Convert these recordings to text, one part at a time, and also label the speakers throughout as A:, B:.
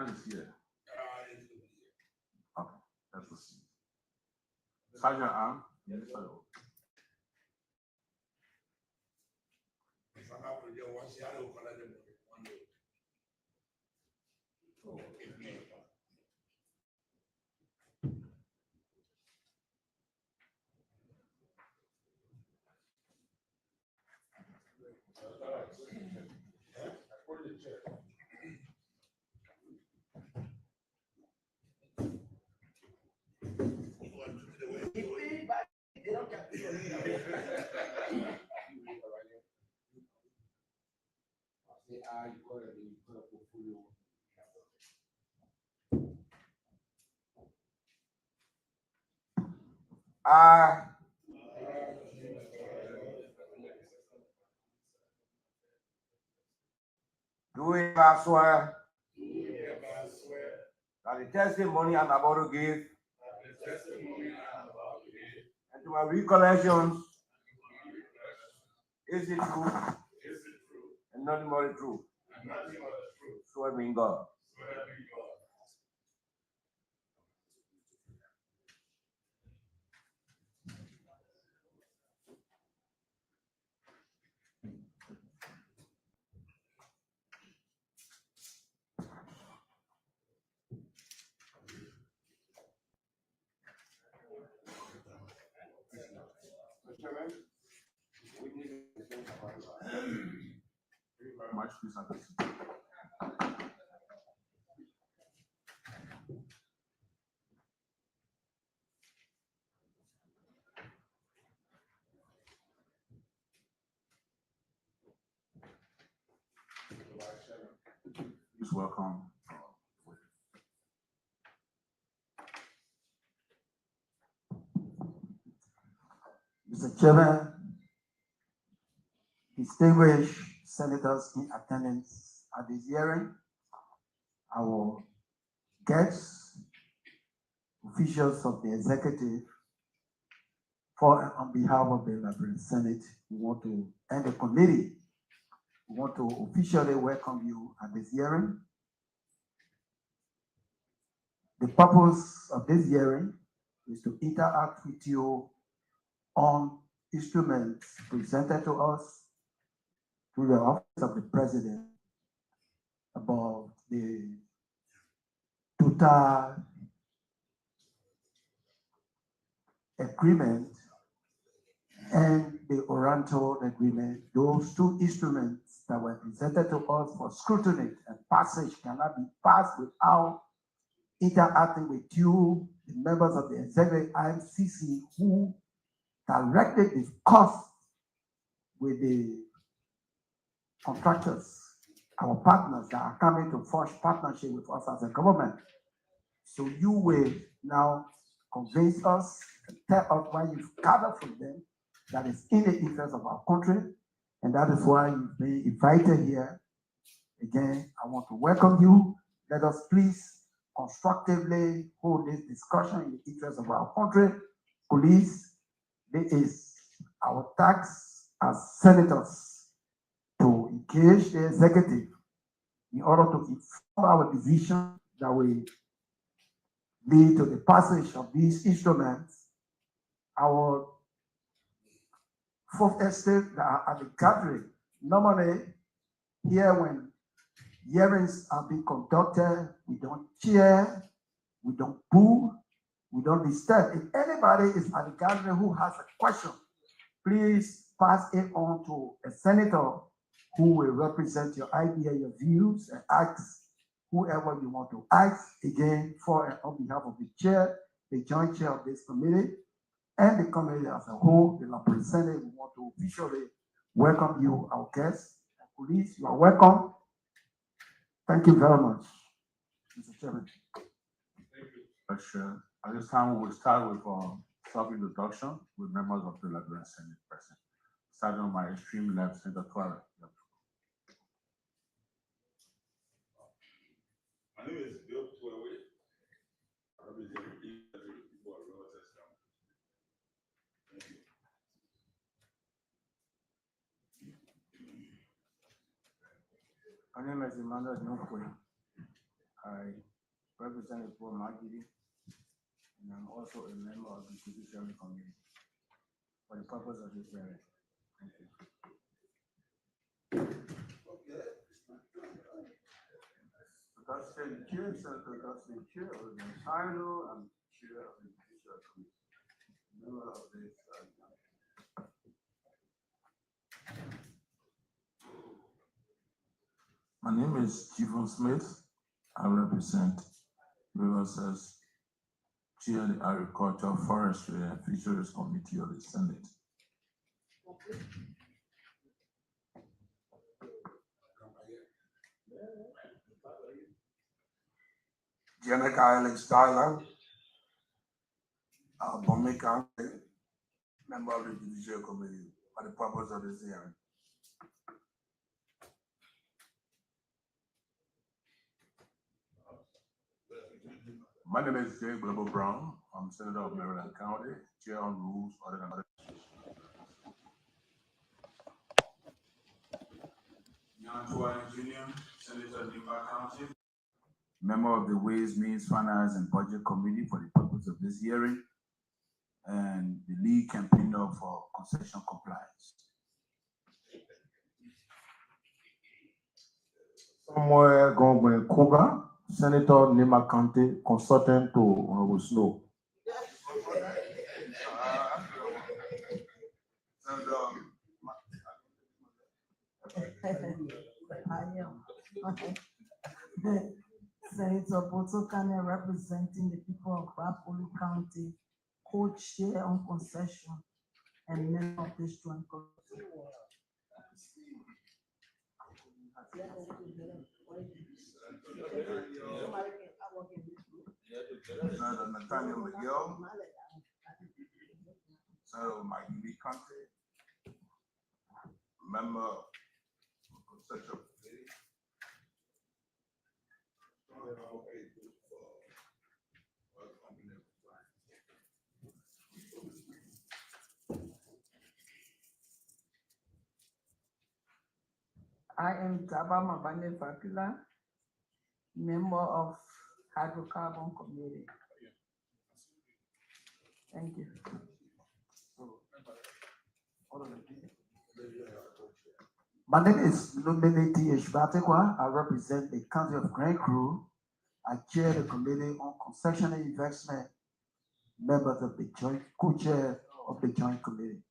A: is here. Okay, let's proceed. Sergeant Arm, I do hereby swear that the testimony I'm about to give and to my recollections is the truth and nothing more the truth. So help me God. Much please, please welcome.
B: Mr. Chairman, distinguished senators in attendance at this hearing, our guests, officials of the executive, for and on behalf of the Liberian Senate, we want to, and the committee, we want to officially welcome you at this hearing. The purpose of this hearing is to interact with you on instruments presented to us through the office of the president about the total agreement and the Oranto agreement. Those two instruments that were presented to us for scrutiny and passage cannot be passed without interacting with you, the members of the executive IMCC, who directly discussed with the contractors, our partners that are coming to forge partnership with us as a government. So you will now convince us, tell us why you've gathered from them that is in the interest of our country, and that is why you've been invited here. Again, I want to welcome you. Let us please constructively hold this discussion in the interest of our country. Police, this is our task as senators to engage the executive in order to inform our decision that will lead to the passage of these instruments. Our fourth estate that are at the gathering, normally here when hearings are being conducted, we don't cheer, we don't boo, we don't disturb. If anybody is at the gathering who has a question, please pass it on to a senator who will represent your idea, your views, and ask whoever you want to ask, again, for and on behalf of the chair, the joint chair of this committee, and the committee as a whole, the representative. We want to officially welcome you, our guests. Police, you are welcome. Thank you very much, Mr. Chairman.
A: Thank you. Sure. At this time, we will start with self-introduction with members of the Liberian Senate present. Starting on my extreme left, Senator Tuareg.
C: My name is Bill Tuareg. I represent people of Lower Tescam. My name is Emmanuel Nukwe. I represent the poor Magidi, and I'm also a member of the Judiciary Committee for the purpose of this hearing. Thank you. That's the chair, Senator, that's the chair of the Silo and chair of the Judiciary Committee. Member of this.
D: My name is Stephen Smith. I represent Rivers as Chair of the Agriculture, Forestry, and Fisheries Committee of the Senate.
C: Janet Island Skyline, Bombay County, member of the Judiciary Committee for the purpose of this hearing.
A: My name is Jay Global Brown. I'm Senator of Maryland County, Chair on Rules, Audit and Other.
D: Yantua Jr., Senator of Yuba County.
E: Member of the Ways, Means, Finance, and Budget Committee for the purpose of this hearing, and the lead campaigner for concession compliance.
F: Somewhere Gongwen Kuga, Senator Nima County, consultant to Honorable Snow.
G: Senator Botokane representing the people of Rapolu County, co-chair on concession and member of this joint committee.
C: Senator Nathaniel McGill, Senator of my unique country, member of concession committee.
G: I am Taba Mabane Vakula, member of Hydrocarbon Committee. Thank you.
B: My name is Luminiti Ishbatekwa. I represent the County of Grand Crew. I chair the Committee on Concession and Investment, members of the joint, co-chair of the Joint Committee.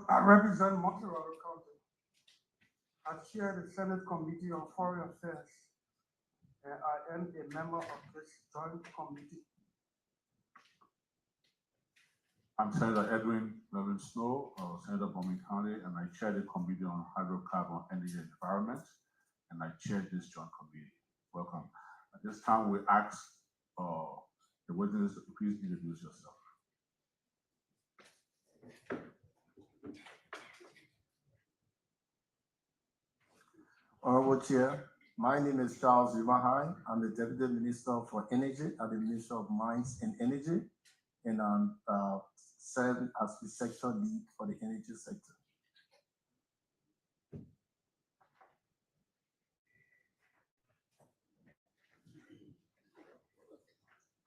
C: I represent Monterey County. I chair the Senate Committee on Foreign Affairs, and I am a member of this joint committee.
A: I'm Senator Edwin Levin Snow, Senator of Bombay County, and I chair the Committee on Hydrocarbon, Energy, and Environment, and I chair this joint committee. Welcome. At this time, we ask the witnesses to please introduce yourself.
C: Honorable Chair, my name is Charles Rivahai. I'm the Deputy Minister for Energy at the Ministry of Mines and Energy, and I'm serving as the sector lead for the energy sector.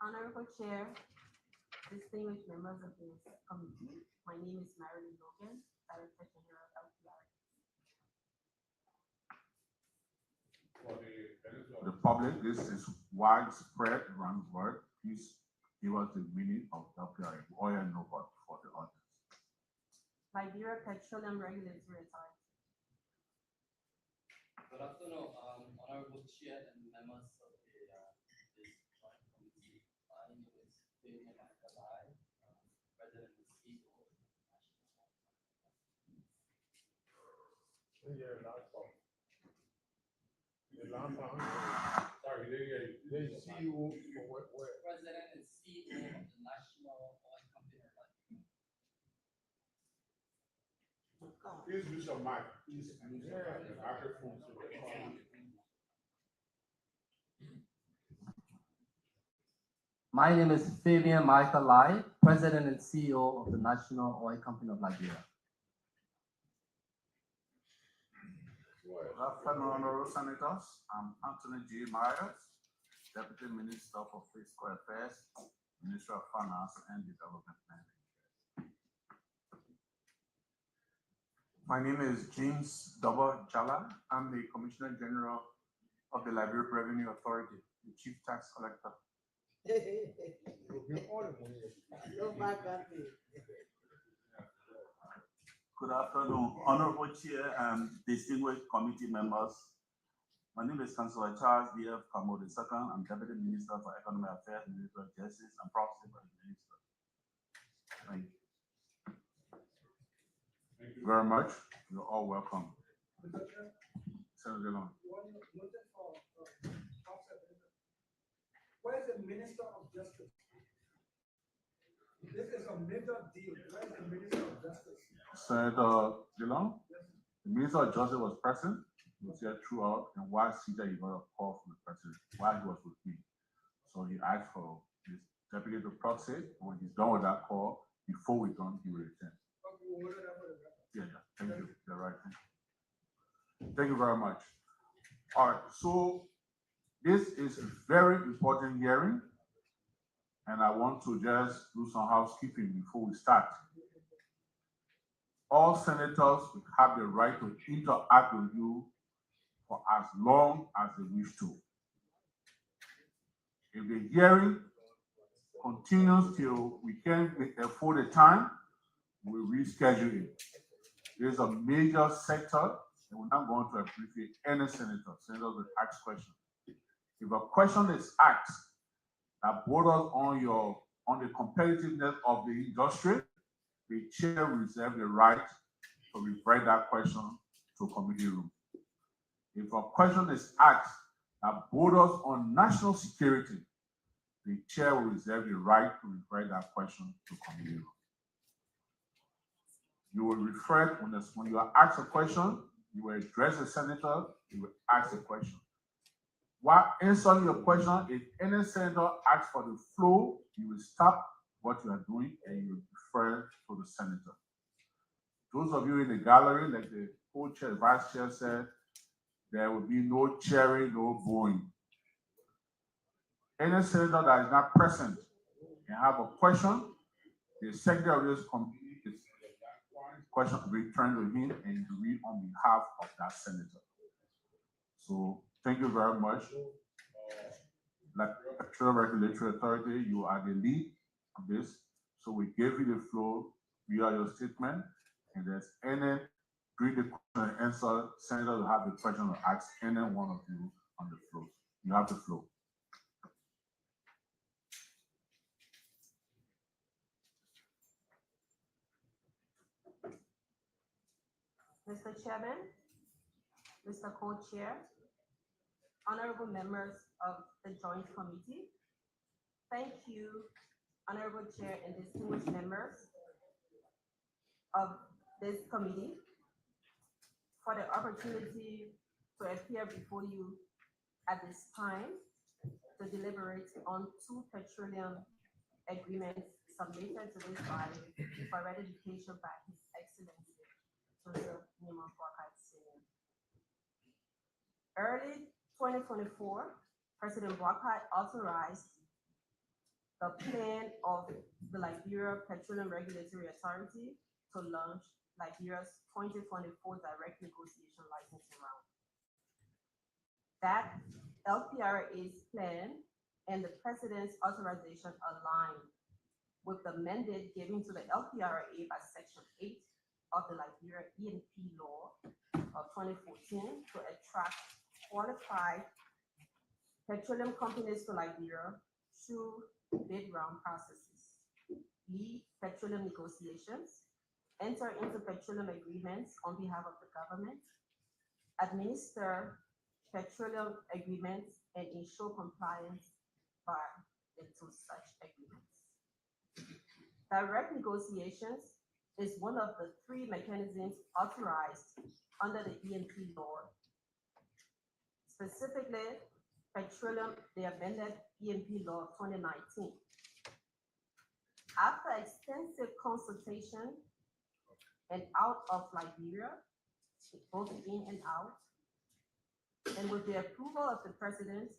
H: Honorable Chair, distinguished members of this committee, my name is Marilyn Logan, Director General of LPR.
A: For the public, this is widespread run word. Please give us the meaning of LPRA, oil and no but for the audience.
H: Liberia Petroleum Regulatory Authority.
I: Good afternoon, Honorable Chair and members of this joint committee. My name is Daniel Makalai, President and CEO of the President and CEO of the National Oil Company of Liberia.
A: Please use your mic. Please use your microphone to record.
I: My name is Fabian Michael Lai, President and CEO of the National Oil Company of Liberia.
A: Good afternoon, honorable senators. I'm Anthony G. Myers, Deputy Minister for Fiscal Affairs, Minister of Finance and Development Planning.
J: My name is James Doba Jala. I'm the Commissioner General of the Liberia Revenue Authority, the Chief Tax Collector.
E: Good afternoon, Honorable Chair and distinguished committee members. My name is Councillor Charles B.F. Kamo II. I'm Deputy Minister for Economic Affairs, Minister of Justice, and Proxy for the Minister. Thank you.
A: Thank you very much. You're all welcome. Senator Dillon.
K: Where's the Minister of Justice? This is a major deal. Where's the Minister of Justice?
A: Senator Dillon, the Minister of Justice was present. He was here throughout, and while seated, he got a call from the president while he was with me. So he asked for his deputy to proxy. When he's done with that call, before we're done, he will return. Yeah. Thank you. You're right. Thank you very much. All right. So this is a very important hearing, and I want to just do some housekeeping before we start. All senators will have the right to interact with you for as long as they wish to. If the hearing continues till we can afford the time, we'll reschedule it. There's a major sector, and we're not going to abbreviate any senator. Senators will ask questions. If a question is asked that borders on the competitiveness of the industry, the chair will reserve the right to refer that question to committee room. If a question is asked that borders on national security, the chair will reserve the right to refer that question to committee room. You will refer when you are asked a question, you will address the senator, you will ask the question. While answering your question, if any senator asks for the floor, you will stop what you are doing and you will refer to the senator. Those of you in the gallery, like the co-chair, vice chair said, there will be no chairing, no bowing. Any senator that is not present and have a question, the secretary of this committee is question returned to him and you read on behalf of that senator. So thank you very much. Like Actual Regulatory Authority, you are the lead of this. So we gave you the floor via your statement. And there's any, during the question and answer, senator will have the question to ask any one of you on the floor. You have the floor.
H: Mr. Chairman, Mr. Co-Chair, honorable members of the Joint Committee, thank you, Honorable Chair and distinguished members of this committee for the opportunity to appear before you at this time to deliberate on 2 petroleum agreements submitted to this body for ratification by His Excellency Joseph Nima Boakai Sr. Early 2024, President Boakai authorized the plan of the Liberia Petroleum Regulatory Authority to launch Liberia's 2024 direct negotiation licensing round. That LPRA's plan and the President's authorization align with the mandate given to the LPRA by Section 8 of the Liberia E&P Law of 2014 to attract qualified petroleum companies to Liberia through bid round processes, lead petroleum negotiations, enter into petroleum agreements on behalf of the government, administer petroleum agreements, and ensure compliance into such agreements. Direct negotiations is one of the 3 mechanisms authorized under the E&P law. Specifically, Petroleum, the amended E&P law of 2019. After extensive consultation and out of Liberia, both in and out, and with the approval of the president,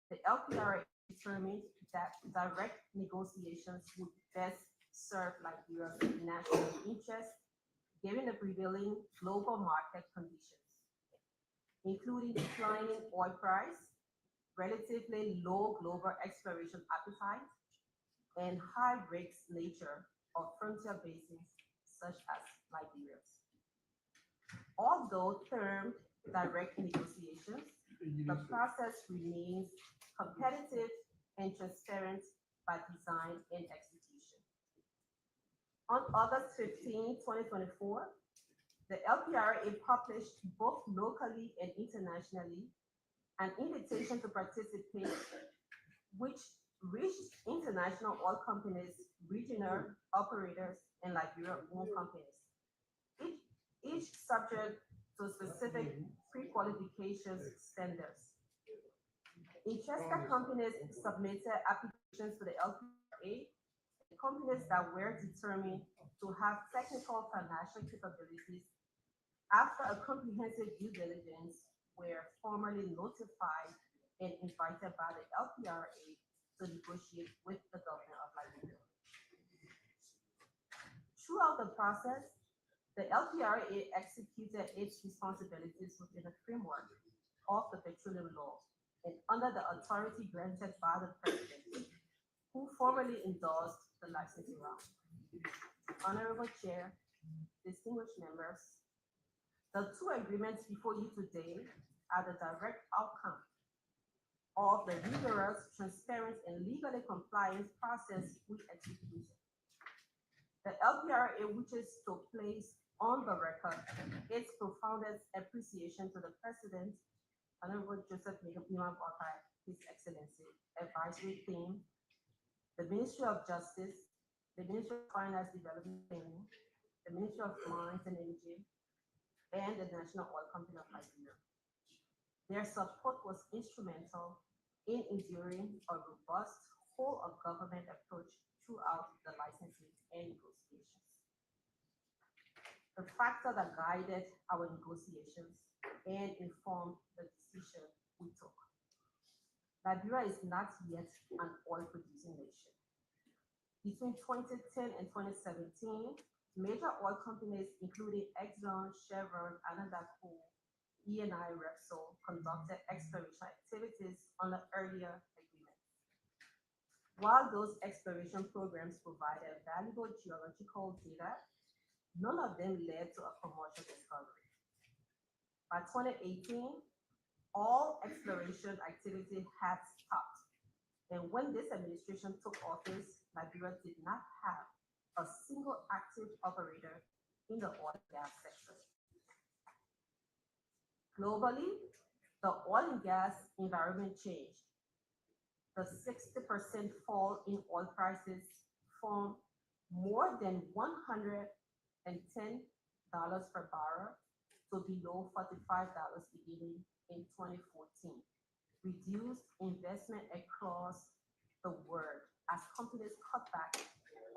H: the LPRA determined that direct negotiations would best serve Liberia's national interest, given the prevailing global market conditions, including declining oil price, relatively low global exploration appetite, and high risk nature of frontier basins such as Liberia's. Although termed direct negotiations, the process remains competitive and transparent by design and execution. On August 15, 2024, the LPRA published both locally and internationally an invitation to participate, which reached international oil companies, regional operators, and Liberian-owned companies, each subject to specific pre-qualifications standards. Interested companies submitted applications to the LPRA. Companies that were determined to have technical financial capabilities after a comprehensive due diligence were formally notified and invited by the LPRA to negotiate with the government of Liberia. Throughout the process, the LPRA executed its responsibilities within the framework of the petroleum law and under the authority granted by the president, who formally endorsed the licensing round. Honorable Chair, distinguished members, the two agreements before you today are the direct outcome of the rigorous, transparent, and legally compliant process we executed. The LPRA wishes to place on the record its profoundest appreciation to the President, Honorable Joseph Nima Boakai, His Excellency, advisory team, the Ministry of Justice, the Ministry of Finance Development, the Ministry of Mines and Energy, and the National Oil Company of Liberia. Their support was instrumental in enduring a robust whole of government approach throughout the licensing and negotiations. The factor that guided our negotiations and informed the decision we took. Liberia is not yet an oil-producing nation. Between 2010 and 2017, major oil companies, including Exxon, Chevron, Anadarko, Eni, Repsol, conducted exploration activities on the earlier agreement. While those exploration programs provided valuable geological data, none of them led to a commercial discovery. By 2018, all exploration activity had stopped. And when this administration took office, Liberia did not have a single active operator in the oil and gas sector. Globally, the oil and gas environment changed. The 60% fall in oil prices from more than $110 per barrel to below $45 beginning in 2014, reduced investment across the world as companies cut back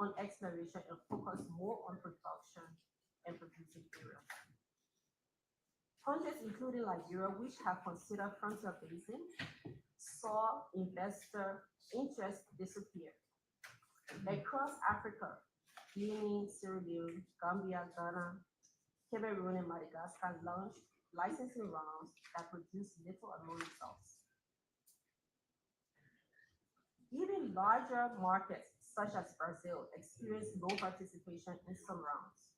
H: on exploration and focus more on production and producing areas. Countries including Liberia, which have considered frontier basin, saw investor interest disappear. Across Africa, Guinea, Sierra Leone, Gambia, Ghana, Cameroon, and Madagascar launched licensing rounds that produced little or no results. Even larger markets, such as Brazil, experienced low participation in some rounds.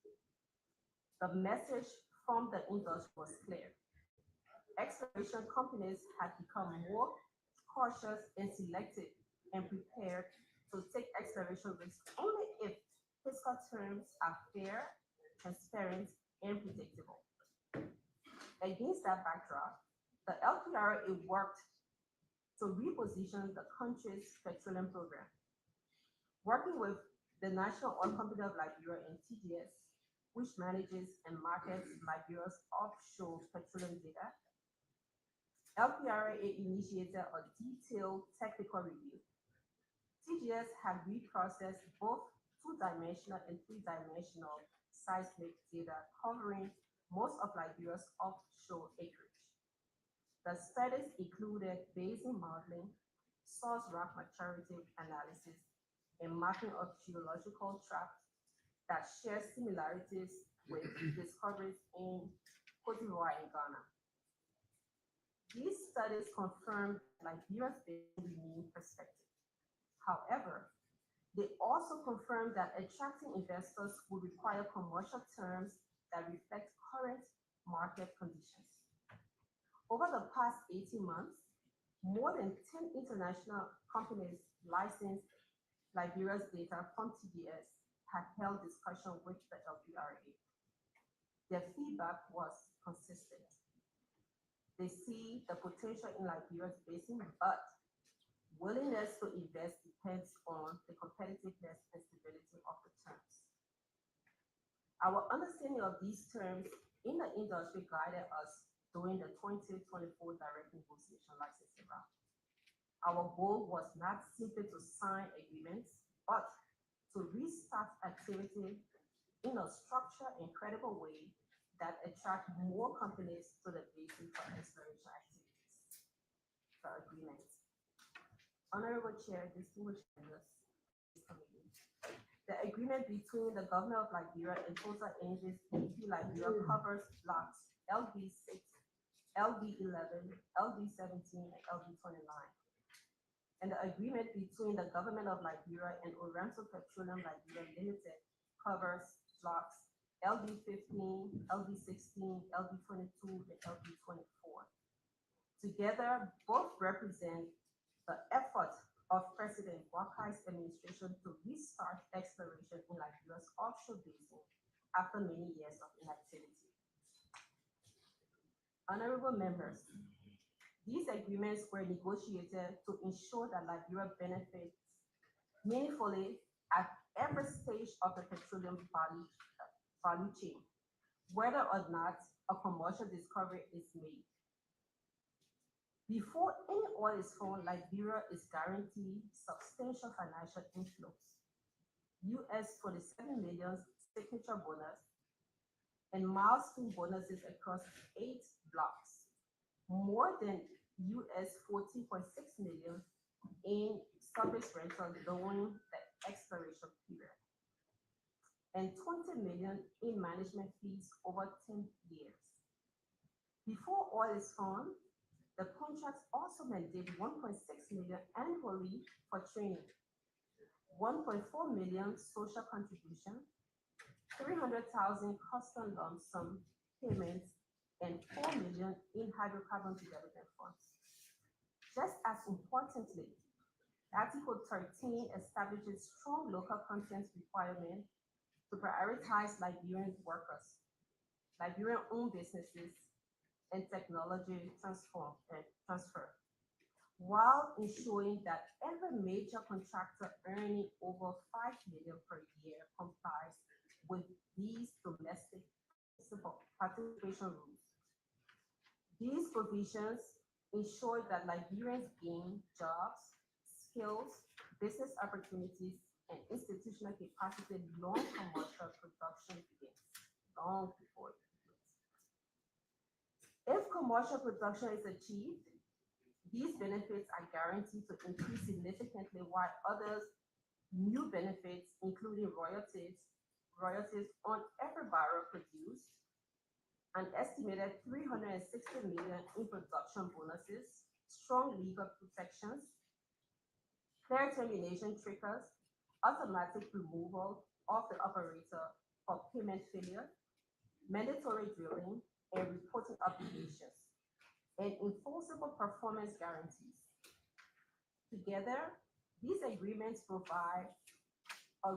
H: The message from the industry was clear. Exploration companies had become more cautious and selective and prepared to take exploration risks only if fiscal terms are fair, transparent, and predictable. Against that backdrop, the LPRA worked to reposition the country's petroleum program. Working with the National Oil Company of Liberia and TGS, which manages and markets Liberia's offshore petroleum data, LPRA initiated a detailed technical review. TGS had reprocessed both two-dimensional and three-dimensional seismic data covering most of Liberia's offshore acreage. The studies included basin modeling, source rock maturity analysis, and mapping of geological tracts that share similarities with discoveries in Cote d'Ivoire and Ghana. These studies confirmed Liberia's basin remain prospective. However, they also confirmed that attracting investors would require commercial terms that reflect current market conditions. Over the past 18 months, more than 10 international companies licensed Liberia's data from TGS have held discussion with the LPRA. Their feedback was consistent. They see the potential in Liberia's basin, but willingness to invest depends on the competitiveness and stability of the terms. Our understanding of these terms in the industry guided us during the 2024 direct negotiation licensing round. Our goal was not simply to sign agreements, but to restart activity in a structured and credible way that attract more companies to the basin for exploration activities. The agreement. Honorable Chair, distinguished members of this committee. The agreement between the government of Liberia and Total Energies BP Liberia covers blocks LB6, LB11, LB17, and LB29. And the agreement between the government of Liberia and Oranto Petroleum Liberia Limited covers blocks LB15, LB16, LB22, and LB24. Together, both represent the effort of President Wakai's administration to restart exploration in Liberia's offshore basin after many years of inactivity. Honorable members, these agreements were negotiated to ensure that Liberia benefits meaningfully at every stage of the petroleum value chain, whether or not a commercial discovery is made. Before any oil is found, Liberia is guaranteed substantial financial inflows, $47 million signature bonus, and milestone bonuses across 8 blocks, more than $14.6 million in service rental during the exploration period, and $20 million in management fees over 10 years. Before oil is found, the contracts also mandate $1.6 million annually for training, $1.4 million social contribution, $300,000 custom lump sum payments, and $4 million in hydrocarbon development funds. Just as importantly, Article 13 establishes strong local content requirements to prioritize Liberian workers, Liberian-owned businesses, and technology transfer, while ensuring that every major contractor earning over $5 million per year complies with these domestic participation rules. These provisions ensure that Liberians gain jobs, skills, business opportunities, and institutional capacity long commercial production begins, long before it begins. If commercial production is achieved, these benefits are guaranteed to increase significantly, while others new benefits, including royalties on every barrel produced, an estimated $360 million in production bonuses, strong legal protections, clear termination triggers, automatic removal of the operator for payment failure, mandatory drilling and reporting obligations, and enforceable performance guarantees. Together, these agreements provide a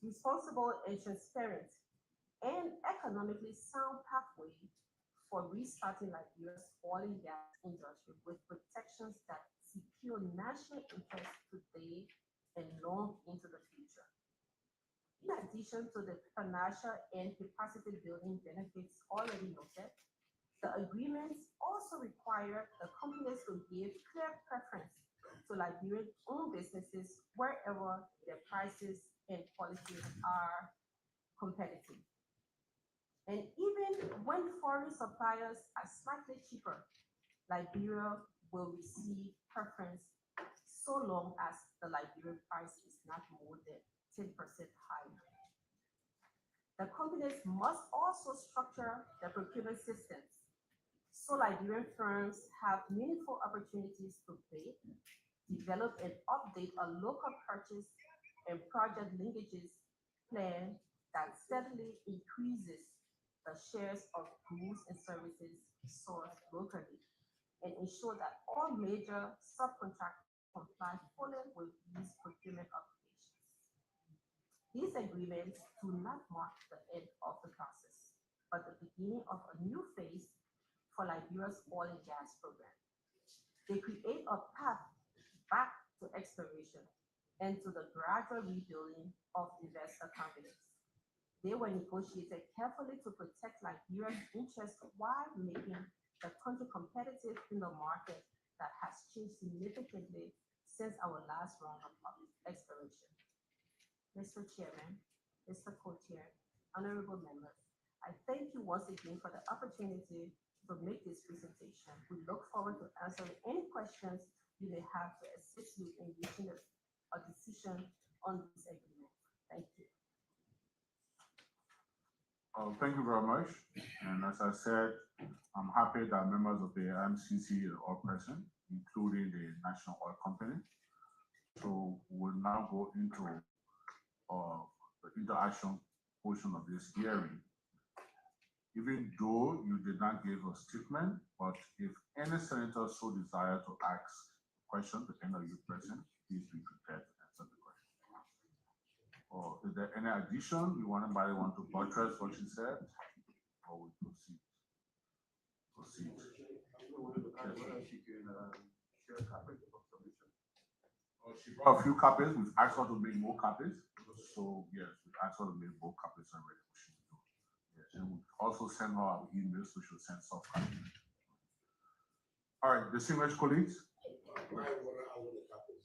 H: responsible and transparent and economically sound pathway for restarting Liberia's oil and gas industry with protections that secure national interests today and long into the future. In addition to the financial and capacity building benefits already noted, the agreements also require the company to give clear preference to Liberian-owned businesses wherever their prices and qualities are competitive. And even when foreign suppliers are slightly cheaper, Liberia will receive preference so long as the Liberian price is not more than 10% higher. The companies must also structure their procurement systems so Liberian firms have meaningful opportunities to bid, develop and update a local purchase and project linkages plan that steadily increases the shares of goods and services sourced locally and ensure that all major subcontractors comply fully with these procurement obligations. These agreements do not mark the end of the process, but the beginning of a new phase for Liberia's oil and gas program. They create a path back to exploration and to the gradual rebuilding of investor confidence. They were negotiated carefully to protect Liberia's interests while making the country competitive in the market that has changed significantly since our last round of exploration. Mr. Chairman, Mr. Co-Chair, honorable members, I thank you once again for the opportunity to make this presentation. We look forward to answering any questions you may have to assist you in reaching a decision on this agreement. Thank you.
A: Thank you very much. And as I said, I'm happy that members of the MCC are all present, including the National Oil Company. So we'll now go into the interaction portion of this hearing. Even though you did not give a statement, but if any senator so desire to ask questions to any of you present, please be prepared to answer the question. Or is there any addition anybody want to buttress what she said? Or we proceed? Proceed. She brought a few copies. We've asked her to make more copies. So yes, we've asked her to make more copies already. Yes, and we also send her our email, so she'll send soft copies. All right, distinguished colleagues.
K: Why would I want the copies?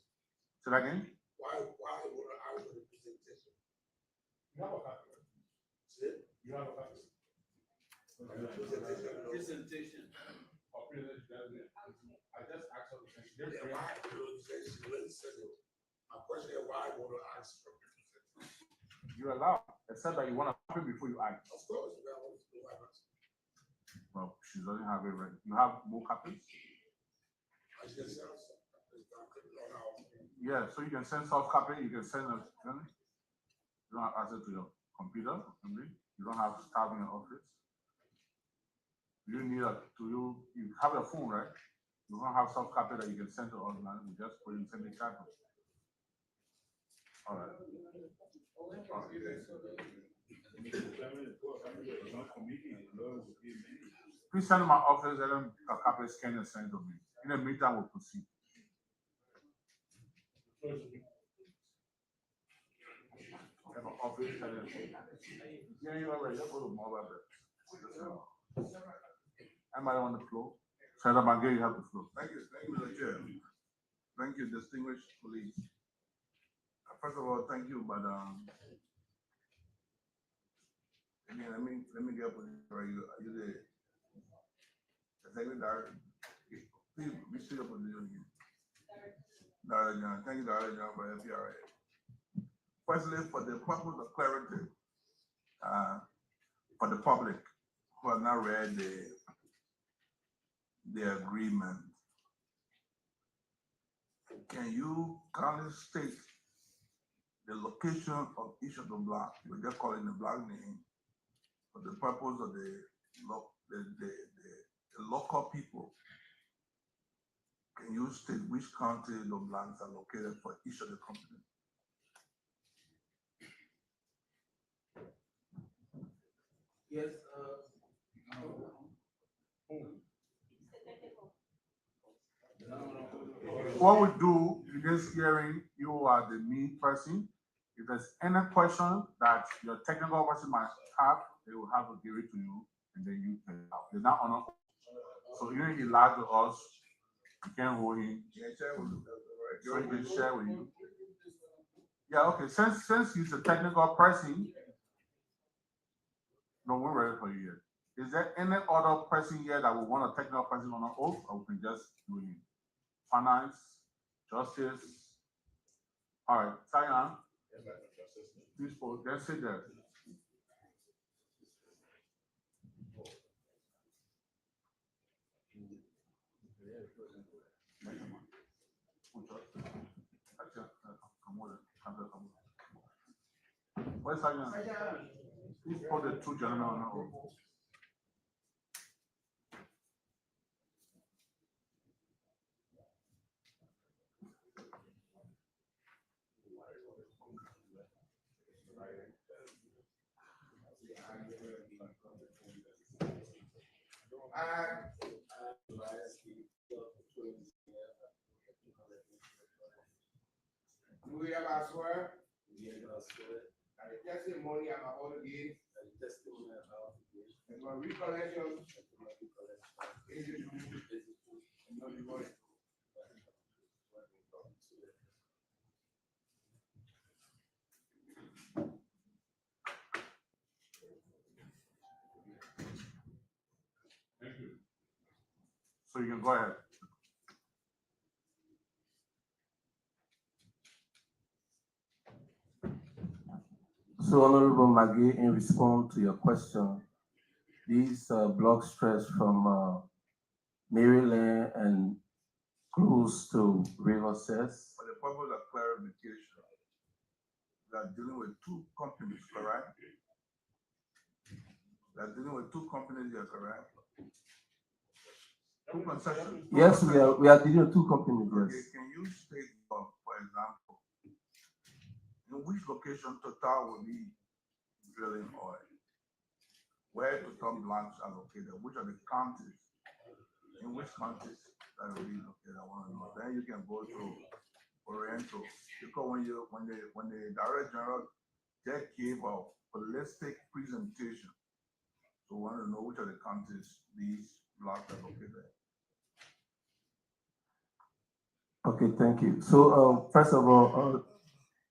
A: Say that again.
K: Why would I want the presentation? You have a copy. See? You have a copy. Presentation.
A: I just asked her to send.
K: Yeah, why? My question is why would I ask for presentation?
A: You're allowed, except that you want to copy before you act.
K: Of course, we are always do that.
A: Well, she doesn't have it ready. You have more copies?
K: I just said,
A: Yeah, so you can send soft copy, you can send a, you don't have access to your computer, you don't have staff in your office. You need you have your phone, right? You don't have soft copy that you can send to us, you just put in send the chat. All right. Please send to my office, let them a copy scan and send to me. In the meantime, we'll proceed. Have an office, yeah, you already go to mobile. Anybody on the floor? Senator Bangay, you have the floor.
L: Thank you, Mr. Chair. Thank you, distinguished colleagues. First of all, thank you, Madam. Again, let me get up with you. Are you the executive director? Please be seated up with you again. Director John, thank you, Director John, for FPRA. Firstly, for the purpose of clarity, for the public who have not read the agreement, can you kindly state the location of each of the blocks? We're just calling the block name for the purpose of the local people. Can you state which county the blocks are located for each of the companies?
I: Yes,
A: What we do in this hearing, you are the main person. If there's any question that your technical person might have, they will have to give it to you, and then you can help. They're not on. So you need to lie to us You can't hold him,
L: Yeah, share with you, that's all right.
A: so he can share with you.
K: this one.
A: Yeah, okay, since he's a technical person, no, we're ready for you here. Is there any other person here that would want a technical person on an oath, or we can just do him? Finance, justice. All right, Zion, please, then sit there. Where's Zion? Please put the two gentlemen on the oath.
K: Do we have our swear? And the testimony I'm about to give. And my recollection. Is the truth. And not the word.
A: Thank you. So you can go ahead.
C: So Honorable Maggie, in response to your question, these block stretch from Maryland and close to River Cess.
L: For the purpose of clarification, we are dealing with two companies, correct? We are dealing with two companies here, correct? Two concessions.
C: Yes, we are dealing with two companies,
L: Okay,
C: yes.
L: can you state, for example, in which location Total will be drilling oil? Where Total blocks are located, which are the counties? In which counties that will be located, I want to know. Then you can go to Oriental, because when the Director General just gave a holistic presentation, so we want to know which are the counties these blocks are located.
C: Okay, thank you. So first of all,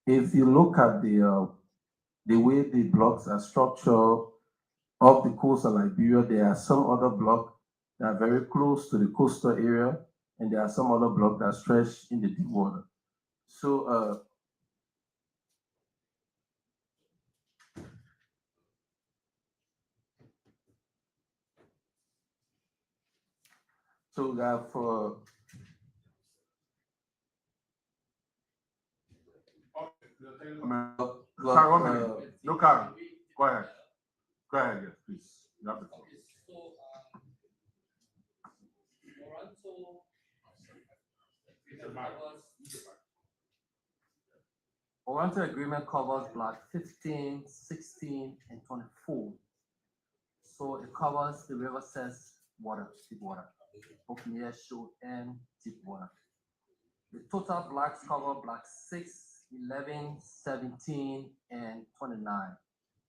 C: if you look at the way the blocks are structured off the coast of Liberia, there are some other blocks that are very close to the coastal area, and there are some other blocks that stretch in the deep water. So for
A: Sorry, 1 minute. No, Karen, go ahead. Go ahead, yes, please. You have the floor.
I: Toronto agreement covers block 15, 16, and 24. So it covers the River Cess water, deep water, both near shore and deep water. The total blocks cover block 6, 11, 17, and 29.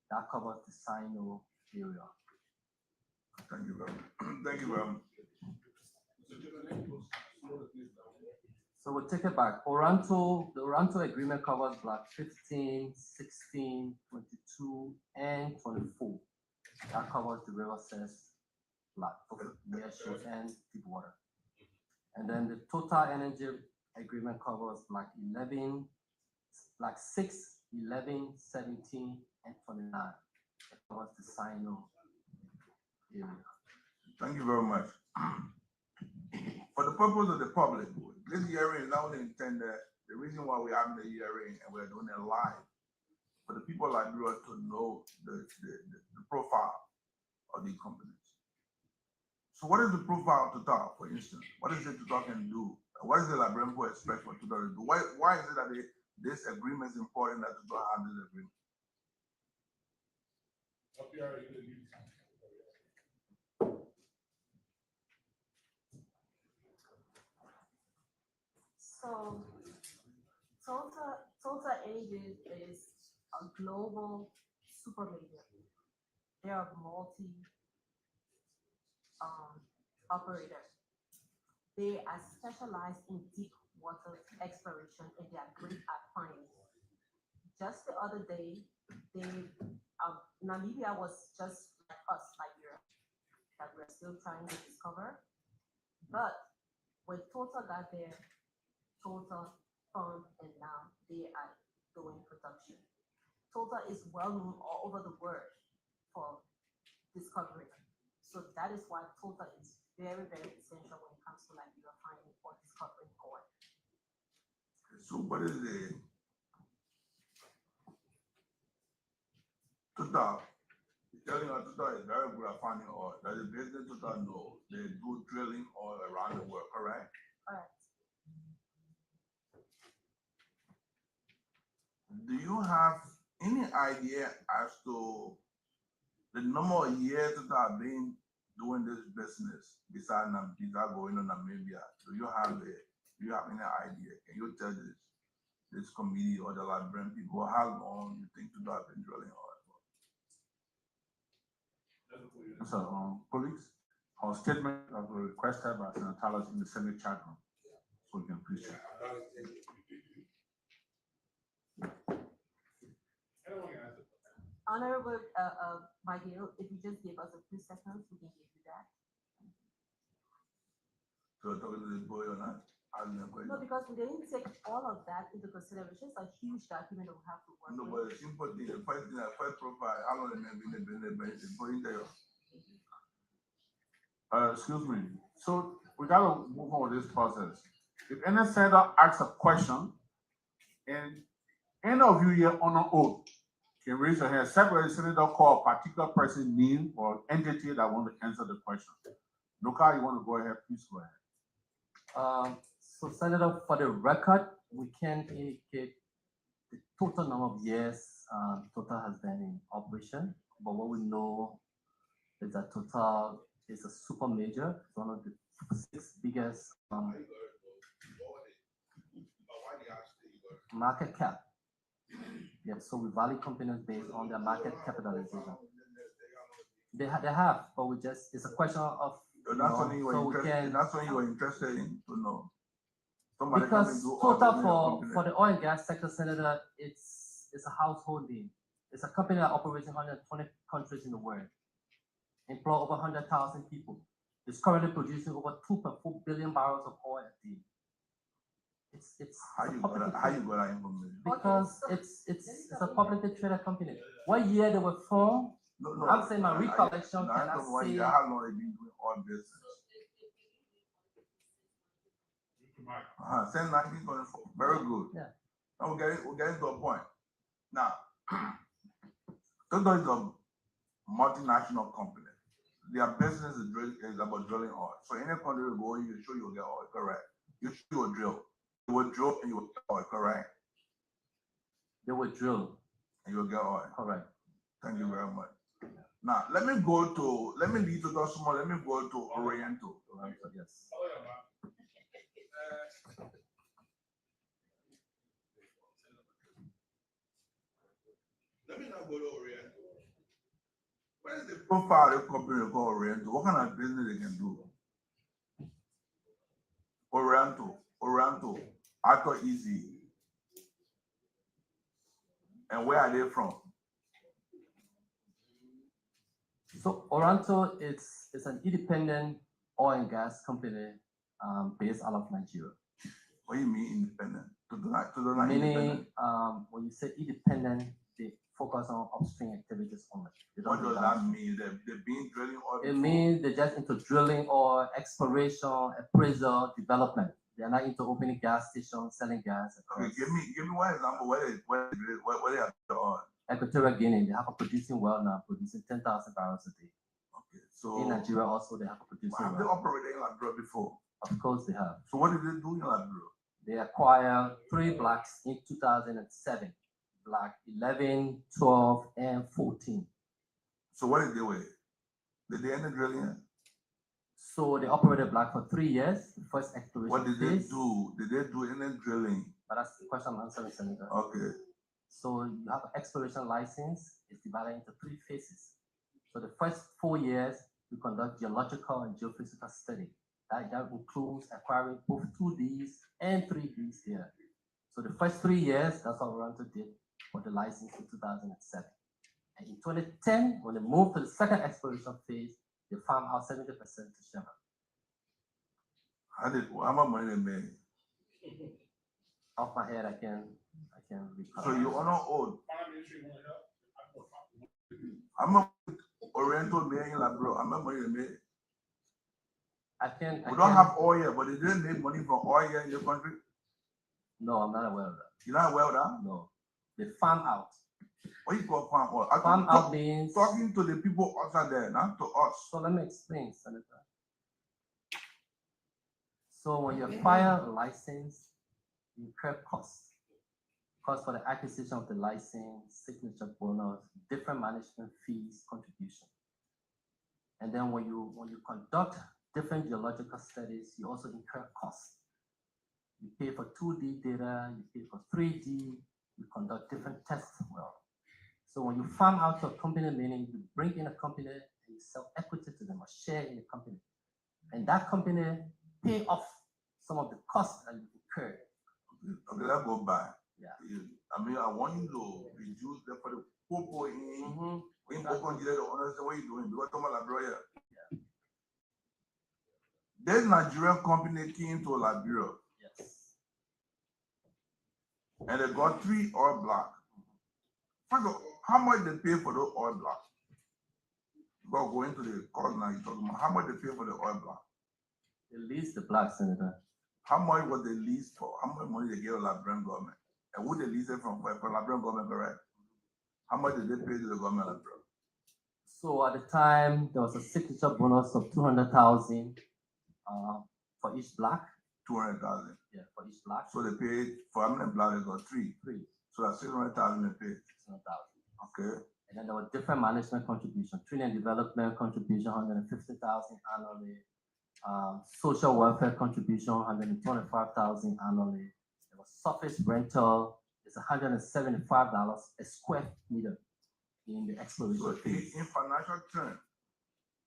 I: That covers the Sino area.
L: Thank you very much. Thank you very much.
I: So we'll take it back. The Oranto agreement covers block 15, 16, 22, and 24. That covers the River Cess block, both near shore and deep water. And then the Total Energy agreement covers block 11, block 6, 11, 17, and 29. It covers the Sino area.
L: Thank you very much. For the purpose of the public, this hearing is not only intended, the reason why we're having the hearing and we're doing it live, for the people like you to know the profile of the companies. So what is the profile of Total, for instance? What is it Total can do? What is the Liberian people expect for Total to do? Why is it that this agreement is important that Total have this agreement?
H: So Total Energy is a global super major. They are multi operator. They are specialized in deep water exploration and they are great at finding. Just the other day, Namibia was just like us, Liberia, that we're still trying to discover. But when Total got there, Total found and now they are doing production. Total is well known all over the world for discovery. So that is why Total is very, very essential when it comes to Liberia finding or discovering oil.
L: So what is the Total? Telling us Total is very good at finding oil. That is business Total knows. They do drilling oil around the world, correct?
H: Correct.
L: Do you have any idea as to the number of years that I've been doing this business besides going to Namibia? Do you have any idea? Can you tell this committee or the Liberian people how long you think to have been drilling oil for?
A: So, colleagues, our statement was requested by Senator Talos in the Senate chat room. So we can please check.
H: Honorable Miguel, if you just give us a few seconds, we can give you that.
L: So talking to the boy or not?
H: No, because we didn't take all of that into consideration. It's a huge document that we have to work
L: No,
H: with.
L: but the simple thing, the first profile, how long they been going there?
A: Excuse me. So we gotta move on with this process. If any senator asks a question, and any of you here on an oath can raise your hand, separate senator call a particular person name or entity that want to answer the question. Luca, you want to go ahead, please go ahead.
I: So Senator, for the record, we can indicate the total number of years Total has been in operation, but what we know is that Total is a super major, it's one of the 6 biggest market cap. Yeah, so we value companies based on their market capitalization. They have, but it's a question of,
L: That's something you were interested in to know. Somebody
I: because Total for the oil and gas sector, Senator, it's a household name. It's a company that operates in 120 countries in the world, employ over 100,000 people. It's currently producing over 2.4 billion barrels of oil a day.
L: How you got that information?
I: Because it's a publicly traded company. What year they were formed?
L: No,
I: I'm saying my recollection
L: no,
I: cannot say.
L: How long have you been doing oil business? Since 1924. Very good.
I: Yeah.
L: Now we're getting to a point. Now, Total is a multinational company. Their business is about drilling oil. So any country you go, you sure you'll get oil, correct? You sure you'll drill. You will drill and you will get oil, correct?
I: They will drill.
L: And you'll get oil.
I: Correct.
L: Thank you very much. Now, let me leave Total small, let me go to Oriental.
I: Yes.
L: Let me not go to Oriental. What is the profile of the company called Oriental? What kind of business they can do? Oriental, Arthur Easy. And where are they from?
I: So Oriental is an independent oil and gas company based out of Nigeria.
L: What do you mean independent?
I: Meaning, when you say independent, they focus on upstream activities only.
L: What does that mean? They've been drilling oil?
I: It means they're just into drilling oil, exploration, appraisal, development. They're not into opening gas stations, selling gas.
L: Okay, give me one example where they have the oil.
I: Equatorial Guinea, they have a producing well now, producing 10,000 barrels a day.
L: Okay, so
I: in Nigeria also they have a producing well.
L: Have they operated in Liberia before?
I: Of course they have.
L: So what did they do in Liberia?
I: They acquired 3 blocks in 2007, block 11, 12, and 14.
L: So what did they do? Did they end the drilling?
I: So they operated block for 3 years, the first exploration.
L: What did they do? Did they do any drilling?
I: But that's the question I'm answering, Senator.
L: Okay.
I: So you have an exploration license, it's divided into 3 phases. So the first 4 years, you conduct geological and geophysical study. That includes acquiring both 2Ds and 3Ds data. So the first 3 years, that's what Oranto did for the license in 2007. And in 2010, when they moved to the second exploration phase, they farmed out 70% to Chevron.
L: How much money they made?
I: Off my head, I can recall.
L: So you honor old. How much Oriental made in Labrador? How much money they made? We don't have oil, but they didn't make money from oil in the country.
I: No, I'm not aware of that.
L: You're not aware of that?
I: No. They farm out.
L: What you call farm oil?
I: Farm out means
L: talking to the people outside there, not to us.
I: So let me explain, Senator. So when you acquire a license, you incur costs. Cost for the acquisition of the license, signature bonus, different management fees, contribution. And then when you conduct different geological studies, you also incur costs. You pay for 2D data, you pay for 3D, you conduct different tests as well. So when you farm out your company, meaning you bring in a company and you sell equity to them or share in the company, and that company pay off some of the costs that you incurred.
L: Okay, let's go back.
I: Yeah.
L: I mean, I want you to reduce that for the people in when you understand what you're doing because I'm a Liberia.
I: Yeah.
L: This Nigerian company came to Liberia.
I: Yes.
L: And they got 3 oil blocks. First of all, how much they pay for the oil block? Because going to the cost now, you're talking about how much they pay for the oil block?
I: They lease the block, Senator.
L: How much was they leased for? How much money they gave the Liberian government? And who they leased it from Liberian government, correct? How much did they pay to the government of Liberia?
I: So at the time, there was a signature bonus of 200,000 for each block.
L: 200,000.
I: Yeah, for each block.
L: So they paid for how many blocks? They got 3.
I: 3.
L: So that's 600,000 they paid.
I: 600,000.
L: Okay.
I: And then there were different management contributions, training and development contribution, 150,000 annually. Social welfare contribution, 125,000 annually. There was surface rental, it's $175 a square meter in the exploration.
L: So in financial terms,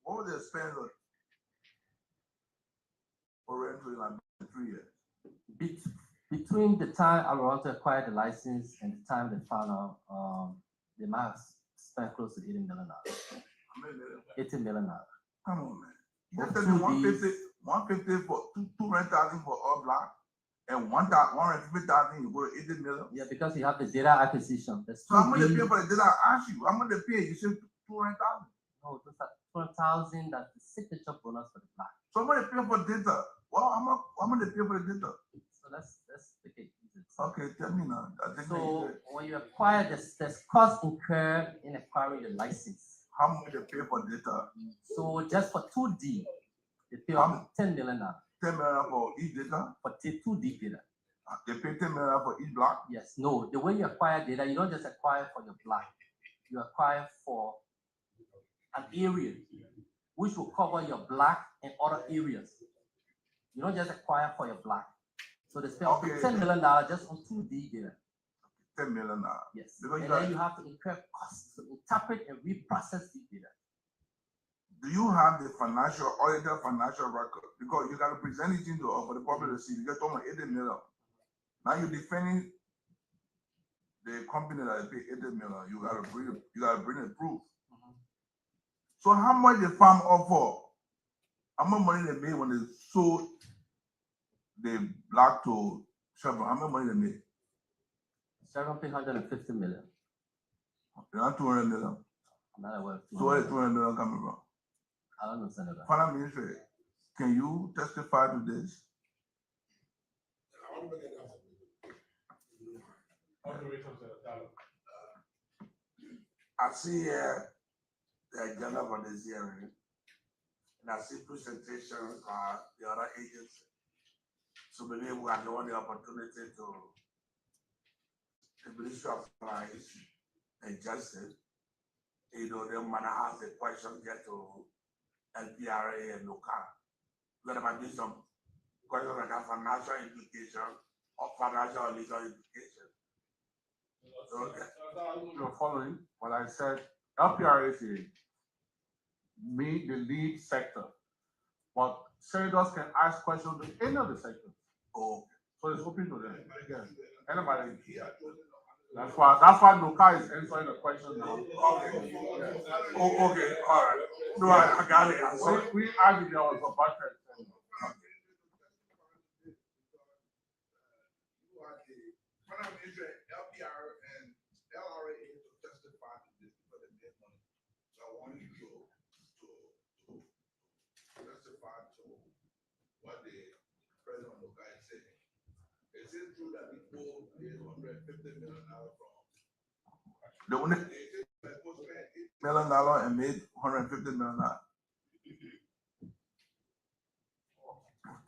L: what was the expense for rental in like 3 years?
I: Between the time Aroranto acquired the license and the time they found out, they might have spent close to $80 million. $80 million.
L: Come on, man. You
I: For
L: tell me 150 for 200,000 for all block and 150,000 you go to 80 million.
I: Yeah, because you have the data acquisition.
L: So how much they pay for the data? I ask you, how much they pay? You say 200,000.
I: No, those are 200,000. That's the signature bonus for the block.
L: So how much they pay for data? Well, how much they pay for the data?
I: So let's take it easy.
L: Okay, tell me now.
I: So when you acquire this, there's cost incurred in acquiring the license.
L: How much they pay for data?
I: So just for 2D, they pay up to $10 million.
L: $10 million for each data?
I: For 2D data.
L: They pay $10 million for each block?
I: Yes. No, the way you acquire data, you don't just acquire for your block. You acquire for an area which will cover your block and other areas. You don't just acquire for your block. So they spend up to $10 million just on 2D data.
L: $10 million.
I: Yes.
L: Because
I: and then you have to incur costs to interpret and reprocess the data.
L: Do you have the audited financial record? Because you got to present it for the public to see. You get almost 80 million. Now you're defending the company that pay 80 million. You got to bring the proof. So how much the farm offer? How much money they made when they sold the block to Chevron? How much money they made?
I: Chevron paid $150 million.
L: Not 200 million.
I: I'm not aware of
L: So where is 200 million coming from?
I: I don't know, Senator.
L: Finance Ministry, can you testify to this? I see the agenda for this hearing, and I see presentations by the other agencies. So maybe we are given the opportunity to the Ministry of Finance and Justice, they might ask the question, get to LPRA and local. We're going to do some questions that have financial implication or financial or legal implication. Okay.
A: You're following what I said. LPRA is the lead sector, but senators can ask questions to any of the sections.
L: Oh,
A: So it's open to them.
L: okay.
A: Anybody. That's why Luka is answering the question now.
L: Okay. Oh, okay, all right. No, I got it. I'm sorry.
A: We argued there was a budget.
K: Prime Minister, LPR and LRA to testify to this for the dead money. So I want you to testify to what the president of the guy is saying. Is it true that we pulled $850 million from?
L: The only $1 million and made $150 million.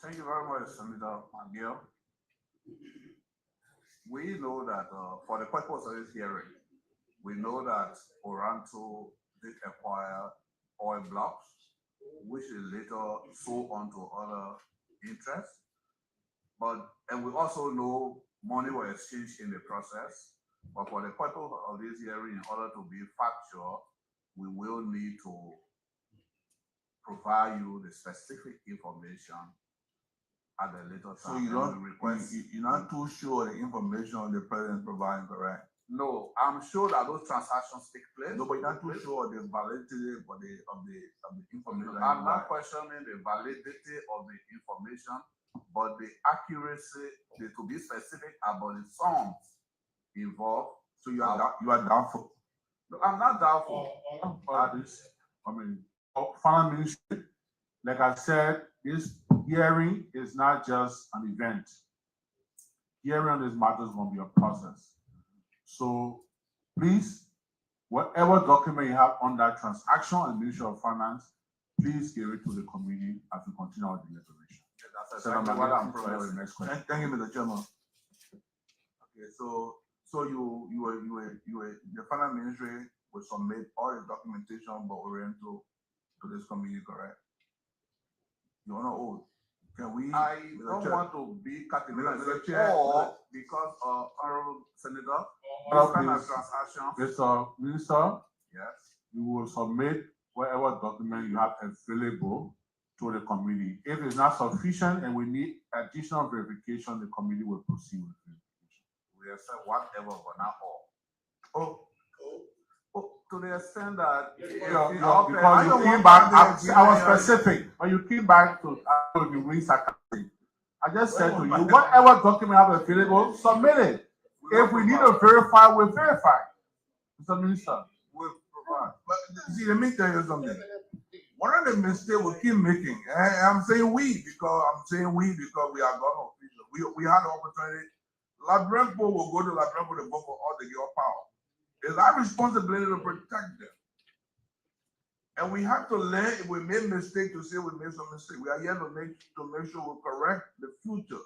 A: Thank you very much, Senator McGill. We know that for the purpose of this hearing, we know that Oranto did acquire oil blocks, which is later sold on to other interests. And we also know money was exchanged in the process. But for the purpose of this hearing, in order to be factual, we will need to provide you the specific information at a later time.
L: So you don't request, you're not too sure the information the president providing, correct?
A: No, I'm sure that those transactions take place.
L: No, but you're not too sure the validity of the information.
A: I'm not questioning the validity of the information, but the accuracy, to be specific about the sums involved.
L: So you are doubtful.
A: No, I'm not doubtful. Finance Ministry, like I said, this hearing is not just an event. Hearing on this matter is going to be a process. So please, whatever document you have on that transaction and Ministry of Finance, please give it to the committee as we continue our deliberation.
L: That's exactly what I'm proposing. Thank you, Mr. Chairman. Okay, so the finance ministry will submit all the documentation but Oriental to this committee, correct? You wanna hold? Can we?
A: I don't want to be categorical or because Honorable Senator, this kind of transaction. Mr. Minister, yes, you will submit whatever document you have available to the committee. If it's not sufficient and we need additional verification, the committee will proceed with verification. We accept whatever, but not all. To the extent that because you came back, I was specific, but you came back to you read sarcastic. I just said to you, whatever document you have available, submit it. If we need to verify, we'll verify. Mr. Minister.
L: We'll provide. But see, let me tell you something. One of the mistakes we keep making, and I'm saying we because we are government officials. We had the opportunity. Labrenpo will go to Labrenpo to vote for all the girl power. It's our responsibility to protect them. And we have to learn if we made mistake to say we made some mistake. We are here to make sure we correct the future.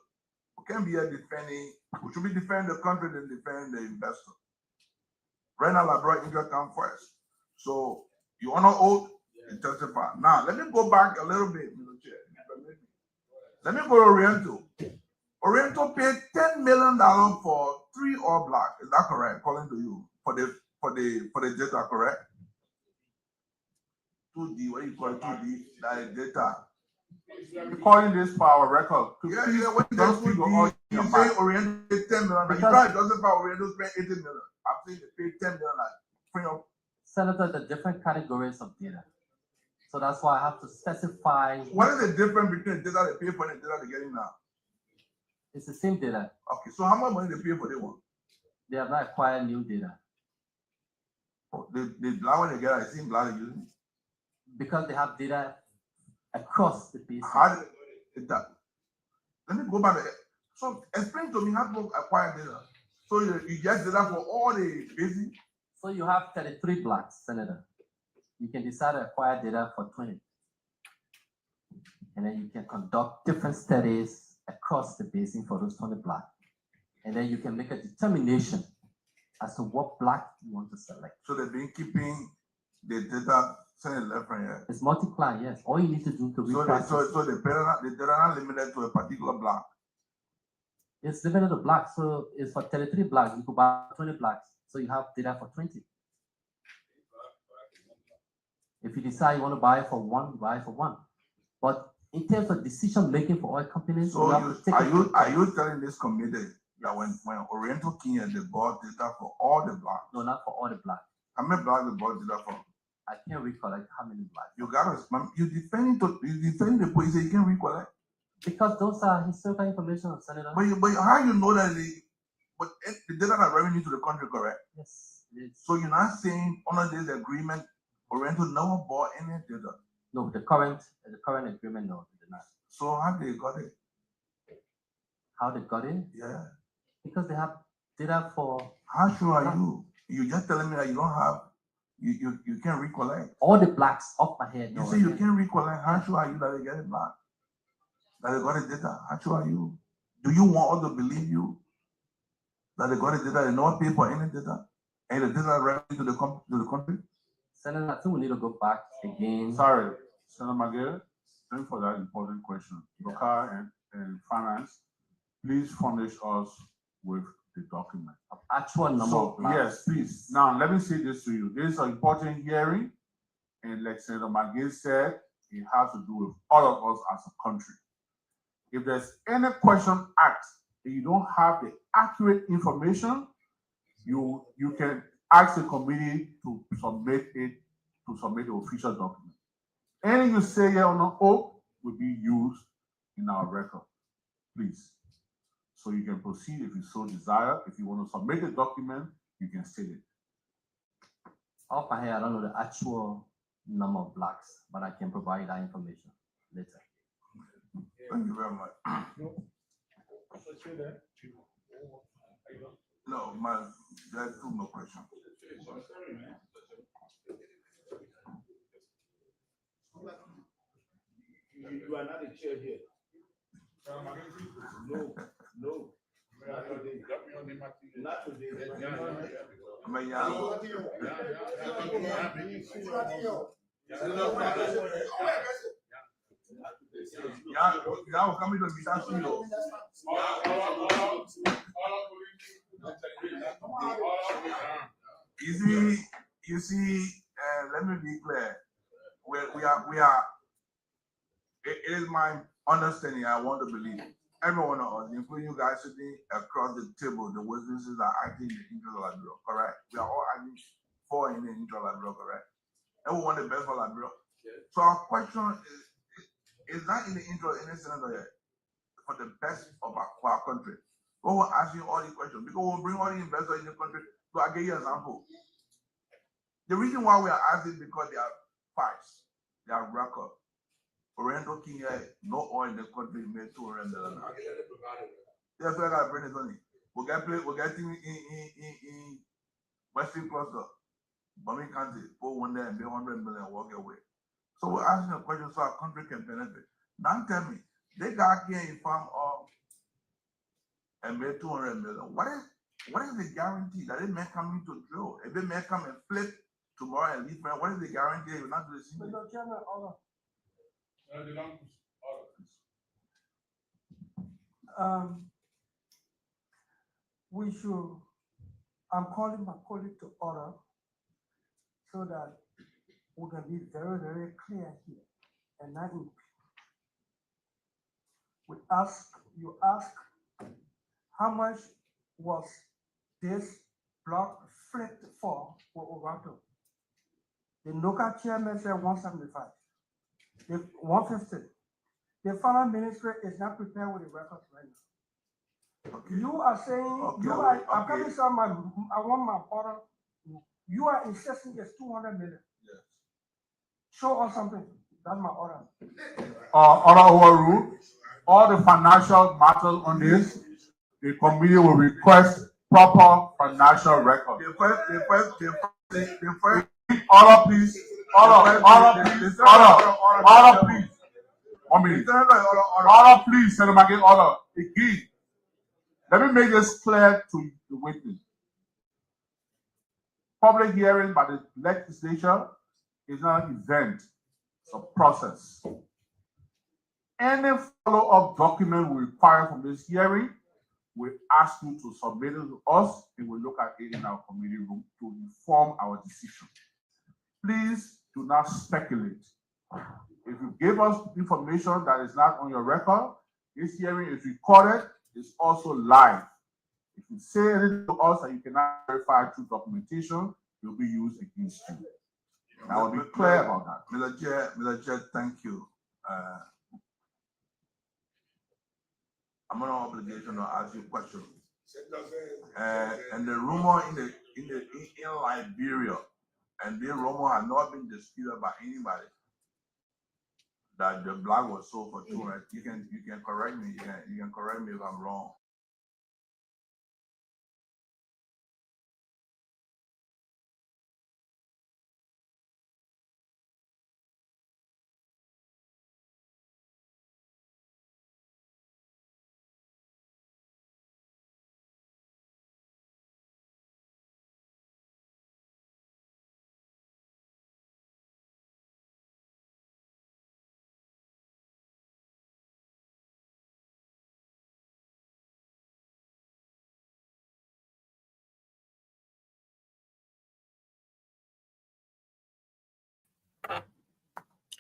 L: We can't be here defending, we should be defending the country than defending the investor. Right now, Labrador interest come first. So you honor oath and testify. Now let me go back a little bit, Mr. Chair. Let me go to Oriental. Oriental paid $10 million for 3 oil blocks. Is that correct? According to you, for the data, correct? 2D, what do you call it? 2D, that is data.
A: You're calling this for our record.
L: Yeah, when you say Oriental paid $10 million, because it doesn't for Oriental spend $80 million. I'm saying they paid $10 million.
I: Senator, the different categories of data. So that's why I have to specify.
L: What is the difference between the data they pay for and the data they're getting now?
I: It's the same data.
L: Okay, so how much money they pay for the one?
I: They have not acquired new data.
L: Oh, the black one they get, I think black they using.
I: Because they have data across the basin.
L: How did that? Let me go back there. So explain to me how to acquire data. So you get data for all the basin?
I: So you have 33 blocks, Senator. You can decide to acquire data for 20. And then you can conduct different studies across the basin for those 20 blocks. And then you can make a determination as to what block you want to select.
L: So they've been keeping the data sending left and right.
I: It's multiply, yes. All you need to do to reprocess.
L: So the data are not limited to a particular block.
I: It's limited to blocks. So it's for 33 blocks. You could buy 20 blocks. So you have data for 20. If you decide you want to buy for one, you buy for one. But in terms of decision making for oil companies, we
L: So
I: have to take it to
L: are you telling this committee that when Oriental Kenya, they bought data for all the blocks?
I: No, not for all the blacks.
L: How many blocks they bought data for?
I: I can't recollect how many blacks.
L: You defending the police, you can recollect.
I: Because those are historical information, Senator.
L: But how you know that the data are revenue to the country, correct?
I: Yes, it is.
L: So you're not saying under this agreement, Oriental never bought any data.
I: No, the current agreement, no, they did not.
L: So how they got it?
I: How they got it?
L: Yeah.
I: Because they have data for.
L: How sure are you? You just telling me that you don't have, you can't recollect.
I: All the blacks off my head.
L: You
I: No,
L: say you can't recollect. How sure are you that they get it back? That they got the data? How sure are you? Do you want us to believe you that they got the data? They not pay for any data, and the data revenue to the country?
I: Senator, I think we need to go back again.
A: Sorry, Senator Magere, thank you for that important question. Local and finance, please furnish us with the document.
I: Actual number
A: So,
I: of blacks.
A: yes, please. Now, let me say this to you. This is an important hearing, and like Senator Magere said, it has to do with all of us as a country. If there's any question asked and you don't have the accurate information, you can ask the committee to submit the official document. Anything you say here on the oath will be used in our record, please. So you can proceed if you so desire. If you want to submit the document, you can state it.
I: Off my head, I don't know the actual number of blacks, but I can provide that information later.
L: Thank you very much. No, there's two more questions.
K: You are not the chair here. No, no. Not today. Not today.
L: Now coming to Misasio. You see, let me be clear. We are. It is my understanding. I want to believe every one of us, including you guys sitting across the table, the witnesses are acting in the interest of Liberia, correct? We are all acting for in the interest of Liberia, correct? And we want the best for Liberia. So our question is not in the interest of any senator yet, for the best of our country. We will ask you all these questions because we'll bring all the investors in the country. So I'll give you an example. The reason why we are asking is because they are facts, they are record. Oriental Kenya, no oil in the country made $200 million. That's why I got to bring this on. We're getting in Western Cluster, Bombay County, put one there and make $100 million walk away. So we're asking a question so our country can benefit. Now tell me, they got here in farm and made $200 million. What is the guarantee that it may come into drill? If it may come and flip tomorrow and leave, what is the guarantee they will not do the same thing?
B: We should, I'm calling my colleague to order so that we can be very, very clear here and not in. You ask, how much was this block flipped for Ovato? The local chairman said 175. The 150. The finance ministry is not prepared with the records right now. Okay. You are saying, I'm coming some, I want my order. You are insisting it's 200 million.
L: Yes.
B: Show us something. That's my order.
A: Order overruled. All the financial matters on this, the committee will request proper financial record.
L: The first,
A: order, please. Order, please. 1 minute. Order, please, Senator Magere, order. Again, let me make this clear to the witness. Public hearing by the legislature is not an event, it's a process. Any follow-up document we require from this hearing, we ask you to submit it to us and we'll look at it in our committee room to inform our decision. Please do not speculate. If you give us information that is not on your record, this hearing is recorded, it's also live. If you say anything to us that you cannot verify through documentation, it will be used against you. I will be clear about that.
L: Mr. Chair, thank you. I'm under obligation to ask you a question. And the rumor in Liberia, and the rumor has not been disputed by anybody, that the block was sold for 200. You can correct me. You can correct me if I'm wrong.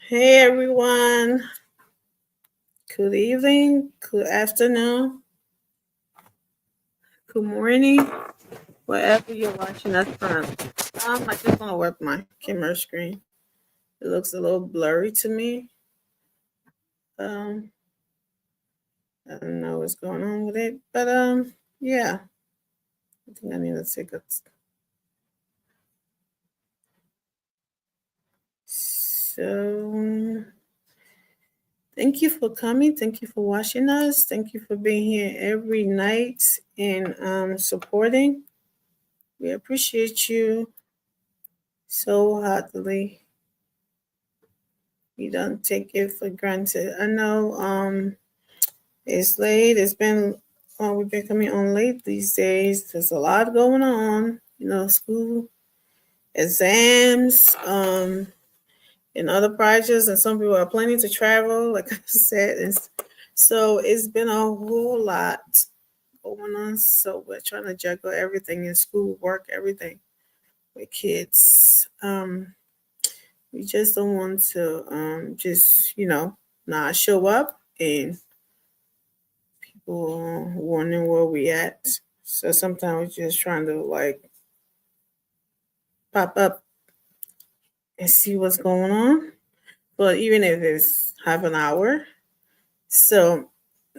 M: Hey everyone, good evening, good afternoon, good morning, wherever you're watching us from. I just want to work my camera screen. It looks a little blurry to me. I don't know what's going on with it, but yeah, I think I need to take a. So, thank you for coming. Thank you for watching us. Thank you for being here every night and supporting. We appreciate you so heartily. We don't take it for granted. I know it's late. We've been coming on late these days. There's a lot going on, school, exams, and other projects, and some people are planning to travel, like I said. And so it's been a whole lot going on. So we're trying to juggle everything in school, work, everything with kids. We just don't want to not show up and people wondering where we at. So sometimes we're just trying to pop up and see what's going on. But even if it's half an hour. So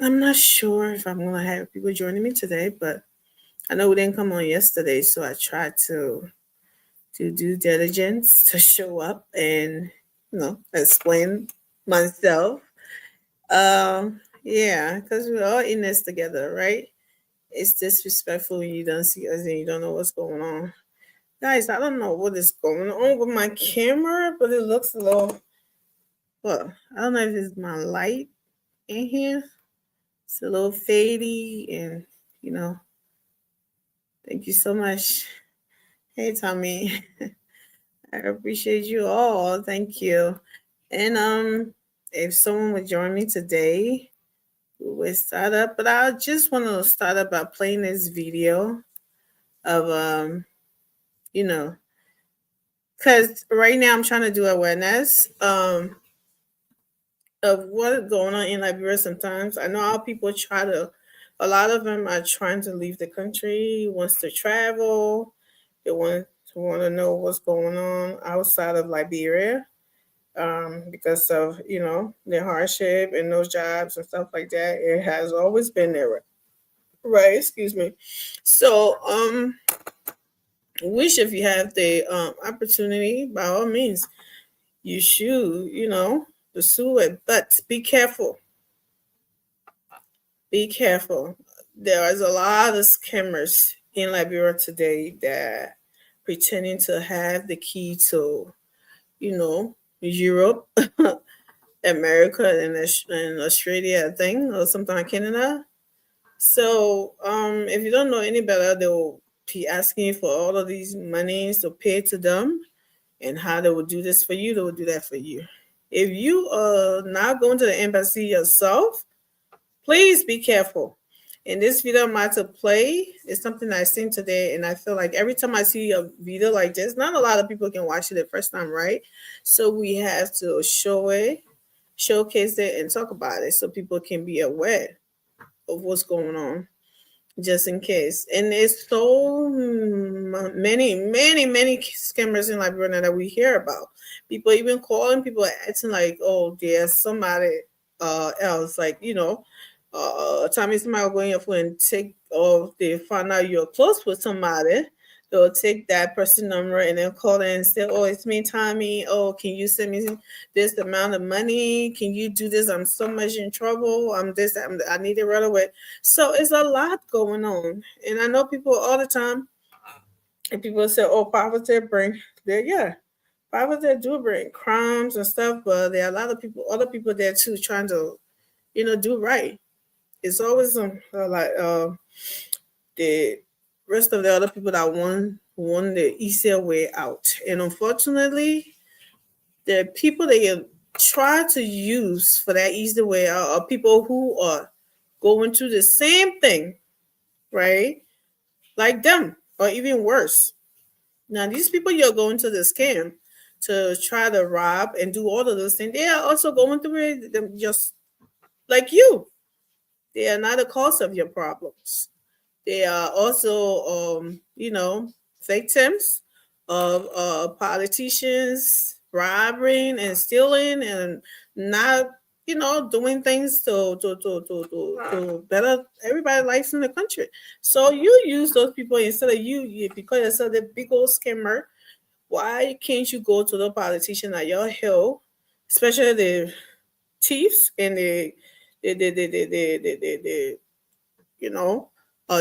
M: I'm not sure if I'm going to have people joining me today, but I know we didn't come on yesterday. So I tried to do due diligence to show up and, explain myself. Yeah, because we're all in this together, right? It's disrespectful when you don't see us and you don't know what's going on. Guys, I don't know what is going on with my camera, but it looks a little, I don't know if it's my light in here. It's a little fadey and, thank you so much. Hey, Tommy. I appreciate you all. Thank you. And if someone would join me today, we will start up. But I just want to start up by playing this video of because right now I'm trying to do awareness of what's going on in Liberia. Sometimes I know how people a lot of them are trying to leave the country, wants to travel, they want to know what's going on outside of Liberia, because of their hardship and those jobs and stuff like that. It has always been there, right? Excuse me. So wish if you have the opportunity, by all means, you should pursue it, but be careful. Be careful. There is a lot of scammers in Liberia today that pretending to have the key to, Europe, America, and Australia, I think, or something like Canada. So if you don't know any better, they will be asking for all of these monies to pay to them, and how they will do this for you, they will do that for you. If you are not going to the embassy yourself, please be careful. And this video I'm about to play is something I've seen today, and I feel like every time I see a video like this, not a lot of people can watch it the first time, right? So we have to show showcase it and talk about it so people can be aware of what's going on, just in case. And there's so many scammers in Liberia that we hear about. People even calling, people acting like, oh, there's somebody else, like, you know, Tommy somebody will go in your phone and take, or they find out you're close with somebody, they'll take that person number and then call in and say, oh, it's me, Tommy. Oh, can you send me this amount of money? Can you do this? I'm so much in trouble. I need it right away. So it's a lot going on. And I know people all the time, and people say, oh, poverty bring there. Yeah, poverty do bring crimes and stuff, but there are a lot of people, other people there too, trying to, you know, do right. It's always the rest of the other people that want the easier way out. And unfortunately, the people that you try to use for that easy way out are people who are going through the same thing, right? Like them, or even worse. Now, these people you're going to the scam to try to rob and do all of those things, they are also going through it them just like you. They are not the cause of your problems. They are also, you know, victims of politicians robbing and stealing and not, you know, doing things to better everybody's lives in the country. So you use those people instead of you because you're such a big old scammer. Why can't you go to the politician at your hill, especially the thieves and the you know,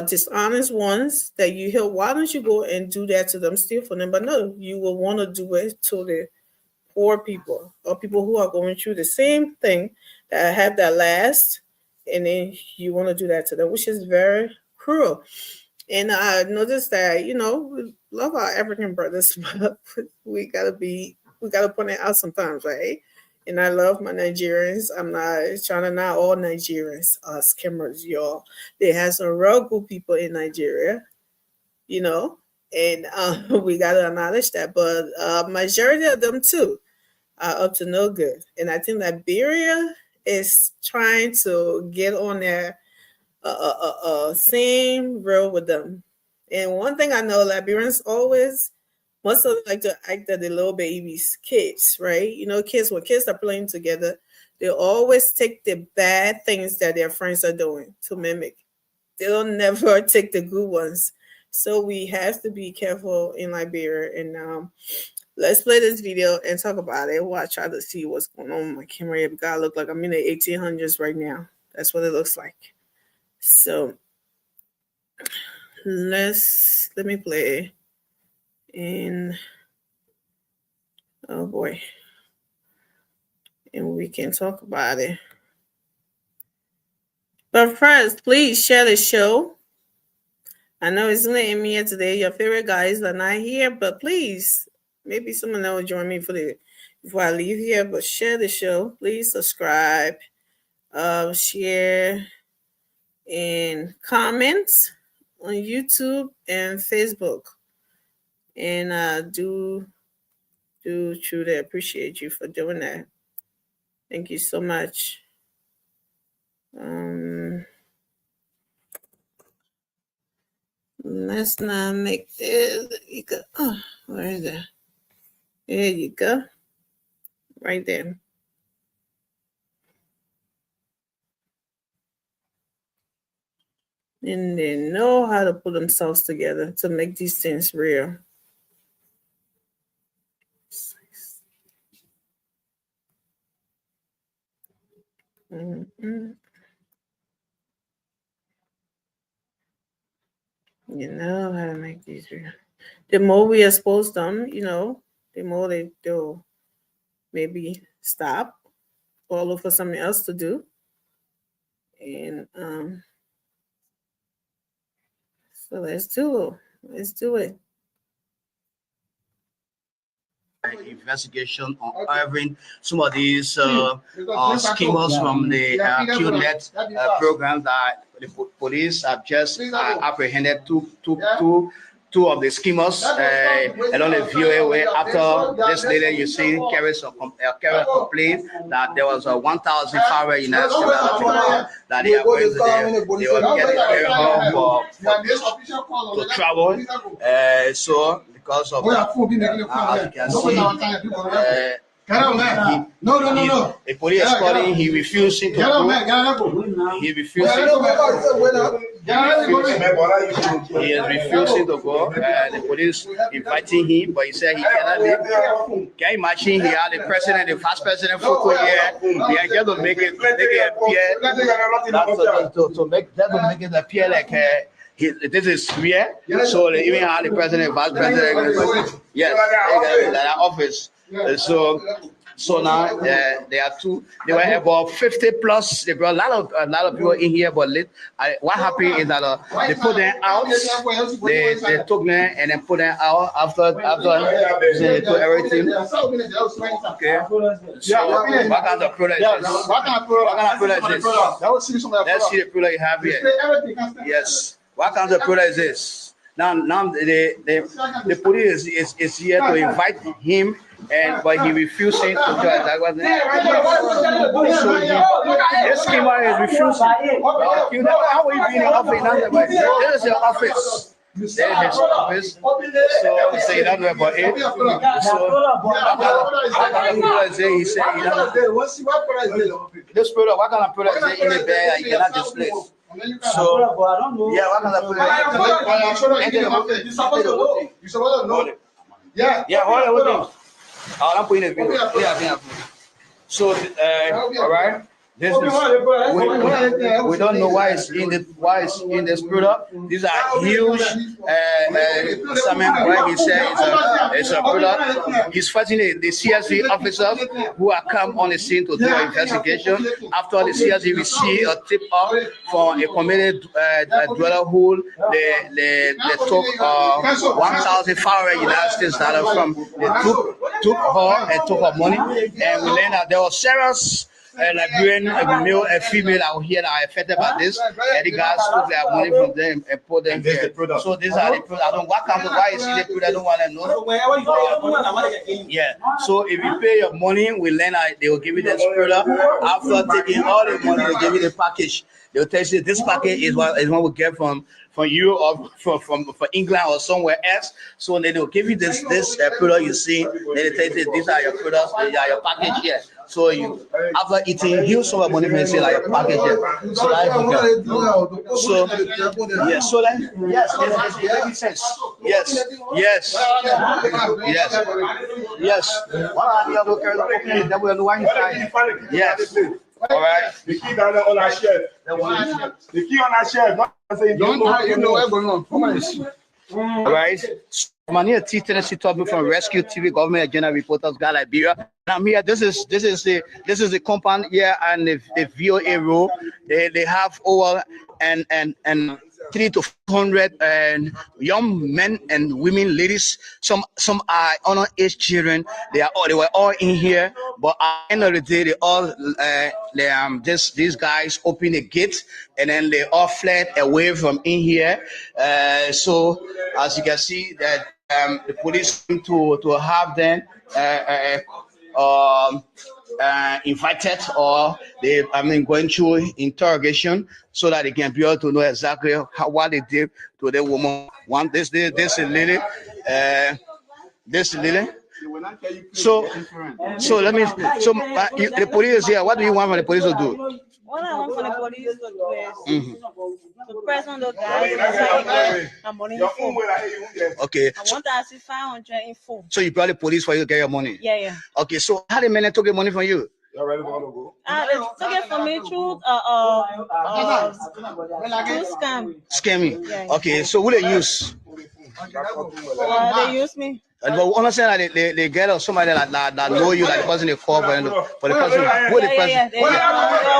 M: dishonest ones that you hear? Why don't you go and do that to them, steal from them? But no, you will want to do it to the poor people or people who are going through the same thing that have that last, and then you want to do that to them, which is very cruel. And I noticed that, you know, we love our African brothers, but we gotta point it out sometimes, right? And I love my Nigerians. I'm not trying to not all Nigerians are scammers, y'all. They have some real good people in Nigeria, you know, and we got to acknowledge that. But majority of them too are up to no good. And I think Liberia is trying to get on their same road with them. And one thing I know, Liberians always most of them like to act at the little babies, kids, right? You know, kids, when kids are playing together, they always take the bad things that their friends are doing to mimic. They'll never take the good ones. So we have to be careful in Liberia. And let's play this video and talk about it while I try to see what's going on with my camera here, because I look like I'm in the 1800s right now. That's what it looks like. So let me play. And oh boy, and we can talk about it. But first, please share the show. I know it's only me here today. Your favorite guys are not here, but please, maybe someone else will join me before I leave here. But share the show, please. Subscribe, share, and comment on YouTube and Facebook. And I do truly appreciate you for doing that. Thank you so much. Let's not make this. Oh, where is that? There you go. Right there. And they know how to put themselves together to make these things real. Mm-hmm. You know how to make these real. The more we expose them, you know, the more they'll maybe stop or look for something else to do. And so let's do it.
N: Investigation on having some of these schemers from the QNet program that the police have just apprehended two two of the schemers along the VOA way. After this lady, you see, carries a complaint that there was a 1,500 United States dollar that they are going to they were getting her to travel. So because of that, as you can see, the police is calling. He refusing to go. He refusing. He is refusing to go. The police inviting him, but he said he cannot leave. Can you imagine? He had the president, the first president photo here. He had just to make it appear to make it appear like this is real. So they even had the president, vice president. Yes, that office. So now there are two. There were about 50 plus. There were a lot of people in here, but what happened is that they put them out. They took them and then put them out after they do everything. Okay. So what kind of product is this? What kind of product is this? Let's see the product you have here. Yes. What kind of product is this? Now the police is here to invite him. But he refusing to join. That was this schemer is refusing. How will you be in the office? This is your office. This is his office. So say you don't know about it. So he said he doesn't. This product, what kind of product is in the bag? You cannot display. So yeah, what kind of product? Yeah, what? I'm putting a video. Yeah. So, all right. This is, we don't know why it's in this product. These are huge. Simon Bragg, he said it's a product. He's fighting the CSV officers who are come on the scene to do an investigation. After the CSV received a tip off from a committed dweller who they took 1,500 United States dollars from. They took her and took her money, and we learned that there was serious Liberian male and female out here that are affected by this, and the guys took their money from them and put them here. So these are the products. I don't what comes why you see the product, I don't want to know. Yeah. So if you pay your money, we learn that they will give you this product. After taking all the money, they'll give you the package. They'll tell you this package is what we get from you or from England or somewhere else. So then they'll give you this product you see. Then they tell you these are your products, these are your package here. So you after eating, he'll show up money and say like a package here. So that yes, so then yes, it makes sense. Yes. What are the other okay, that will know why inside? Yes. All right. The key down on our shelf. The key on our shelf. Don't know what's going on. Come on. All right. I'm here Tennessee talking from Rescue TV, government agenda reporters, guy Liberia. And I'm here. This is the compound here and the VOA row. They have over and 300 to 400 young men and women, ladies. Some are underage children. They were all in here, but at the end of the day, these guys opened the gate and then they all fled away from in here. So as you can see that the police came to have them invited or going through interrogation so that they can be able to know exactly what they did to the woman. This is Lily. This is Lily. So let me. So the police is here. What do you want for the police to do?
O: What I want for the police to do is to press on the guys and money in full.
N: Okay.
O: I want to ask you 500 in full.
N: So you brought the police for you to get your money?
O: Yeah.
N: Okay, so how the men took your money from you?
O: They took it from me through
N: Scamming.
O: Yeah.
N: Okay, so who they use?
O: They use me.
N: But understand that they get somebody that know you, like the person they call for the person. Who the person?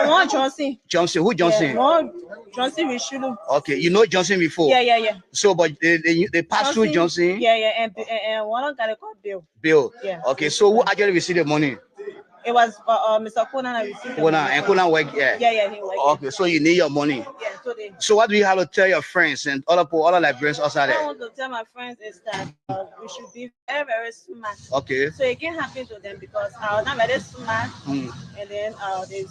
O: One Johnson.
N: Johnson. Who Johnson?
O: One Johnson Rishulu.
N: Okay, you know Johnson before?
O: Yeah.
N: So, but they pass through Johnson.
O: Yeah, and one guy called Bill.
N: Bill.
O: Yeah.
N: Okay, so who actually received the money?
O: It was Mr. Conan that received the money.
N: And Kuna work here.
O: Yeah, he worked.
N: Okay, so you need your money.
O: Yeah, so they.
N: So what do you have to tell your friends and other librarians outside
O: What I
N: there?
O: want to tell my friends is that we should be very, very smart.
N: Okay.
O: So it can happen to them because I'm not very smart,
N: Mm.
O: and then they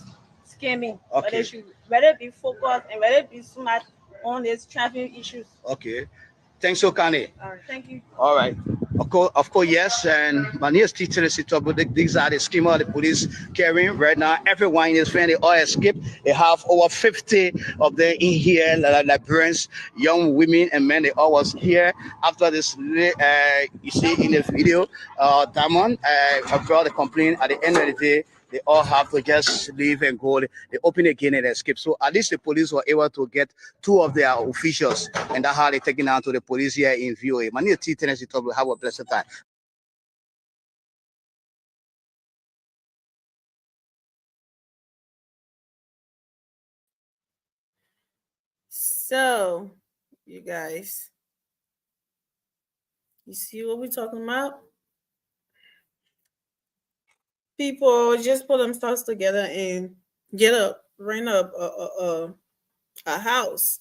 O: scamming. But
N: Okay.
O: they should rather be focused and rather be smart on these traffic issues.
N: Okay. Thanks, Okane.
O: Thank you.
N: All right. Of course, yes. And my nearest teacher is these are the schema of the police carrying right now. Everyone in this family all escaped. They have over 50 of them in here, librarians, young women and men. They all was here after this. You see in the video, Diamond, about the complaint at the end of the day. They all have to just leave and go. They open again and escape. So at least the police were able to get 2 of their officials, and that's how they taken down to the police here in VOA. My name is T. Tennessee Top. Have a blessed time.
M: So, you guys, you see what we're talking about? People just put themselves together and rent a house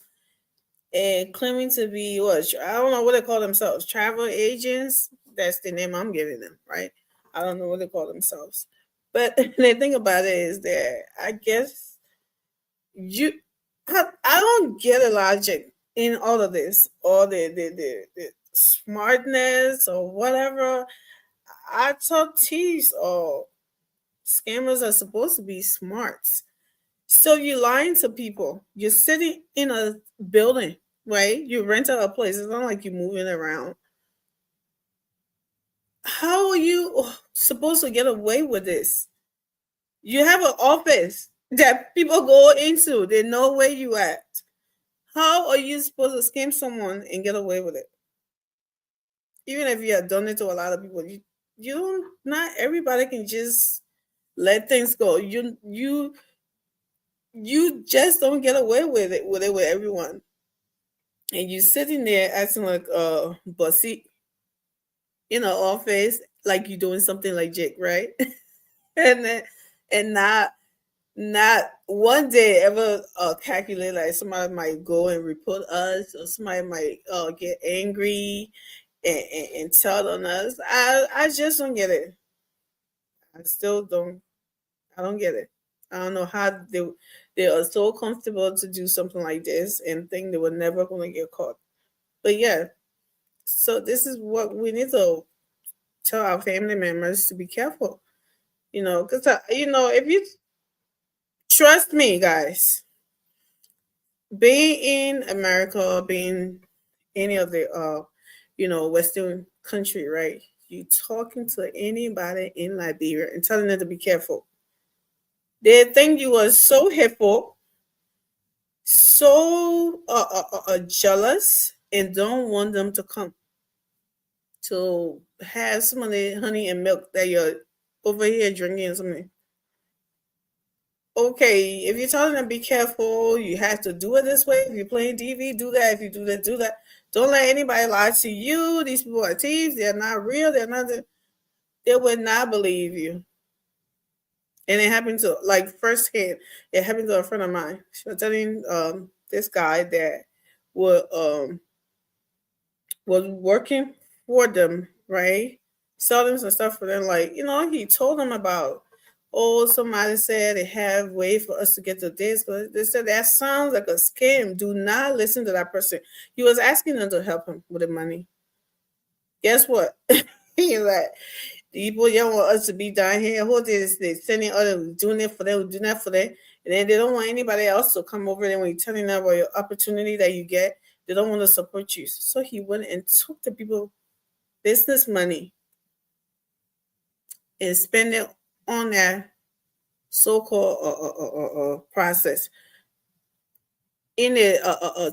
M: and claiming to be I don't know what they call themselves, travel agents. That's the name I'm giving them, right? I don't know what they call themselves. But the thing about it is that I guess I don't get the logic in all of this, or the smartness or whatever. I thought thieves or scammers are supposed to be smart. So you're lying to people. You're sitting in a building, right? You rent out a place. It's not like you're moving around. How are you supposed to get away with this? You have an office that people go into. They know where you at. How are you supposed to scam someone and get away with it? Even if you have done it to a lot of people, not everybody can just let things go. You just don't get away with it with everyone. And you sitting there acting like bossy in an office, like you're doing something like Jake, right? and not one day ever calculate like somebody might go and report us, or somebody might get angry and tell on us. I just don't get it. I still don't. I don't get it. I don't know how they are so comfortable to do something like this and think they were never going to get caught. But yeah, so this is what we need to tell our family members to be careful. Because if you trust me, guys, being in America, being any of the Western country, right? You talking to anybody in Liberia and telling them to be careful. They think you are so hateful, so jealous, and don't want them to come to have some of the honey and milk that you're over here drinking something. Okay, if you're telling them to be careful, you have to do it this way. If you're playing DV, do that. If you do that, do that. Don't let anybody lie to you. These people are thieves. They're not real. They would not believe you. And it happened to, like, firsthand, it happened to a friend of mine. She was telling this guy that was working for them, right? Selling some stuff for them. Like, he told them about, somebody said they have way for us to get to this. But they said that sounds like a scam. Do not listen to that person. He was asking them to help him with the money. Guess what? He's like, people don't want us to be down here. Who is they sending others, doing it for them, doing that for them, and then they don't want anybody else to come over there when you're telling them about your opportunity that you get. They don't want to support you. So he went and took the people business money and spent it on that so-called process. In it,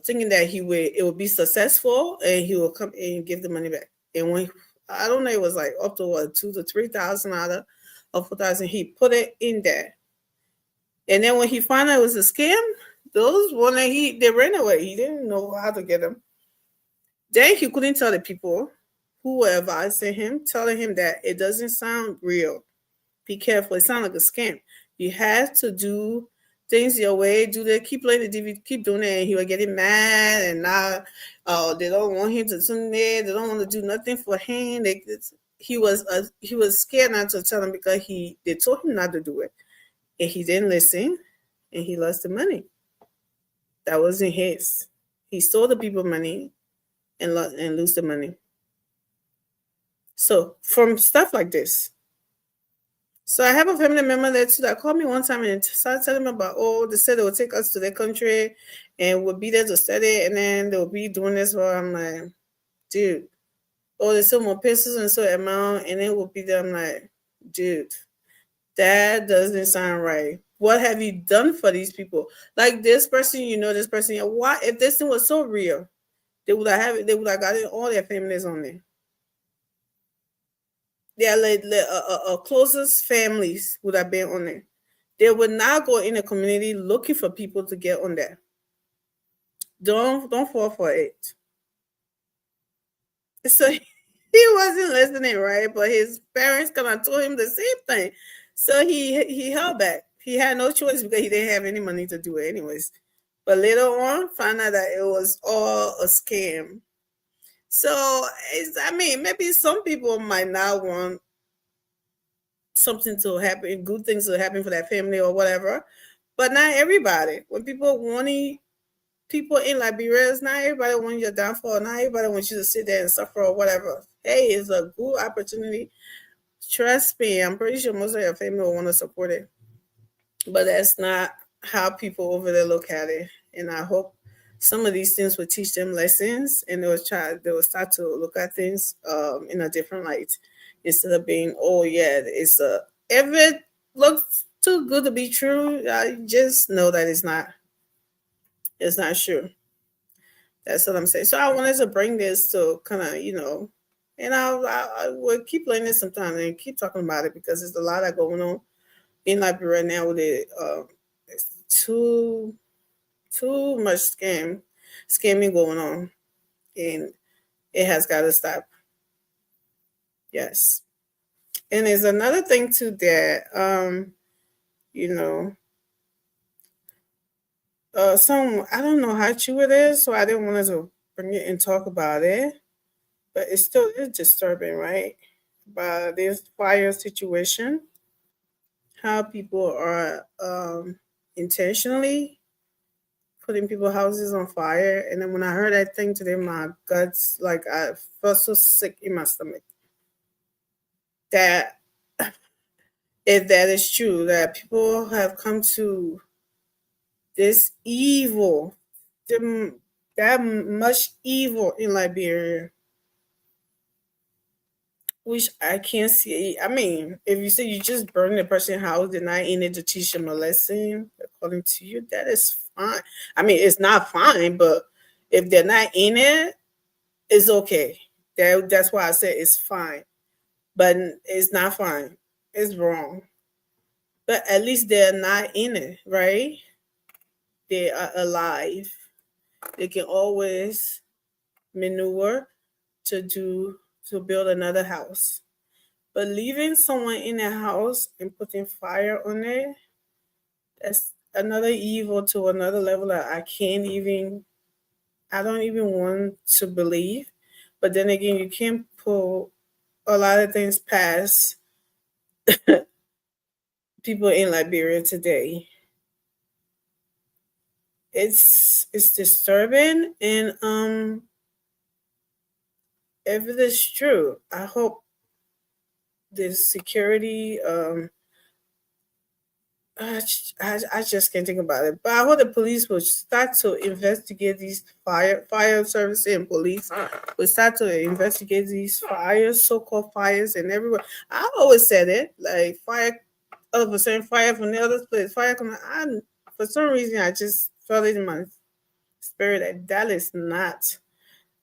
M: thinking that it would be successful and he will come and give the money back. And when I don't know, it was like up to what, $2,000 to $3,000 out of $4,000. He put it in there, and then when he found out it was a scam, those one that they ran away. He didn't know how to get them. Then he couldn't tell the people who were advising him, telling him that it doesn't sound real. Be careful. It sounds like a scam. You have to do things your way. Keep playing the DVD, keep doing it, and he will get mad. And now, they don't want him to tune there. They don't want to do nothing for him. He was scared not to tell them because they told him not to do it, and he didn't listen, and he lost the money. That wasn't his. He stole the people money and lose the money. So from stuff like this. So I have a family member that called me one time and started telling me about, they said they would take us to their country and we'll be there to study, and then they'll be doing this. Well, I'm like, dude, there's some more pesos and so amount, and then we'll be there. I'm like, dude, that doesn't sound right. What have you done for these people? Like this person, this person. Why, if this thing was so real, they would have gotten all their families on there. Their closest families would have been on there. They would not go in the community looking for people to get on there. Don't fall for it. So he wasn't listening, right? But his parents kind of told him the same thing. So he held back. He had no choice because he didn't have any money to do it anyways. But later on, found out that it was all a scam. So, maybe some people might not want something to happen, good things to happen for that family or whatever, but not everybody. When people wanting people in Liberia, it's not everybody wants your downfall. Not everybody wants you to sit there and suffer or whatever. Hey, it's a good opportunity. Trust me, I'm pretty sure most of your family will want to support it. But that's not how people over there look at it. And I hope some of these things will teach them lessons, and they will start to look at things in a different light, instead of being, if it looks too good to be true, I just know that it's not true. That's what I'm saying. So I wanted to bring this to kind of, and I will keep playing this sometime and keep talking about it, because there's a lot of going on in Liberia now with it. It's too much scamming going on, and it has got to stop. Yes. And there's another thing too that I don't know how true it is, so I didn't want to bring it and talk about it, but it still is disturbing, right? About this fire situation, how people are intentionally putting people's houses on fire. And then when I heard that thing today, my guts, like, I felt so sick in my stomach. That if that is true, that people have come to this evil, that much evil in Liberia, which I can't see. If you say you just burn the person's house, they're not in it to teach them a lesson, according to you, that is fine. It's not fine, but if they're not in it, it's okay. That's why I said it's fine, but it's not fine. It's wrong. But at least they're not in it, right? They are alive. They can always maneuver to build another house. But leaving someone in a house and putting fire on it, that's another evil to another level that I don't even want to believe. But then again, you can't pull a lot of things past people in Liberia today. It's disturbing, and if it is true, I hope the security I just can't think about it. But I hope the police will start to investigate these fire service, and police will start to investigate these fires, so-called fires, and everywhere. I always said it, like, fire, all of a sudden fire from the other place, fire coming. For some reason, I just felt it in my spirit that is not.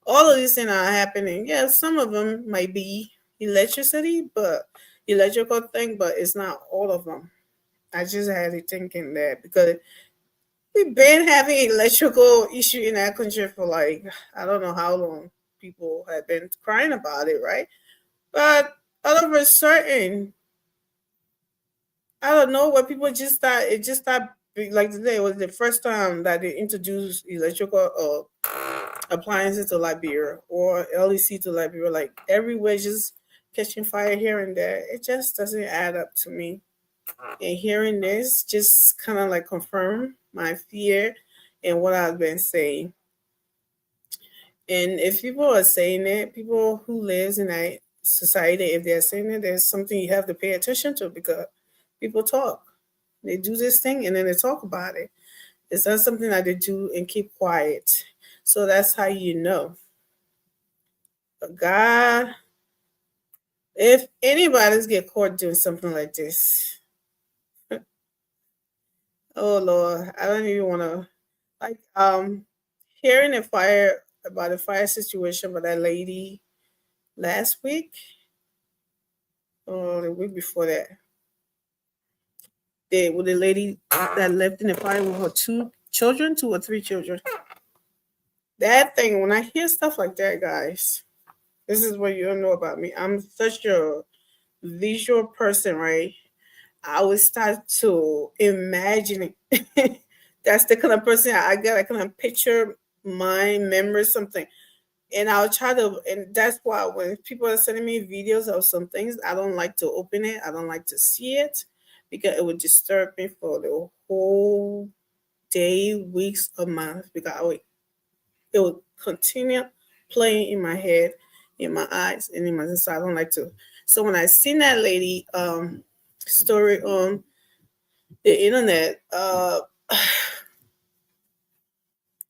M: All of these things are happening. Yeah, some of them might be electrical thing, but it's not all of them. I just had it thinking that, because we've been having electrical issue in our country for, like, I don't know how long. People have been crying about it, right? But all of a sudden, I don't know what people just start. It just started like today was the first time that they introduced electrical appliances to Liberia or LEC to Liberia. Like everywhere, just catching fire here and there. It just doesn't add up to me. And hearing this just kind of like confirm my fear and what I've been saying. And if people are saying it, people who lives in a society, if they're saying it, there's something you have to pay attention to because people talk. They do this thing and then they talk about it. It's not something that they do and keep quiet. So that's how you know. But God, if anybody's get caught doing something like this, oh Lord, I don't even want to like hearing a fire about a fire situation with that lady last week or the week before that. With the lady that lived in the fire with her 2 children, 2 or 3 children. That thing, when I hear stuff like that, guys, this is what you don't know about me. I'm such a visual person, right? I would start to imagine it. That's the kind of person I get. I kind of picture my memory, something. And I'll try to, and that's why when people are sending me videos of some things, I don't like to open it. I don't like to see it because it would disturb me for the whole day, weeks, or months. Because it would continue playing in my head, in my eyes, and in my. So I don't like to. So when I seen that lady story on the internet, it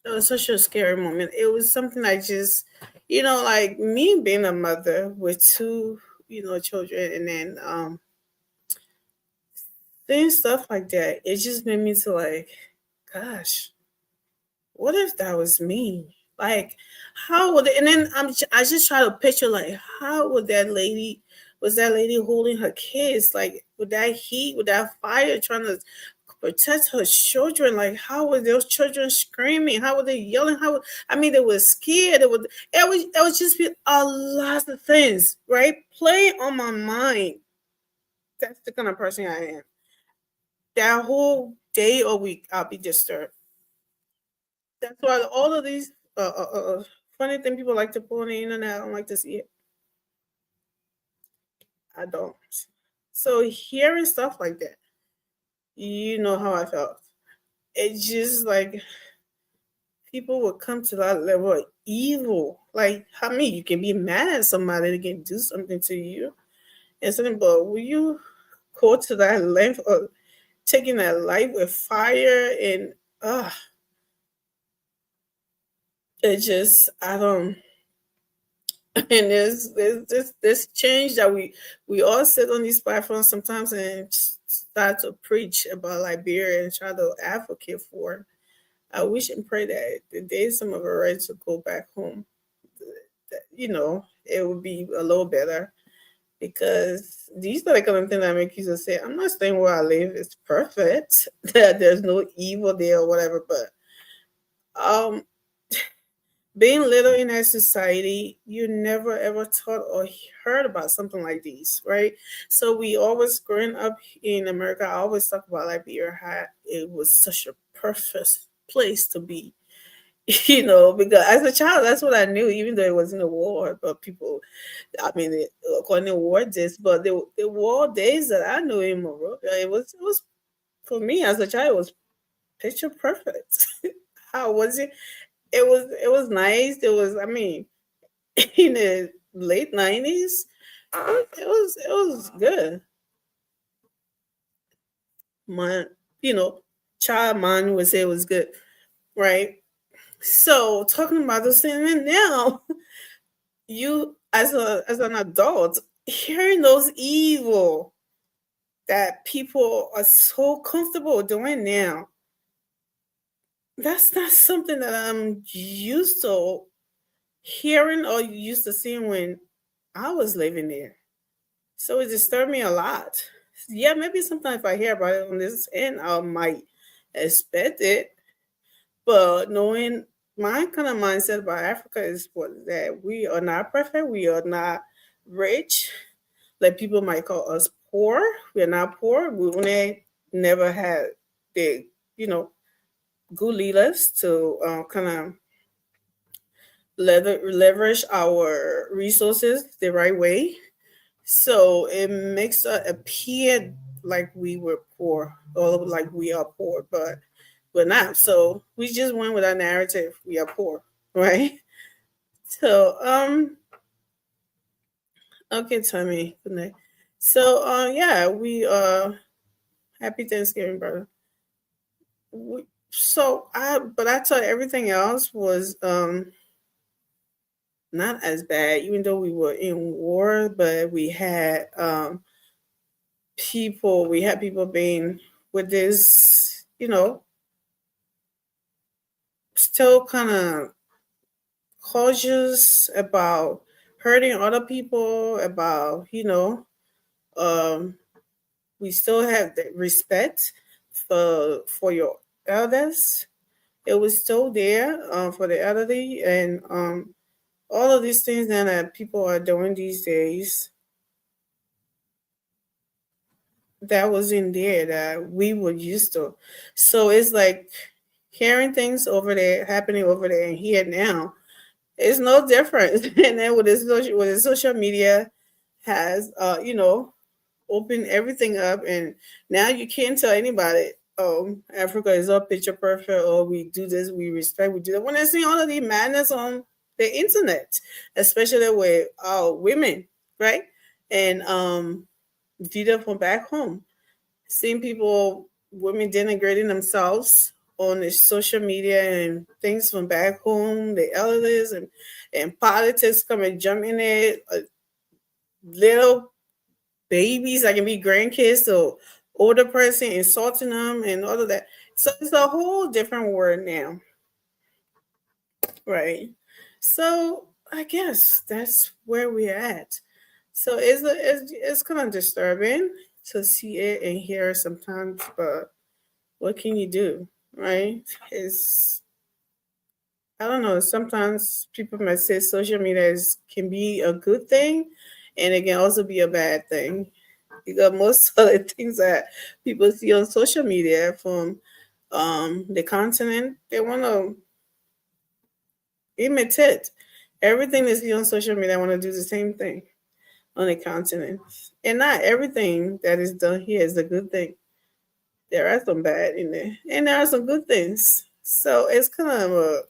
M: was such a scary moment. It was something I just, like me being a mother with 2, children, and then seeing stuff like that. It just made me to like, gosh, what if that was me? Like, how would it? And then I just try to picture like, how would that lady? Was that lady holding her kids? Like, with that heat, with that fire, trying to protect her children. Like, how were those children screaming? How were they yelling? They were scared. It would just be a lot of things, right? Playing on my mind. That's the kind of person I am. That whole day or week, I'll be disturbed. That's why all of these funny thing people like to put on the internet, I don't like to see it. I don't. So hearing stuff like that, you know how I felt. It's just like people would come to that level of evil. Like, how many you can be mad at somebody that can do something to you and something, but will you go to that length of taking that life with fire and it just I don't. And there's this change that we all sit on these platforms sometimes and start to preach about Liberia and try to advocate for. I wish and pray that the day some of are ready to go back home, it would be a little better because these are the kind of things that make you just say, I'm not staying where I live. It's perfect. That there's no evil there or whatever, but being little in that society, you never ever taught or heard about something like these, right? So we always growing up in America, I always talk about Liberia, how it was such a perfect place to be, because as a child, that's what I knew, even though it wasn't a war, but people, according to war days, but the war days that I knew in Morocco, it was for me as a child, it was picture perfect. How was it? It was nice. It was, in the late 90s, it was good. My, child mind would say it was good, right? So talking about those things, and now you as an adult hearing those evil that people are so comfortable doing now. That's not something that I'm used to hearing or used to seeing when I was living there. So it disturbed me a lot. Yeah, maybe sometimes if I hear about it on this end, I might expect it. But knowing my kind of mindset about Africa is that we are not perfect, we are not rich. Like people might call us poor. We're not poor. We never had the, good leaders to kind of leverage our resources the right way. So it makes us appear like we were poor or like we are poor, but we're not. So we just went with our narrative. We are poor, right? So okay, Tommy, good night. So yeah, we happy Thanksgiving, brother. But I thought everything else was not as bad, even though we were in war, but we had people being with this, still kind of cautious about hurting other people, about, um, we still have the respect for your elders. It was still there for the elderly, and all of these things that people are doing these days, that was in there that we were used to. So it's like hearing things over there happening over there and here now. It's no different. And then with the social media has opened everything up, and now you can't tell anybody, oh, Africa is up picture perfect, or we do this, we respect, we do that. When I see all of the madness on the internet, especially with women, right? And video from back home. Seeing women denigrating themselves on the social media and things from back home, the elders and politics come and jump in there. Little babies, that can be grandkids or older person insulting them and all of that. So it's a whole different world now. Right. So I guess that's where we're at. So it's kind of disturbing to see it and hear it sometimes, but what can you do, right? I don't know. Sometimes people might say social media can be a good thing, and it can also be a bad thing. Because most of the things that people see on social media from the continent, they want to imitate everything they see on social media. I want to do the same thing on the continent, and not everything that is done here is a good thing. There are some bad in there, and there are some good things. So it's kind of a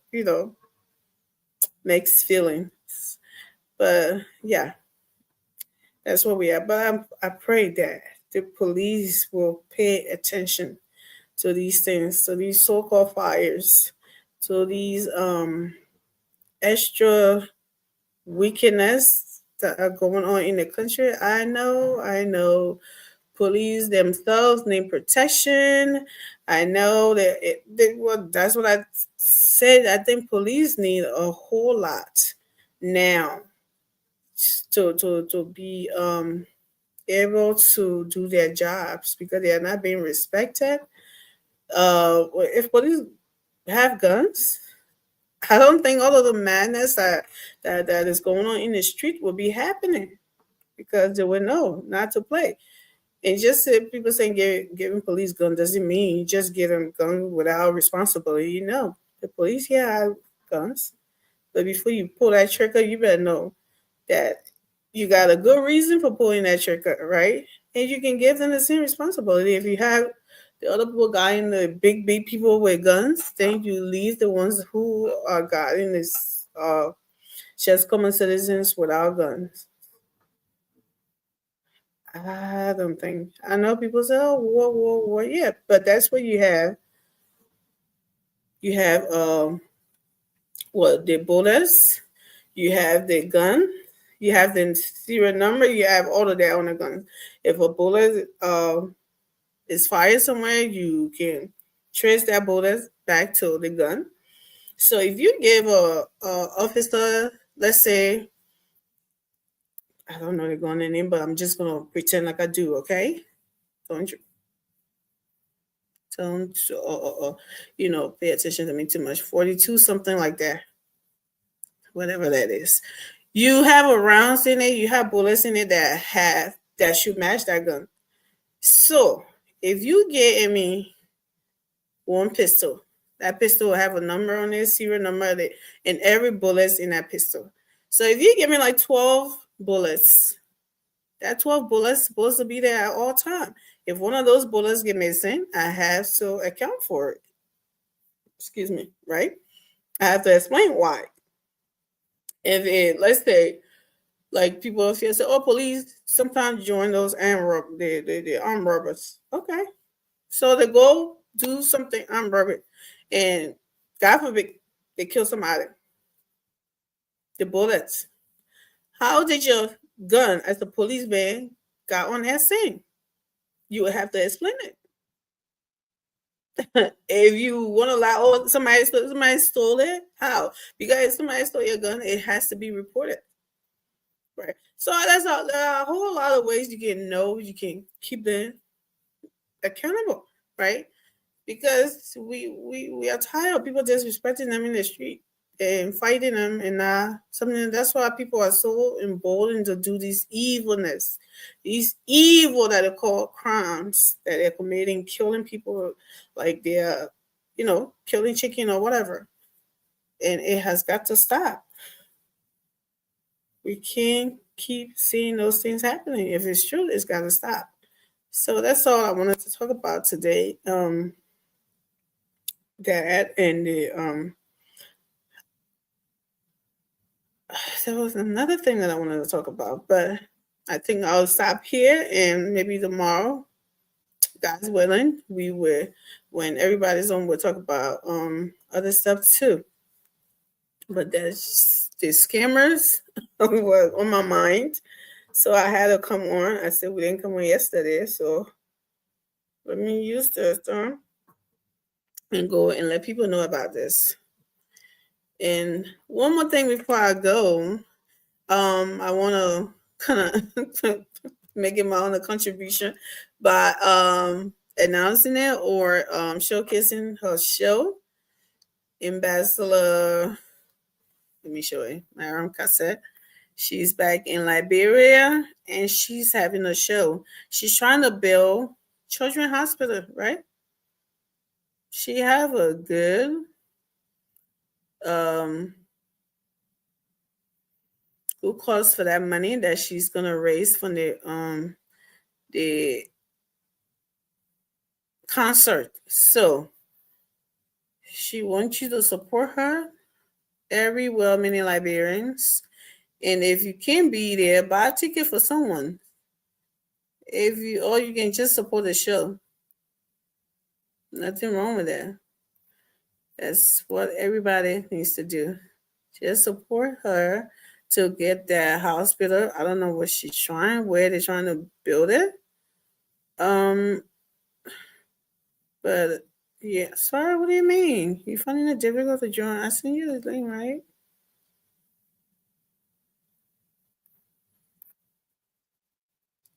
M: mixed feelings. But yeah, that's where we are. But I pray that the police will pay attention to these things, to these so-called fires, to these extra wickedness that are going on in the country. I know police themselves need protection. I know that's what I said. I think police need a whole lot now to be able to do their jobs, because they are not being respected. If police have guns, I don't think all of the madness that is going on in the street will be happening, because they will know not to play. And just people saying giving police gun doesn't mean you just give them gun without responsibility. The police here have guns, but before you pull that trigger, you better know that you got a good reason for pulling that trigger, right? And you can give them the same responsibility. If you have the other people guiding the big people with guns, then you leave the ones who are guiding this just common citizens without guns. I don't think. I know people say, "Oh, war." Yeah, but that's what you have. You have the bullets. You have the gun. You have the serial number. You have all of that on the gun. If a bullet is fired somewhere, you can trace that bullet back to the gun. So if you give a officer, let's say, I don't know the gun name, but I'm just gonna pretend like I do. Okay, don't pay attention to me too much. 42, something like that, whatever that is. You have rounds in it. You have bullets in it that have that should match that gun. So if you get me one pistol, that pistol will have a number on it, serial number, and every bullet's in that pistol. So if you give me like 12 bullets, that 12 bullets supposed to be there at all time. If one of those bullets get missing, I have to account for it. Excuse me, right? I have to explain why. If it, let's say, like people feel say, oh, police sometimes join those the armed robbers. Okay, so they go do something armed robbery, and God forbid they kill somebody. The bullets. How did your gun as a policeman got on that scene? You would have to explain it. If you want to allow, oh, somebody stole it, how? Because if somebody stole your gun, it has to be reported. Right. So that's a whole lot of ways you can know, you can keep them accountable, right? Because we are tired of people disrespecting them in the street and fighting them, and something. That's why people are so emboldened to do these evilness, these evil that are called crimes that they're committing, killing people like they're, killing chicken or whatever. And it has got to stop. We can't keep seeing those things happening. If it's true, it's got to stop. So that's all I wanted to talk about today. That and the there was another thing that I wanted to talk about, but I think I'll stop here, and maybe tomorrow, God's willing, we will, when everybody's on, we'll talk about other stuff too. But that's the scammers were on my mind, so I had to come on. I said we didn't come on yesterday, so let me use this term and go and let people know about this. And one more thing before I go, I want to kind of make it my own contribution by announcing it or showcasing her show, Ambassador. Let me show you, Mariam Cassette. She's back in Liberia and she's having a show. She's trying to build Children's Hospital, right? She have a good who calls for that money that she's gonna raise from the concert. So she wants you to support her. Many Liberians. And if you can't be there, buy a ticket for someone. Or you can just support the show. Nothing wrong with that. That's what everybody needs to do. Just support her to get that hospital. I don't know what she's trying, where they're trying to build it. But yeah, sorry, what do you mean? You finding it difficult to join? I sent you the thing, right?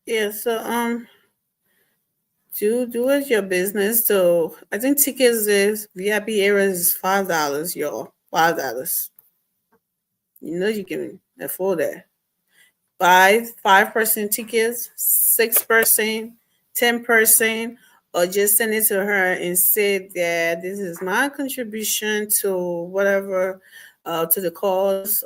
M: Yeah, so do it your business. So I think tickets is VIP areas is $5, y'all. $5. You can afford that. 5% tickets, 6%, 10%, or just send it to her and say that this is my contribution to whatever, to the cause,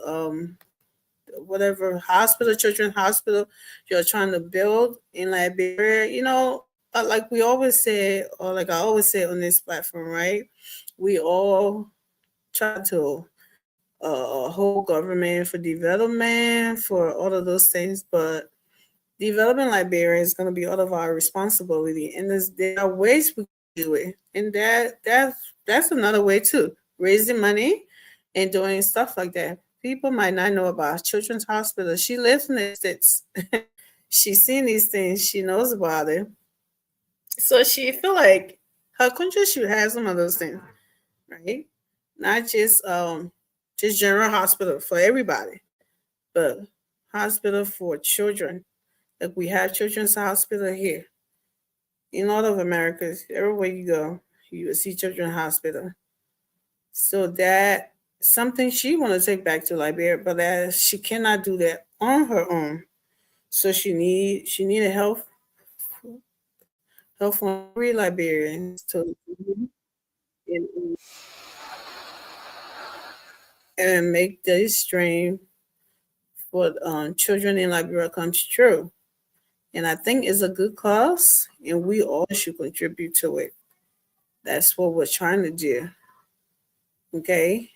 M: whatever hospital, children's hospital you're trying to build in Liberia. Like we always say, or like I always say on this platform, right? We all try to hold government for development, for all of those things, but developing Liberia is going to be all of our responsibility. And there are ways we can do it, and that's another way too, raising money and doing stuff like that. People might not know about Children's Hospital. She lives in the States. She's seen these things. She knows about it. So she feel like her country should have some of those things, right? Not just general hospital for everybody, but hospital for children. Like we have Children's Hospital here. In all of America, everywhere you go, you will see Children's Hospital. So that something she want to take back to Liberia, but that she cannot do that on her own. So she needed help from every Liberian and make this dream for children in Liberia comes true. And I think it's a good cause, and we all should contribute to it. That's what we're trying to do. Okay?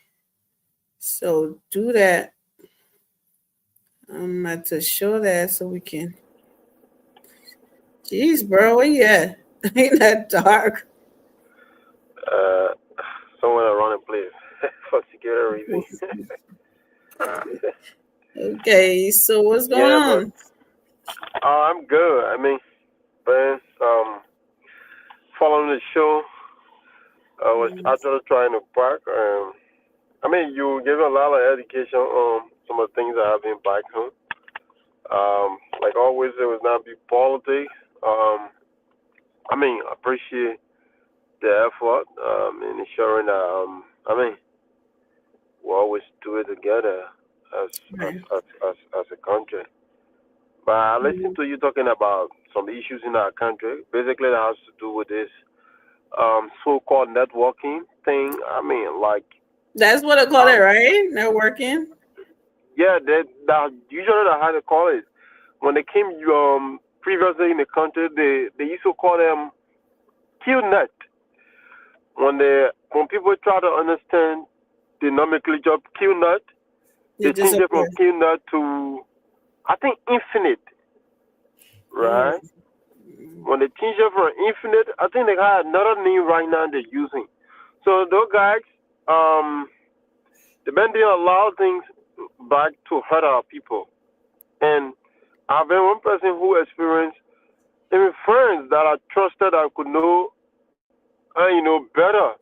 M: So do that. I'm about to show that so we can. Jeez, bro, where you at? Ain't that dark?
P: Somewhere around the place for security reasons.
M: Okay, so what's going on?
P: I'm good. I mean, but following the show, I was actually trying to park. I mean, you gave a lot of education on some of the things that have been back home. Like always, it was not be politics. I mean, I appreciate the effort in ensuring that I mean, we always do it together as a country. But I listened to you talking about some issues in our country. Basically, that has to do with this so-called networking thing. I mean, like
M: that's what I call it, right? Networking.
P: Yeah, that usually that's how they call it. When they came previously in the country, they used to call them QNet. When people try to understand the nomenclature of QNet, they change it from QNet to I think infinite, right? When they change it from infinite, I think they got another name right now they're using. So those guys, they've been doing a lot of things back to hurt our people. And I've been one person who experienced even friends that I trusted I could know, better.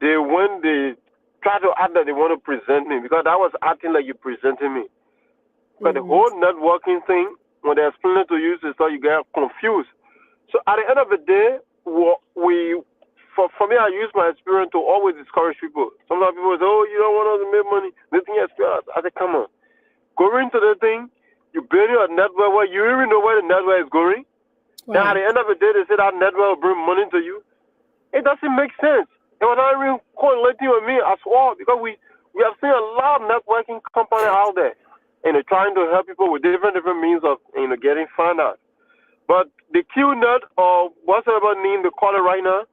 P: When they try to act that they want to present me, because I was acting like you presenting me. But the whole networking thing, when they explain it to you, it's like you get confused. So at the end of the day, for me, I use my experience to always discourage people. Sometimes people say, "Oh, you don't want us to make money." This thing experience. I said, "Come on, go into the thing. You build your network where you even know where the network is going. Then at the end of the day, they say that network will bring money to you. It doesn't make sense. It was not even correlating with me as well, because we have seen a lot of networking companies out there, trying to help people with different means of getting finance. But the QNet or whatever name they call it right now,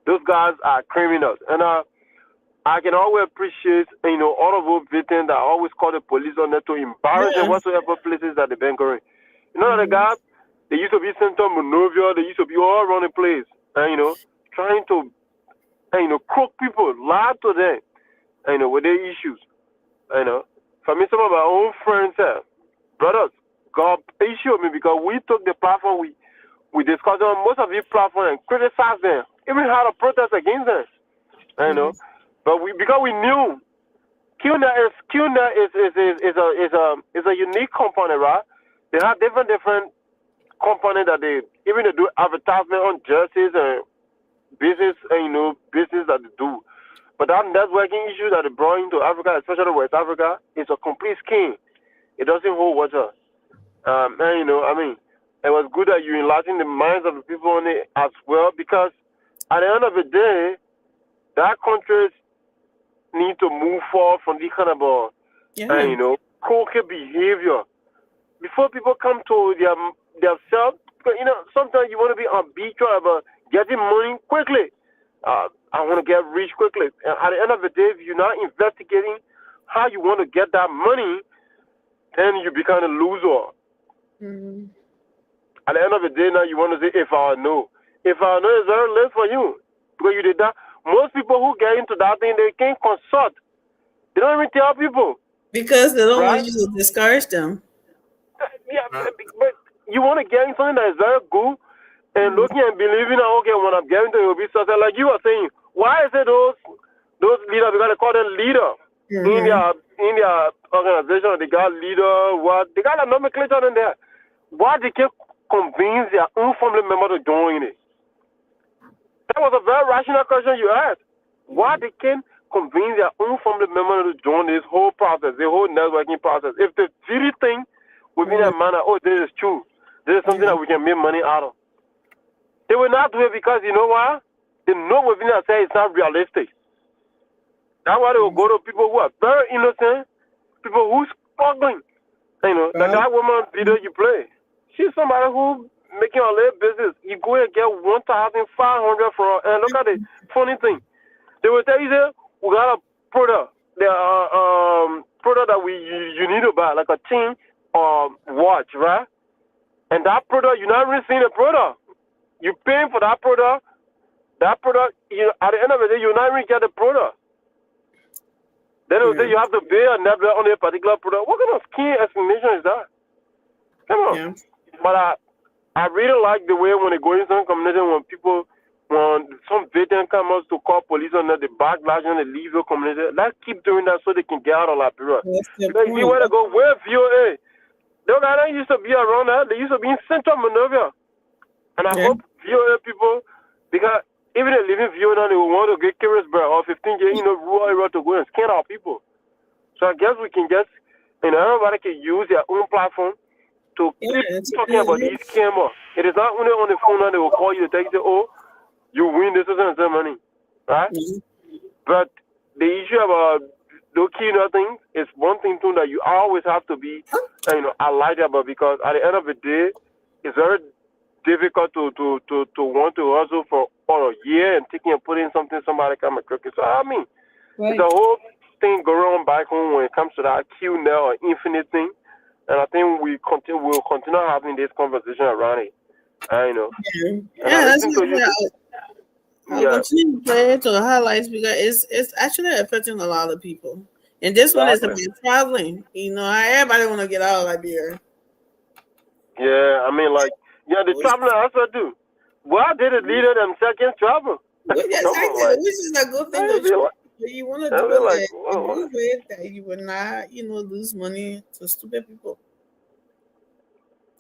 P: those guys are criminals. And I can always appreciate all of those victims that always call the police on them to embarrass them whatsoever places that they've been going. The guys, they used to be sent to Monrovia, they used to be all around the place, and trying to crook people, lie to them, with their issues. For me, some of our own friends, brothers, got issue with me because we took the platform, we discussed on most of these platforms and criticized them, even had a protest against them. But because we knew QNet is a unique component, right? They have different components that they do advertisement on jerseys and business, business that they do. But that networking issue that they brought into Africa, especially West Africa, is a complete scheme. It doesn't hold water. It was good that you enlighten the minds of the people on it as well, because at the end of the day, that countries need to move forward from this kind of crooked behavior before people come to their self. Sometimes you want to be arbitrary about getting money quickly. I want to get rich quickly. And at the end of the day, if you're not investigating how you want to get that money, then you become a loser. At the end of the day, now you want to say, if I know. If I know, it's very late for you, because you did that. Most people who get into that thing, they can't consult. They don't even tell people.
M: Because they don't want you to discourage them.
P: Yeah, but you want to get into something that is very good, and looking and believing that, okay, when I'm getting to it will be success. Like you were saying, why is it those leaders, because they call them leaders in their organization, they got leader, they got a nomenclature in there. Why they can't convince their own family member to join it? That was a very rational question you asked. Why they can't convince their own family member to join this whole process, the whole networking process? If the really thing within their mind, oh, this is true. This is something that we can make money out of. They will not do it because you know why? They know within themselves it's not realistic. That's why they will go to people who are very innocent, people who's struggling. You know, like that woman video you play. She's somebody who making a little business. You go and get 1,500 for her. And look at the funny thing. They will tell you that we got a product. There are product that you need to buy, like a chain or watch, right? And that product, you're not really seeing the product. You're paying for that product. That product, at the end of the day, you're not even get the product. Then they will say you have to pay a net on a particular product. What kind of scheme explanation is that? Come on. Yeah. But I really like the way when they go in some community, when some victim comes to call police on that, they backlash and they leave the community. Let's keep doing that so they can get out of Liberia. Because you see where they go, where VOA? They don't used to be around that. They used to be in Central Monrovia. And I hope VOA people, because even they live in VOA now, they will want to get Carisburg or 15J, rural area to go and scan our people. So I guess we can just, everybody can use their own platform to keep talking about these scammers. It is not only on the phone that they will call you to tell you, oh, you win this and that money, right? But the issue about looking at things is one thing too that you always have to be, alert about, because at the end of the day, it's very difficult to want to hustle for a year and putting something somebody come and cook it. So I mean, it's a whole thing going on back home when it comes to that Q now or infinite thing. And I think we'll continue having this conversation around it. I'll
M: continue to play it to the highlights because it's actually affecting a lot of people. And this one is about traveling. Everybody want to get out of Liberia.
P: Yeah, I mean, the traveling also do. Why did it lead them second travel?
M: Which is a good thing. You want to do it that you will not, lose money to stupid people.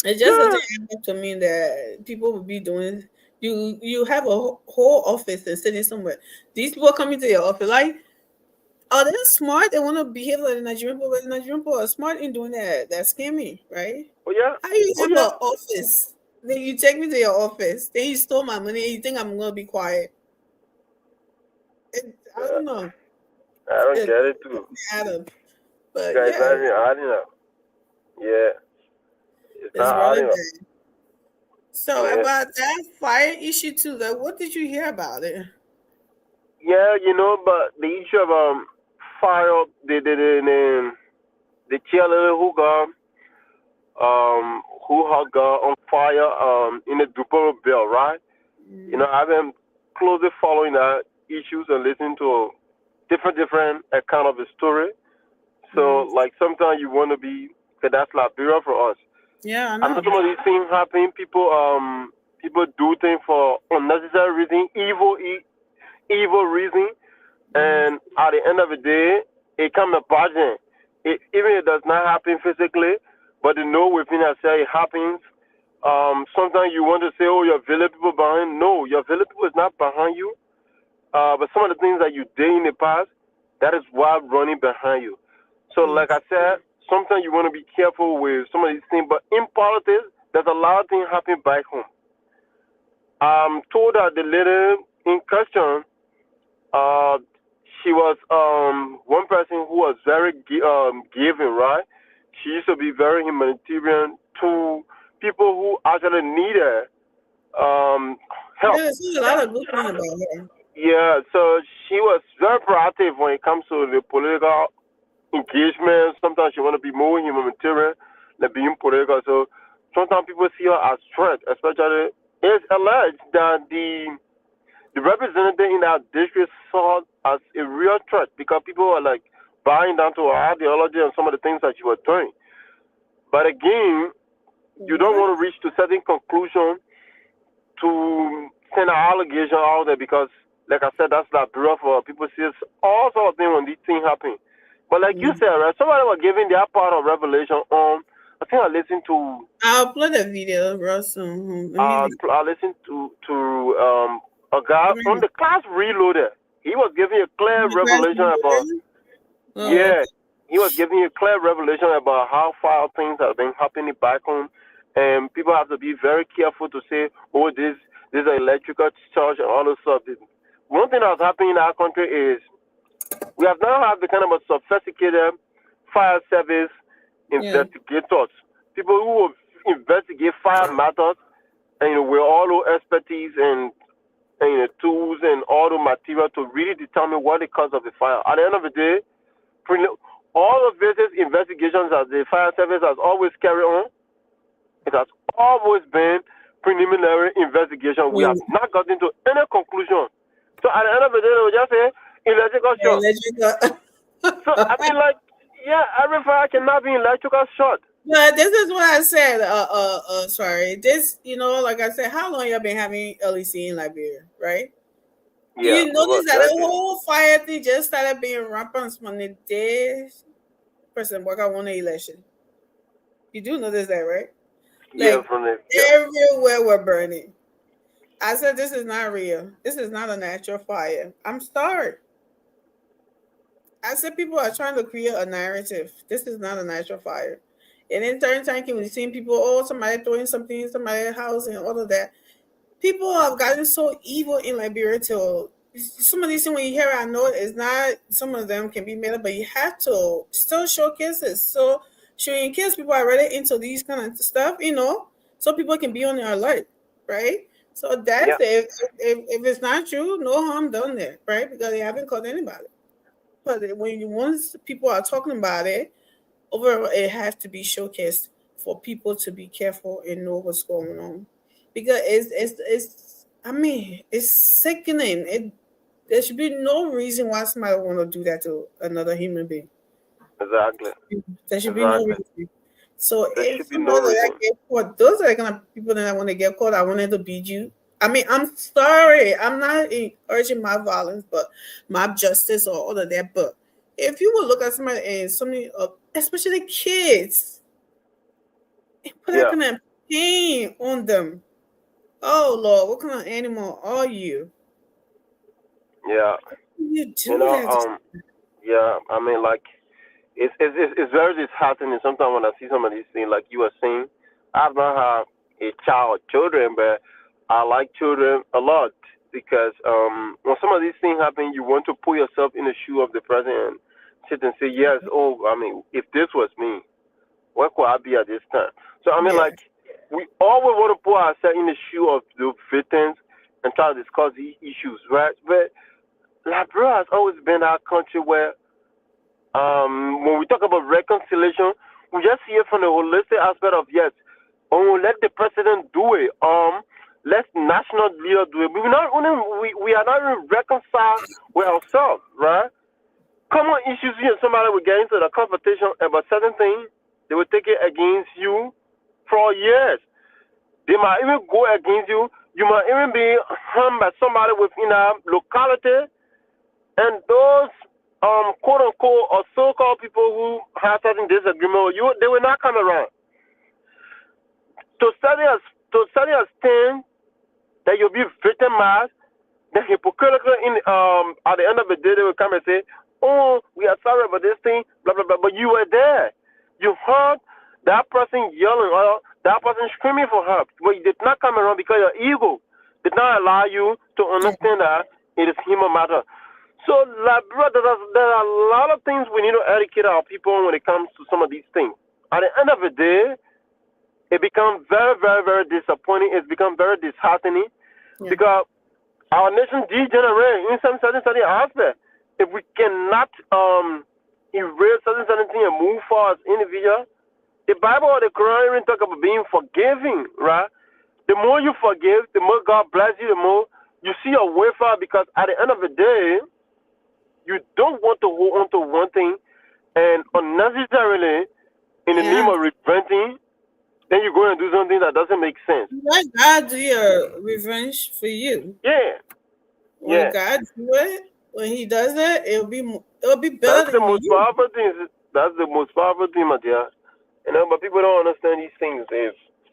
M: It just doesn't happen to me that people will be doing. You have a whole office and sitting somewhere. These people coming to your office, are they smart? They want to behave like the Nigerian people, but the Nigerian people are smart in doing that scamming, right?
P: Oh yeah.
M: How you take my office? Then you take me to your office. Then you stole my money and you think I'm gonna be quiet. I don't know.
P: I don't get it too.
M: Adam. But
P: guys, not even adding up. Yeah. It's not adding up.
M: So about that fire issue too, what did you hear about it?
P: Yeah, but the issue of fire, the cheerleader who got on fire in the Duporo Bell, right? I've been closely following that issues and listening to different account of the story. So sometimes you want to be, because that's Liberia for us.
M: Yeah, I know.
P: I know some of these things happen. People do things for unnecessary reason, evil reason, and at the end of the day, it comes about them. Even if it does not happen physically, but they know within themselves it happens. Sometimes you want to say, oh, your village people behind. No, your village people is not behind you. But some of the things that you did in the past, that is what running behind you. So like I said, sometimes you want to be careful with some of these things. But in politics, there's a lot of things happening back home. I'm told that the lady in question, she was one person who was very giving, right? She used to be very humanitarian to people who actually needed help.
M: Yeah, there's a lot of good things about her.
P: Yeah, so she was very proactive when it comes to the political engagement. Sometimes she want to be more humanitarian than being political. So sometimes people see her as threat, especially it's alleged that the representative in that district saw her as a real threat because people were buying down to her ideology and some of the things that she was doing. But again, you don't want to reach to certain conclusion to send an allegation out there because, like I said, that's Liberia for people see all sorts of things when these things happen. But like you said, right, somebody was giving their part of revelation on. I think I listened to.
M: I'll play the video, Russ.
P: I listened to a guy on the Class Reloaded. He was giving a clear revelation about. he was giving you clear revelation about how far things have been happening back home, and people have to be very careful to say, oh, this is an electrical charge and all this stuff. One thing that's happening in our country is we have now have the kind of a sophisticated fire service investigators, people who will investigate fire matters, and with all the expertise and tools and all the material to really determine what the cause of the fire. At the end of the day, all of these investigations that the fire service has always carried on, it has always been preliminary investigation. We have not gotten to any conclusion. So at the end of the day, they will just say electrical short. So I mean, like, yeah, every fire cannot be electrical short.
M: But this is what I said. Sorry. This, like I said, how long y'all been having LEC in Liberia, right?
P: Yeah,
M: you notice that the whole fire thing just started being rampant when the day President Walker won the election. You do notice that, right? Like, everywhere we're burning. I said, this is not real. This is not a natural fire. I'm sorry. I said, people are trying to create a narrative. This is not a natural fire. And in certain times, we've seen people, somebody throwing something in somebody's house and all of that. People have gotten so evil in Liberia till some of these things when you hear it, I know it's not, some of them can be made up, but you have to still show cases. So showing kids, people are really into these kind of stuff, so people can be on their alert, right? So that's it. If it's not true, no harm done there, right? Because they haven't caught anybody. But once people are talking about it, overall, it has to be showcased for people to be careful and know what's going on, because it's sickening. There should be no reason why somebody want to do that to another human being.
P: Exactly.
M: There should be no reason. So if get caught, those are the kind of people that I want to get caught. I wanted to beat you. I mean, I'm sorry. I'm not urging my violence, but my justice or all of that. But if you would look at somebody and somebody, especially kids, and put that kind of pain on them. Oh Lord, what kind of animal are you?
P: Yeah.
M: You do that.
P: Yeah. I mean, like, it's very disheartening. Sometimes when I see some of these things, like you were saying, I've not had a child, children, but I like children a lot because when some of these things happen, you want to put yourself in the shoe of the person and sit and say, yes, if this was me, where could I be at this time? So, I mean, like, we always want to put ourselves in the shoe of the victims and try to discuss these issues, right? But Liberia has always been our country where when we talk about reconciliation, we just see it from the holistic aspect of, yes, let the president do it. Let national leaders do it. We are not even reconciled with ourselves, right? Common issues here, somebody will get into the confrontation about certain things, they will take it against you for years. They might even go against you. You might even be harmed by somebody within a locality. And those quote unquote or so-called people who have certain disagreement with you, they will not come around. To study a stand that you'll be victimized, then hypocritical at the end of the day they will come and say, oh, we are sorry about this thing, blah blah blah. But you were there. You heard that person yelling or that person screaming for help. But you did not come around because your ego did not allow you to understand that it is human matter. So, Liberia, there are a lot of things we need to educate our people when it comes to some of these things. At the end of the day, it becomes very, very, very disappointing. It's become very disheartening because our nation degenerates in some certain aspects. If we cannot erase certain things and move forward as individuals, the Bible or the Quran even talk about being forgiving, right? The more you forgive, the more God bless you, the more you see your way forward, because at the end of the day, you don't want to hold on to one thing and unnecessarily, in the name of repenting, then you go and do something that doesn't make sense.
M: Let God do your revenge for you.
P: Yeah.
M: When God do it, when He does it, it'll be better.
P: That's the most powerful thing. That's the most powerful thing, my dear. But people don't understand these things.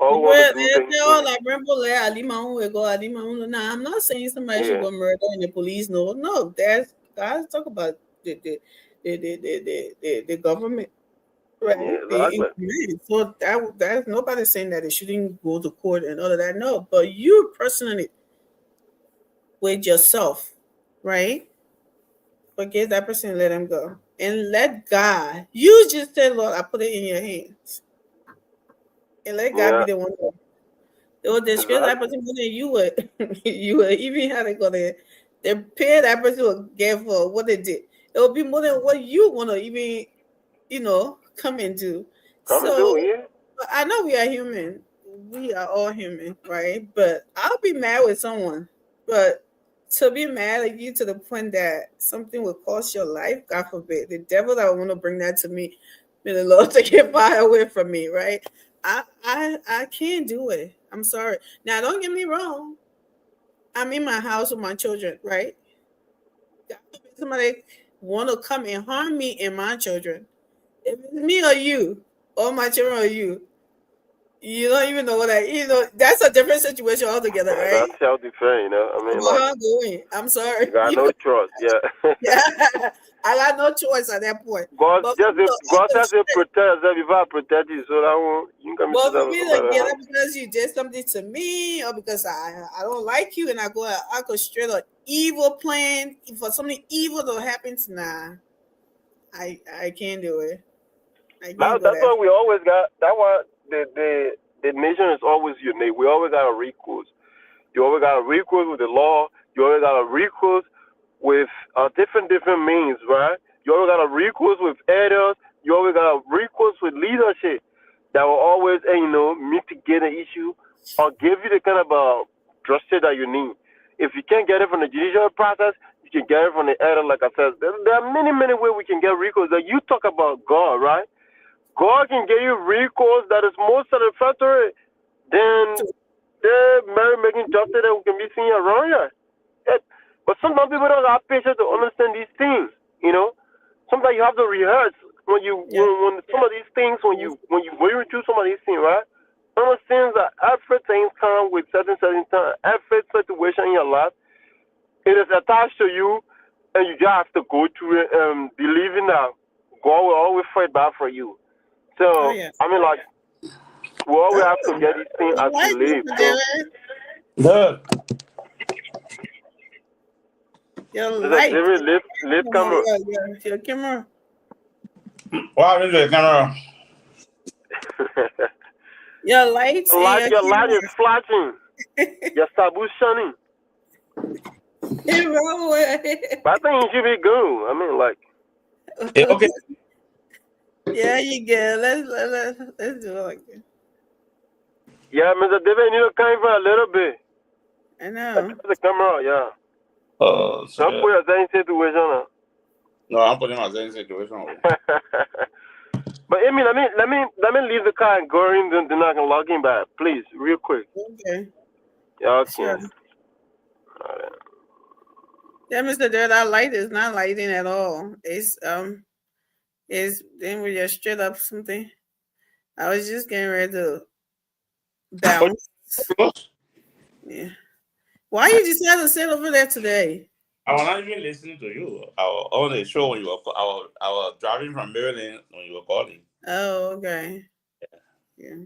P: I'm
M: not saying somebody should go murder and the police know. No, God talk about the the government, right?
P: Yeah,
M: The
P: exactly.
M: increment. So that's nobody saying that it shouldn't go to court and all of that. No, but you personally with yourself, right? Forgive that person and let him go. And let God, you just said, Lord, I put it in your hands. And let God
P: Yeah,
M: be the one. They will disgrace that
P: exactly.
M: person more than you would. You would even have to go there. The pay that person will get for what they did. It will be more than what you want to even, come and do.
P: Come and do,
M: So
P: yeah.
M: I know we are human. We are all human, right? But I'll be mad with someone. But to be mad at you to the point that something will cost your life, God forbid, the devil that would want to bring that to me, may the Lord take it far away from me, right? I can't do it. I'm sorry. Now don't get me wrong. I'm in my house with my children, right? God forbid somebody want to come and harm me and my children. If it's me or you, or my children or you don't even know that's a different situation altogether,
P: Yeah,
M: right?
P: that's self-defense, you know. I mean,
M: But
P: like,
M: how I'm going? I'm sorry.
P: you got no choice, yeah.
M: Yeah, I got no choice at that point.
P: God
M: But
P: just God says to protect yourself before I protect you, so that one you can
M: but
P: sit
M: for
P: down with
M: me to
P: somebody
M: get
P: else.
M: up because you did something to me, or because I don't like you, and I go straight on evil plan for something evil to happen. Nah, I can't do it. I can't go
P: That's
M: that
P: why we always got. That's why the nation is always unique. We always got a recourse. You always got a recourse with the law. You always got a recourse with different means, right? You always got a recourse with elders. You always got a recourse with leadership that will always, mitigate an issue or give you the kind of justice that you need. If you can't get it from the judicial process, you can get it from the elder. Like I said, there are many ways we can get recourse. That you talk about God, right? God can give you recourse that is more satisfactory than the merry-making justice that we can be seeing around here. But sometimes people don't have patience to understand these things. Sometimes you have to rehearse when some of these things when you going through some of these things, right? Understand that everything comes with certain time. Every situation in your life, it is attached to you, and you just have to go through it, believing that God will always fight back for you. So I mean, like, we always have to get these things as we live. So.
M: Good.
P: Your light. Lift camera.
M: Your camera.
F: What is the camera?
M: Your lights.
P: Your light is flashing. Your sabu shining. But I think it should be good. I mean, like.
F: Okay.
M: Yeah, you good. Let's do it like that.
P: Yeah, Mr. David, you need to come for a little bit.
M: I know.
P: The camera, yeah.
F: Oh,
P: don't put yourself in situation.
F: No, I'm putting myself in situation.
P: But Amy, let me leave the car and go in. Then I can log in back, please, real quick.
M: Okay.
P: Yeah, okay.
M: Sure. Yeah, Mr. Dirt, our light is not lighting at all. It's then we just straight up something. I was just getting ready to bounce. Yeah. Why you decide to sit over there today?
F: I was not even listening to you. I was on the show when you were. I was driving from Maryland when you were calling.
M: Oh, okay. Yeah.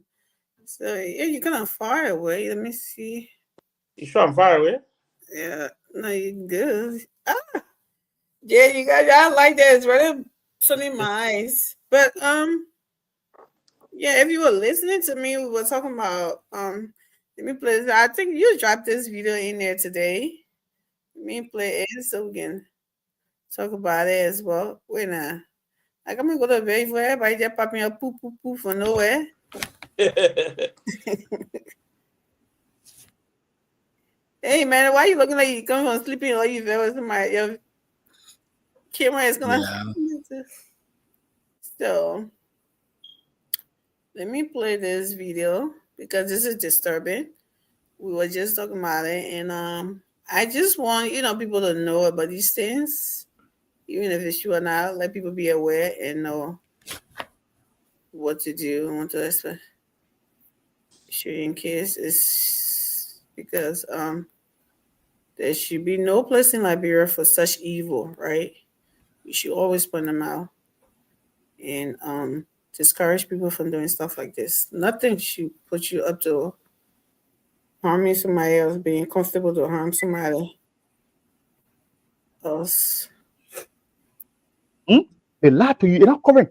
M: So yeah, you're kind of far away. Let me see.
F: You sure I'm far away?
M: Yeah. No, you're good. Yeah, you guys, I like that. It's really sunny my eyes. But yeah, if you were listening to me, we were talking about let me play this. I think you dropped this video in there today. Let me play it so we can talk about it as well. Wait now. Like I'm gonna go to bed for everybody just popping up poof poof poof for nowhere. Hey man, why you looking like you coming from sleeping or you fell with somebody? Your camera is gonna So let me play this video because this is disturbing. We were just talking about it, and I just want people to know about these things, even if it's true or not. Let people be aware and know what to do and what to expect. Sure, in case it's because there should be no place in Liberia for such evil, right? We should always point them out and discourage people from doing stuff like this. Nothing should put you up to harming somebody else, being comfortable to harm somebody else.
Q: They lie to you, you're not covering.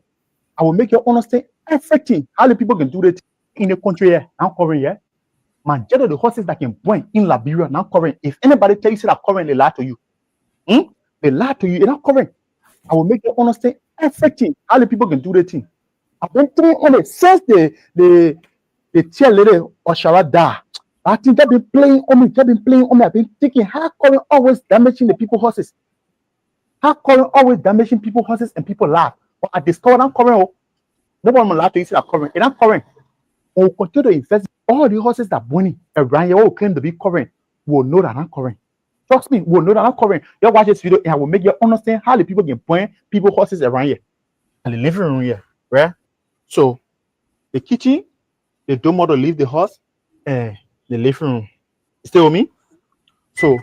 Q: I will make you understand everything. How the people can do that in the country here, now covering here. Majority of the horses that can born in Liberia now covering. If anybody tells you that covering, they lie to you. They lie to you, you're not covering. I will make you understand everything. How the people can do that thing. I've been through on it since the cheerleader or Shara died. I think they've been playing on me. They've been playing on me. I've been thinking how covering always damaging the people's horses. How covering always damaging people's horses and people laugh. But I discovered I'm covering. Nobody will lie to you say that covering. It's not covering. We'll continue to invest. All the horses that winning around here will claim to be covering. We'll know that I'm covering. Trust me, we'll know that I'm covering. You watch this video and I will make you understand how the people can point people's horses around here. And the living room here, right? So the kitchen, they don't want to leave the house, and the living room. You stay with me? So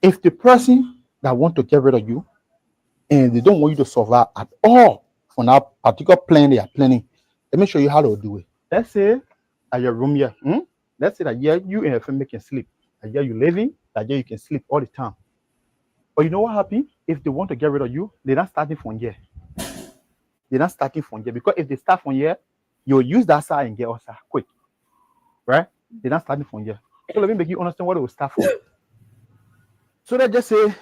Q: if the person that want to get rid of you and they don't want you to survive at all on that particular plan they are planning, let me show you how to do it. Let's say at your room here. Let's say that yeah, you and your family can sleep. That yeah, you living, that yeah, you can sleep all the time. But you know what happens? If they want to get rid of you, they're not starting from here. They're not starting from here. Because if they start from here, you'll use that side and get outside quick. Right? They're not starting from here. So let me make you understand what it will start from. So let's just say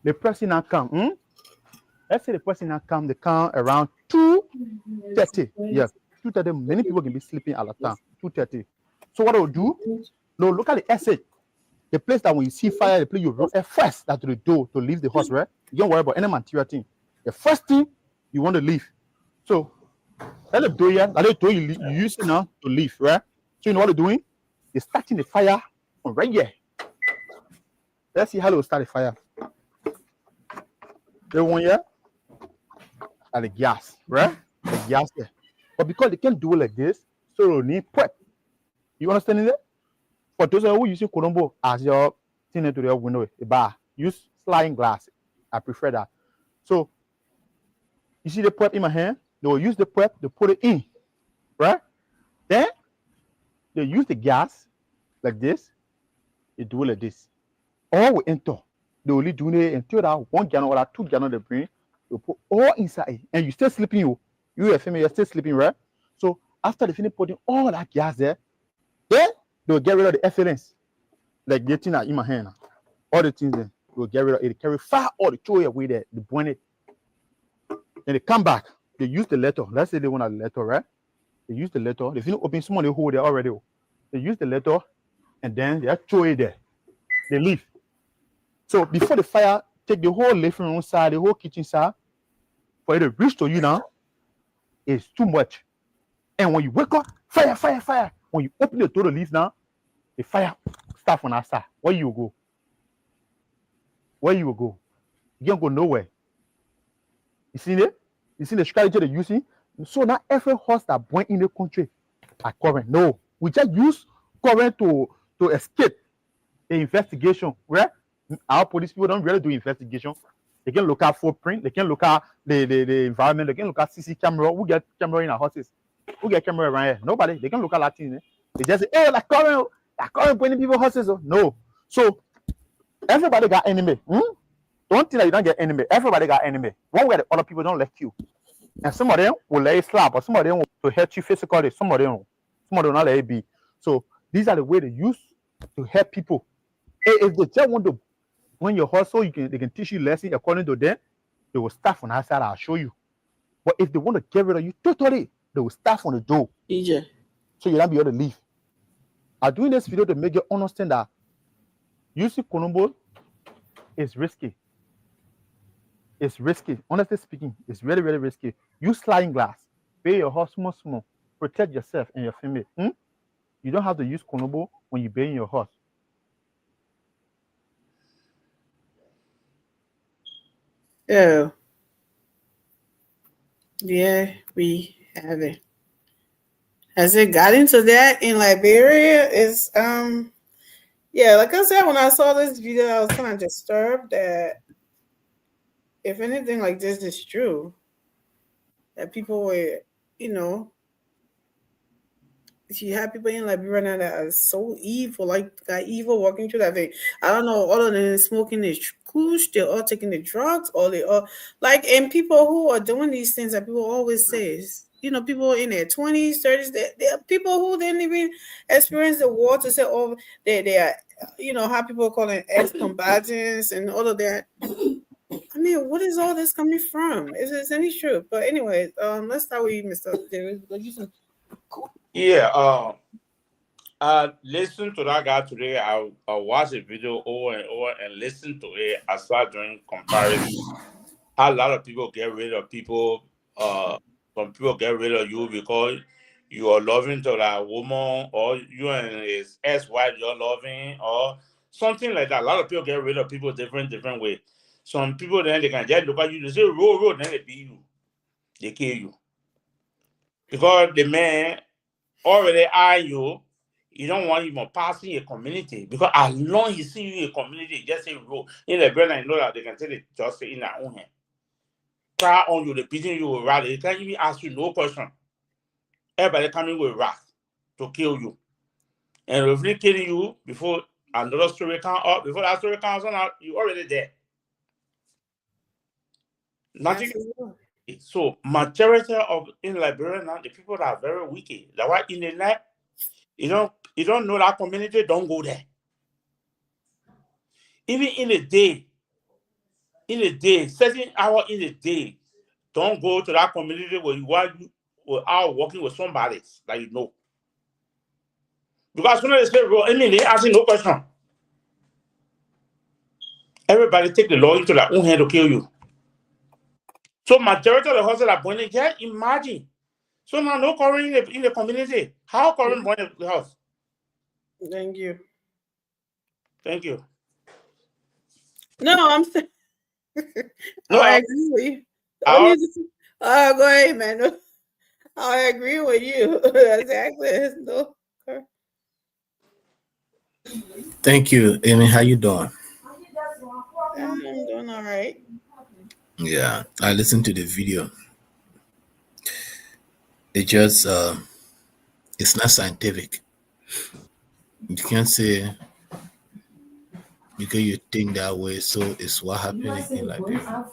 Q: the person now come. Let's say the person now come, they come around 2:30. Yeah, 2:30. Many people can be sleeping at the time. 2:30. So what they'll do, they'll look at the exit. The place that when you see fire, the place you run first that to the door to leave the house, right? You don't worry about any material thing. The first thing you want to leave. So let the door here, that door you use it now to leave, right? So you know what they're doing? They're starting the fire from right here. Let's see how they will start the fire. They one here at the gas, right? The gas there. But because they can't do it like this, so they need prep. You understand it? For those who use Colombo as your thing to their window, a bar, use sliding glass. I prefer that. So you see the prep in my hand? They will use the prep to put it in, right? Then they use the gas like this. They do it like this. All will enter. They only do it until that 1 gallon or 2 gallon they bring. They put all inside, and you still sleeping. You are female, you're still sleeping, right? So after they finish putting all that gas there, then they'll get rid of the effluents, like the thing in my hand. All the things there, they'll get rid of it. They carry far all the throw away there, they burn it. Then they come back. They use the letter. Let's say they want a letter, right? They use the letter. They finish open someone they hold there already. They use the letter, and then they throw it there. They leave. So before the fire, take the whole living room side, the whole kitchen side, for it to reach to you now, it's too much. And when you wake up, fire, fire, fire. When you open the door to leave now, the fire start from outside. Where you will go? Where you will go? You can't go nowhere. You see it? You see the strategy they're using? So now every horse that born in the country are current. No, we just use current to escape the investigation. Right? Our police people don't really do investigation. They can look at footprint, they can look at the environment, they can look at CC camera. Who get camera in our horses? Who get camera around here? Nobody. They can look at that thing. They just say, hey, that current pointing people horses. No. So everybody got enemy. Don't think that you don't get enemy. Everybody got enemy. One way the other people don't let you. And some of them will let you slap, or some of them will hurt you physically. Some of them will not let it be. So these are the way they use to help people. If they just want to win your horse, so they can teach you lessons according to them, they will start from outside. I'll show you. But if they want to get rid of you totally, they will start from the door.
M: EJ.
Q: So you'll not be able to leave. I'm doing this video to make you understand that using Colombo is risky. It's risky. Honestly speaking, it's really, really risky. Use sliding glass. Pay your horse small. Protect yourself and your family. You don't have to use Colombo when you're baying your horse.
M: Oh. Yeah, we have it. Has it got into that in Liberia? Is yeah, like I said, when I saw this video, I was kind of disturbed that if anything like this is true, that people were, you know, you have people in Liberia now that are so evil, like got evil walking through that thing. I don't know, all of them smoking the kush, they're all taking the drugs, or they all like, and people who are doing these things that people always say, you know, people in their 20s, 30s, they are people who didn't even experience the war to say, oh, they are, you know, how people call it ex-combatants and all of that. I mean, what is all this coming from? Is this any truth? But anyway, let's start with you, Mr. Davis, because you said
F: Yeah, I listened to that guy today. I watched the video over and over and listened to it. I started doing comparison. How a lot of people get rid of people. Some people get rid of you because you are loving to that woman, or you and his ex-wife you're loving, or something like that. A lot of people get rid of people different way. Some people then they can just look at you, they say roll, then they beat you, they kill you because the man already eye you. You don't want him passing a community because as long as he see you in a community, just say roll. In the brain, I know that they can take the justice in their own hand. Try on you, the beating you with wrath. They can't even ask you no question. Everybody coming with wrath to kill you. And if they killing you before another story comes up, before that story comes on, you already dead. Nothing. So majority of in Liberia now, the people that are very wicked. That's why in the night, you don't know that community, don't go there. Even in the day, certain hour in the day, don't go to that community where you are working with somebody that you know. Because when they say, bro, they asking no question. Everybody take the law into their own hand to kill you. So majority of the houses are burning. Yeah, imagine. So now no current in the community. How current burn the house?
M: Thank you.
F: Thank you.
M: No, I'm saying.
F: No,
M: I agree with you. Go ahead, man. I agree with you. Exactly. No.
R: Thank you, Amy. How you doing?
M: I'm doing all right.
R: Yeah, I listened to the video. It just it's not scientific. You can't say because you think that way, so it's what happened in Liberia.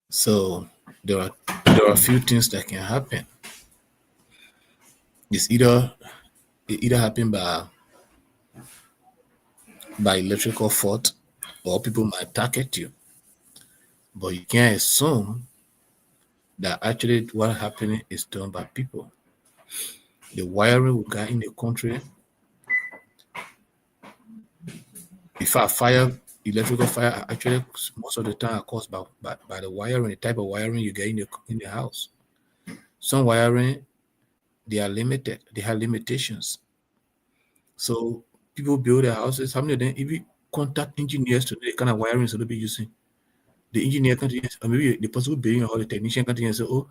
R: So there are a few things that can happen. It's either happen by electrical fault, or people might target you. But you can't assume that actually what happening is done by people. The wiring we got in the country, in fact, electrical fire actually most of the time are caused by the wiring, the type of wiring you get in the house. Some wiring, they are limited, they have limitations. So people build their houses. How many of them even contact engineers to know the kind of wiring they'll be using? The engineer can't, or maybe the person building or the technician can't say, oh,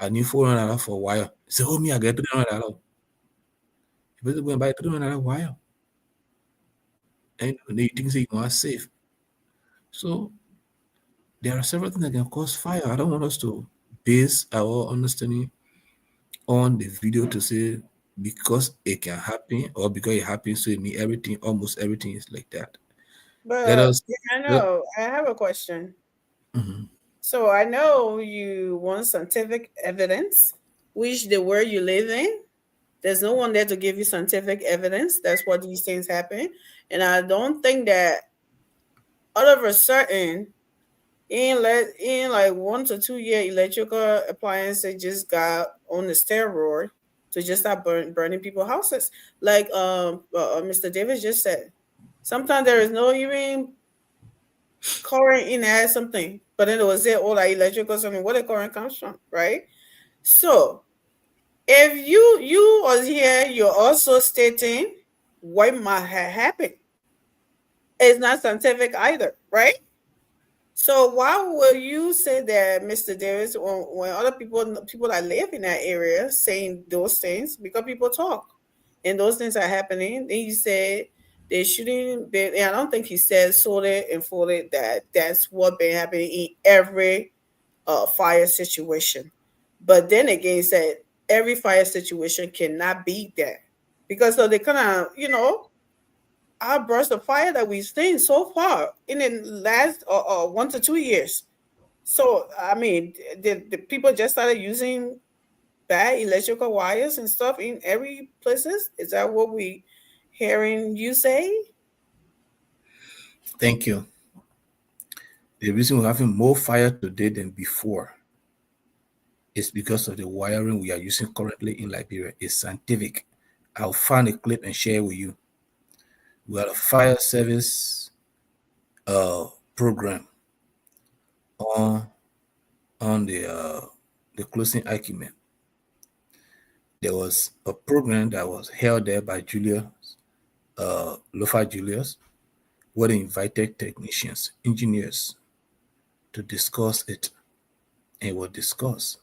R: I need $400 for wire. Say, oh, me, I get $300. The person go and buy $300 wire. And they think you are safe. So there are several things that can cause fire. I don't want us to base our understanding on the video to say because it can happen or because it happens, so it means almost everything is like that.
M: But I know. I have a question.
R: Mm-hmm.
M: So I know you want scientific evidence, which the world you live in, there's no one there to give you scientific evidence. That's what these things happen. And I don't think that all of a sudden, in like 1 to 2 year, electrical appliances just got on the steroid to just start burning people's houses. Like Mr. Davis just said, sometimes there is no even current in there, something, but then it was there all like electrical something. Where the current comes from, right? So if you was here, you're also stating what might have happened. It's not scientific either, right? So why will you say that, Mr. Davis, when other people that live in that area saying those things, because people talk and those things are happening, then you say they shouldn't be. And I don't think he said solely and fully that that's what been happening in every fire situation. But then again, he said every fire situation cannot be that because of the kind of outburst of fire that we've seen so far in the last 1 to 2 years. So I mean, the people just started using bad electrical wires and stuff in every places. Is that what we hearing you say?
R: Thank you. The reason we're having more fire today than before is because of the wiring we are using currently in Liberia. It's scientific. I'll find a clip and share with you. We had a fire service program on the closing argument. There was a program that was held there by Julius, Lofa Julius, where they invited technicians, engineers to discuss it, and it was discussed.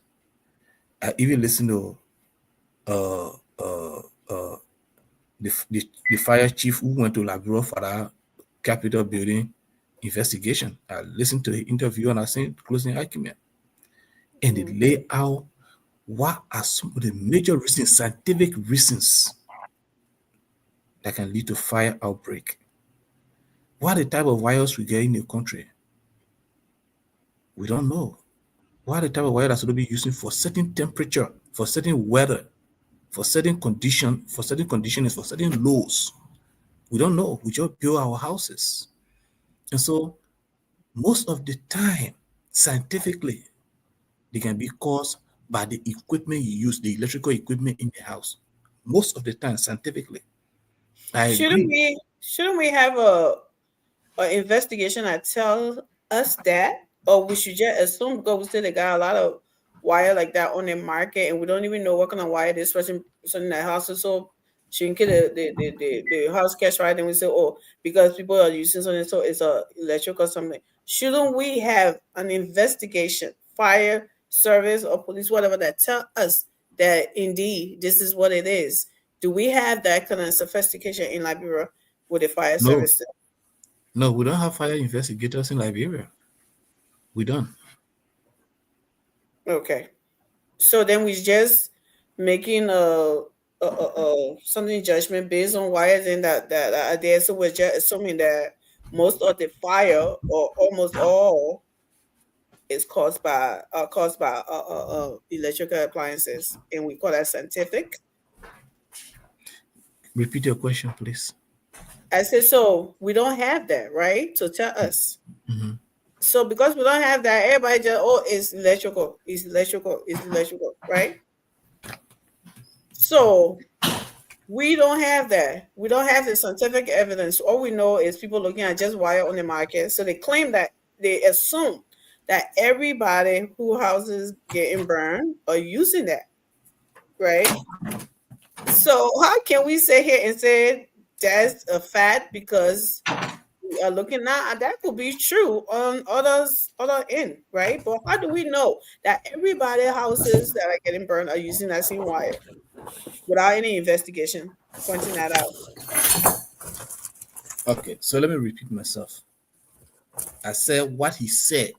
R: I even listened to the fire chief who went to Liberia for that Capitol building investigation. I listened to the interview and I seen closing argument, and it lay out what are some of the major reasons, scientific reasons, that can lead to fire outbreak. What are the type of wires we get in the country? We don't know. What are the type of wire that's going to be using for certain temperature, for certain weather, for certain conditions, for certain lows? We don't know. We just build our houses. And so most of the time, scientifically, they can be caused by the equipment you use, the electrical equipment in the house. Most of the time, scientifically.
M: Shouldn't we have a investigation that tells us that, or we should just assume because we still got a lot of wire like that on the market and we don't even know what kind of wire this person in that house is, so she can get the house catch right and we say, oh, because people are using something, so it's a electric or something. Shouldn't we have an investigation, fire service or police, whatever, that tell us that indeed this is what it is? Do we have that kind of sophistication in Liberia with the fire service?
R: No, we don't have fire investigators in Liberia. We don't.
M: Okay. So then we just making something judgment based on wires in that are there. So we're just assuming that most of the fire or almost all is caused by electrical appliances, and we call that scientific.
R: Repeat your question, please.
M: I said, so we don't have that, right? So tell us.
R: Mm-hmm.
M: So because we don't have that, everybody just, oh, it's electrical, right? So we don't have that. We don't have the scientific evidence. All we know is people looking at just wire on the market. So they claim that, they assume that everybody who houses getting burned are using that, right? So how can we sit here and say that's a fact because we are looking now? That could be true on other end, right? But how do we know that everybody houses that are getting burned are using that same wire without any investigation pointing that out?
R: Okay, so let me repeat myself. I said what he said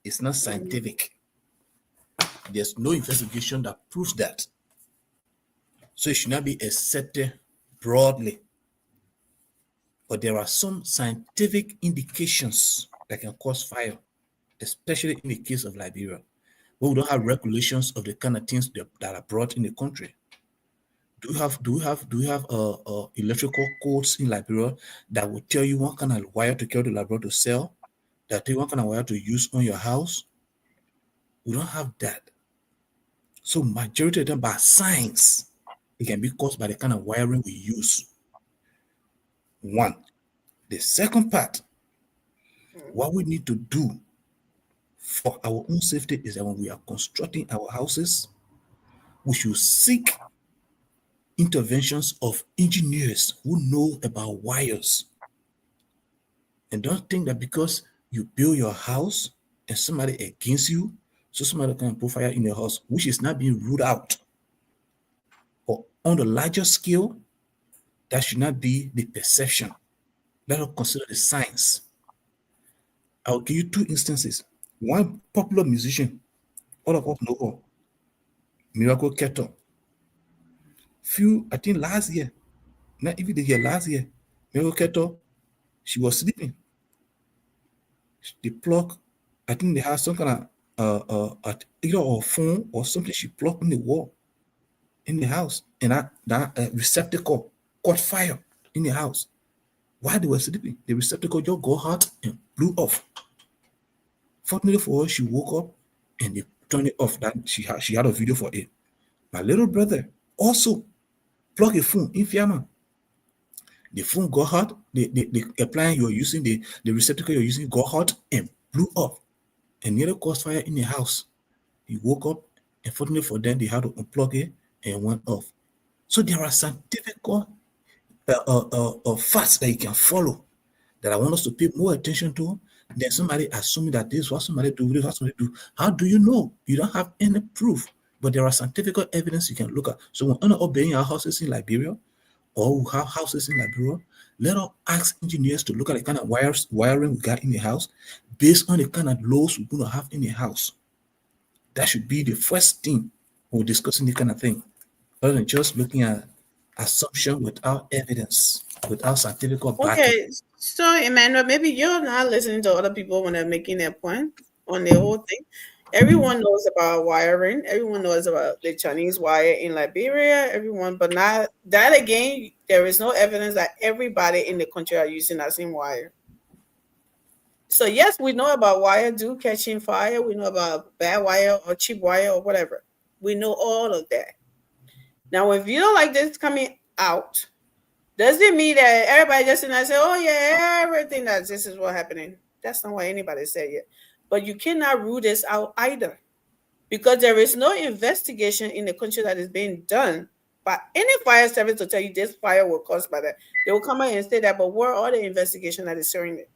R: is not scientific. There's no investigation that proves that. So it should not be accepted broadly. But there are some scientific indications that can cause fire, especially in the case of Liberia, where we don't have regulations of the kind of things that are brought in the country. Do we have electrical codes in Liberia that will tell you what kind of wire to carry to Liberia to sell, that tell you what kind of wire to use on your house? We don't have that. So majority of them, by science, it can be caused by the kind of wiring we use. One. The second part, what we need to do for our own safety is that when we are constructing our houses, we should seek interventions of engineers who know about wires. And don't think that because you build your house and somebody against you, so somebody can put fire in your house, which is not being ruled out. But on the larger scale, That should not be the perception. Let us consider the science. I'll give you 2 instances. One popular musician, all of us know her, Miracle Keto. I think last year, not even the year, last year, Miracle Keto, she was sleeping. They plug, I think they have some kind of either a phone or something she plugged in the wall in the house, and that receptacle caught fire in the house while they were sleeping. The receptacle just got hot and blew off. Fortunately for her, she woke up and they turned it off. That she had a video for it. My little brother also plugged a phone in Fiamma. The phone got hot. The appliance you're using, the receptacle you're using got hot and blew up and nearly caused fire in the house. He woke up, and fortunately for them, they had to unplug it and went off. So there are scientific facts that you can follow that I want us to pay more attention to. Then somebody assuming that this is what somebody do, this is what somebody do. How do you know? You don't have any proof, but there are scientific evidence you can look at. So when we're obeying our houses in Liberia, or we have houses in Liberia, let us ask engineers to look at the kind of wiring we got in the house based on the kind of loads we're going to have in the house. That should be the first thing we're discussing, this kind of thing, rather than just looking at assumption without evidence, without scientific backing.
M: Okay, so Emmanuel, maybe you're not listening to other people when they're making their point on the whole thing. Everyone knows about wiring. Everyone knows about the Chinese wire in Liberia. Everyone, but not that again. There is no evidence that everybody in the country are using that same wire. So yes, we know about wire do catching fire. We know about bad wire or cheap wire or whatever. We know all of that. Now, when video like this coming out, does it mean that everybody just and I say, oh yeah, everything that this is what happening? That's not what anybody said yet. But you cannot rule this out either, because there is no investigation in the country that is being done by any fire service to tell you this fire was caused by that. They will come out and say that, but where are the investigation that is showing it?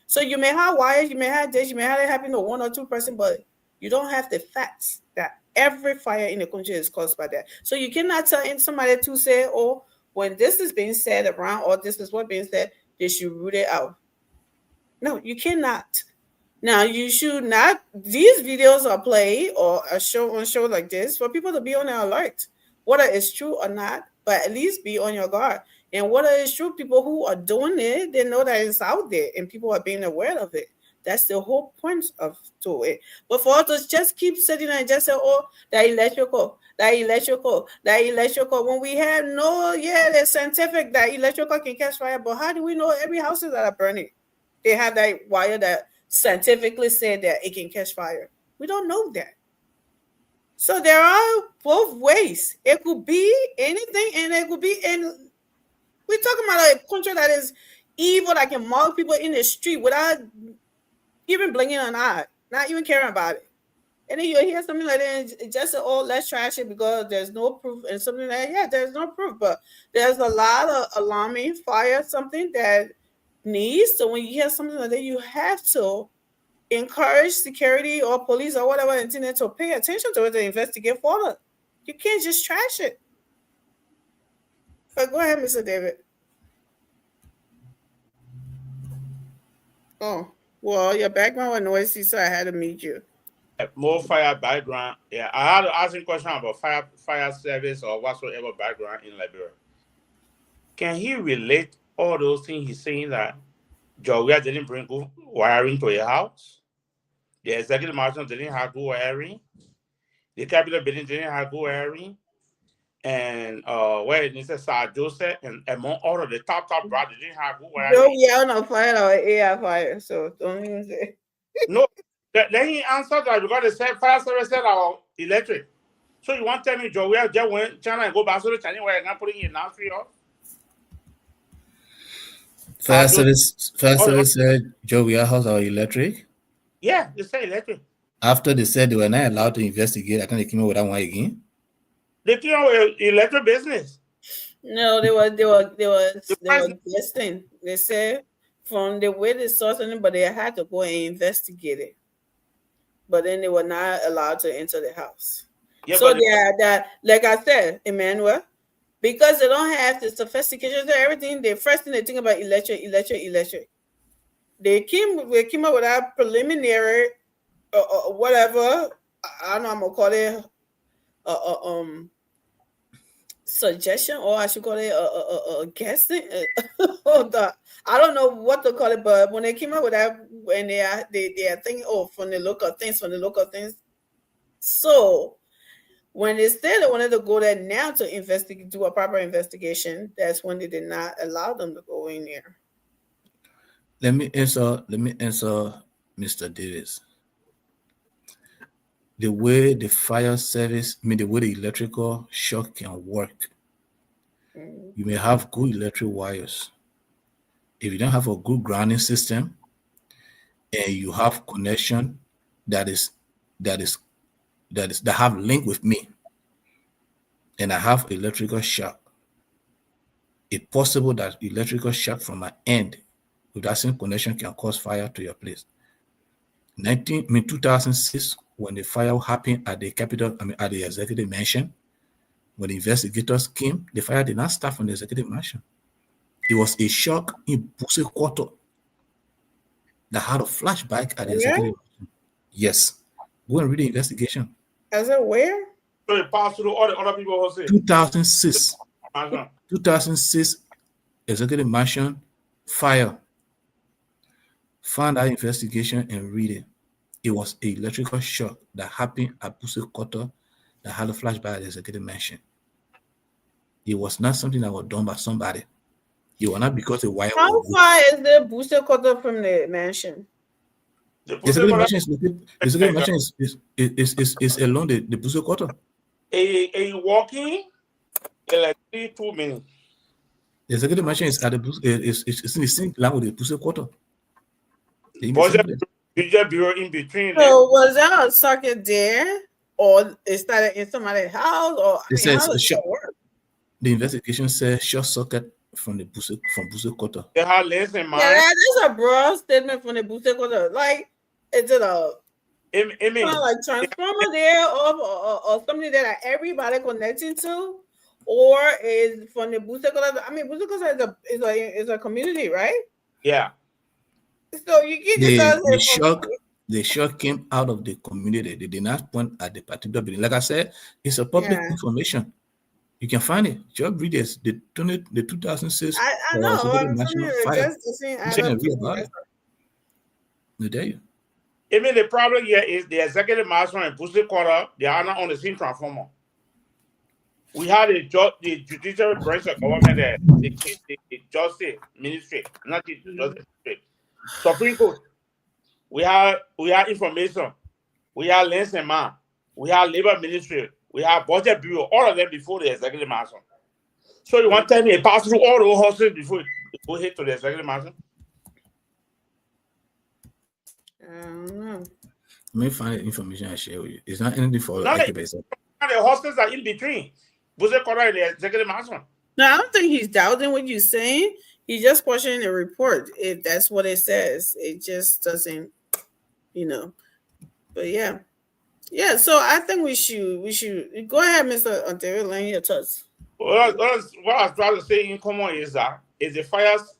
M: So you may have wires, you may have this, you may have it happen to 1 or 2 person, but you don't have the facts that every fire in the country is caused by that. So you cannot tell somebody to say, oh, when this is being said around, or this is what being said, they should root it out. No, you cannot. Now, you should not, these videos are played or a show on show like this for people to be on their alert, whether it's true or not, but at least be on your guard. And whether it's true, people who are doing it, they know that it's out there and people are being aware of it. That's the whole point of to it. But for us to just keep sitting there and just say, oh, that electrical, when we have no, it's scientific that electrical can catch fire, but how do we know every house that are burning? They have that wire that scientifically said that it can catch fire. We don't know that. So there are both ways. It could be anything, and it could be in. We're talking about a country that is evil, that can maul people in the street without even blinking an eye, not even caring about it. And then you hear something like that, and just say, oh, let's trash it because there's no proof, and something like that. Yeah, there's no proof, but there's a lot of alarming fire, something that needs. So when you hear something like that, you have to encourage security or police or whatever intended to pay attention to it, to investigate further. You can't just trash it. But go ahead, Mr. David. Oh, well, your background was noisy, so I had to mute you.
F: More fire background. Yeah, I had to ask a question about fire service or whatsoever background in Liberia. Can he relate all those things he's saying, that Georgia didn't bring good wiring to a house? The executive mansion didn't have good wiring. The Capitol building didn't have good wiring. And where it says Sir Joseph, and among all of the top brothers didn't have good wiring.
M: No, we are not fire or AI fire, so don't even say.
F: No, then he answered that because they said fire service said our electric. So you want to tell me Georgia just went China and go back to the Chinese wire and not putting it in now free off?
R: Fire service said Georgia house our electric.
F: Yeah, they said electric.
R: After they said they were not allowed to investigate, I think they came up with that one again.
F: They came up with electric business.
M: No, they were guessing. They said from the way they saw something, but they had to go and investigate it. But then they were not allowed to enter the house. Yeah, so they are that, like I said, Emmanuel, because they don't have the sophistication to everything. The first thing they think about electric. They came up with that preliminary, whatever. I don't know. I'm gonna call it suggestion, or I should call it guessing. I don't know what to call it, but when they came up with that, when they are thinking, oh, from the local things. So when they said they wanted to go there now to investigate, do a proper investigation, that's when they did not allow them to go in there.
R: Let me answer, Mr. Davis. The way the fire service, the way the electrical shock can work, you may have good electric wires. If you don't have a good grounding system and you have connection that have link with me, and I have electrical shock, it's possible that electrical shock from my end with that same connection can cause fire to your place. 2006, when the fire happened at the Capitol, at the Executive Mansion, when the investigators came, the fire did not start from the Executive Mansion. It was a shock in Busse Quarter that had a flashback at the Executive Mansion. Yes. Go and read the investigation.
M: As it where?
F: So it passed through all the other people who say
R: 2006. 2006 Executive Mansion fire. Find that investigation and read it. It was an electrical shock that happened at Busse Quarter that had a flashback at the Executive Mansion. It was not something that was done by somebody. It was not because the wire.
M: How far is the Busse Quarter from the mansion?
R: The Executive Mansion is along the Busse Quarter.
F: A walking like 2 minutes.
R: The Executive Mansion is at the it's in the same line with the Busse Quarter.
F: Budget Bureau in between.
M: So was there a circuit there, or it started in somebody's house, or how does it work?
R: The investigation says short circuit from Busse Quarter.
F: They had less in mind.
M: Yeah, that's a broad statement from the Busse Quarter. Like, is it like transformer there, or something that everybody connecting to, or is from the Busse Quarter? I mean, Busse Quarter is a community, right?
F: Yeah.
M: So you get
R: the shock came out of the community. They did not point at the particular building. Like I said, it's a public information. You can find it. Just read this. The 2006.
M: I know.
R: Fire. There you.
F: I mean, the problem here is the Executive Mansion and Busse Quarter, they are not on the same transformer. We had the judicial branch of government there, the justice ministry, not the justice ministry. Supreme Court. We have information. We have Lands and Man. We have Labor Ministry. We have Budget Bureau. All of them before the Executive Mansion. So you want to tell me it passed through all the horses before it go hit to the Executive Mansion?
M: I don't know.
R: Let me find the information I share with you. It's not anything for
F: the horses are in between. Busse Quarter and the Executive Mansion.
M: No, I don't think he's doubting what you're saying. He's just questioning the report. If that's what it says, it just doesn't, But yeah. So I think we should go ahead, Mr. Ontario, lend your thoughts.
F: What I was trying to say in common is that the fires,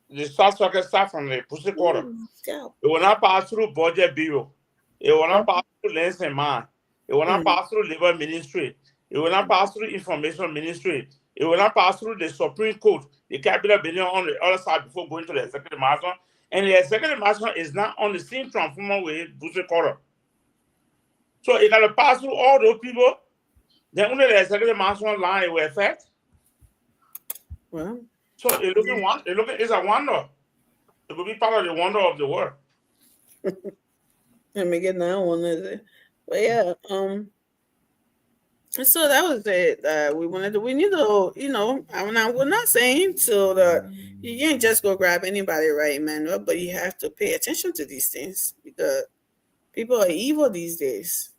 F: the short circuit start from the Busse Quarter. It will not pass through Budget Bureau. It will not pass through Lands and Man. It will not pass through Labor Ministry. It will not pass through Information Ministry. It will not pass through the Supreme Court, the Capitol building on the other side before going to the Executive Mansion. And the Executive Mansion is not on the same transformer with Busse Quarter. So it got to pass through all those people. Then only the Executive Mansion line will affect.
M: Well,
F: so it's a wonder. It will be part of the wonder of the world.
M: Let me get that one, is it? But yeah, so that was it. We need to, we're not saying so that you can't just go grab anybody, right, Emmanuel, but you have to pay attention to these things because people are evil these days.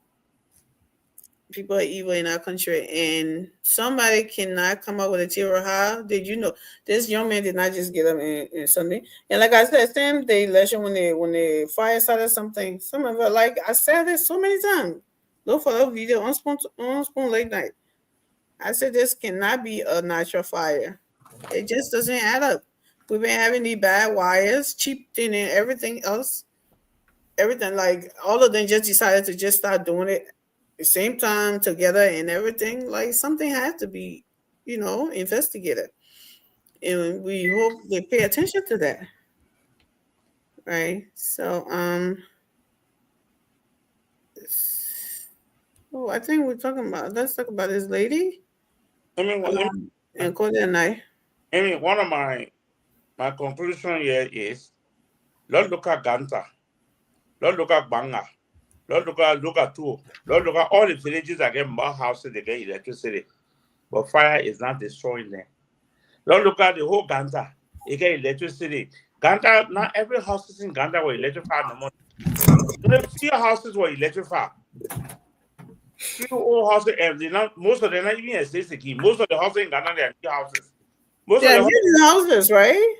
M: People are evil in our country, and somebody cannot come up with a theory. How did you know this young man did not just get up in Sunday? And like I said, same day election when the fire started, something. Some of it, like I said this so many times. Look for that video on Spoon Late Night. I said this cannot be a natural fire. It just doesn't add up. We've been having these bad wires, cheap thing, and everything else. Everything, like all of them just decided to just start doing it at the same time together and everything. Like something has to be, investigated. And we hope they pay attention to that. Right. So I think let's talk about this lady. And call it a night.
F: One of my conclusion here is, let's look at Ganta, let's look at Banga, let's look at Tuo, let's look at all the villages that get more houses, they get electricity, but fire is not destroying them. Let's look at the whole Ganta, they get electricity. Ganta, not every house in Ganta were electrified no more. Few houses were electrified. Few old houses, most of them not even exist again. Most of the houses in Ghana, they are new houses. Most of the
M: houses, right?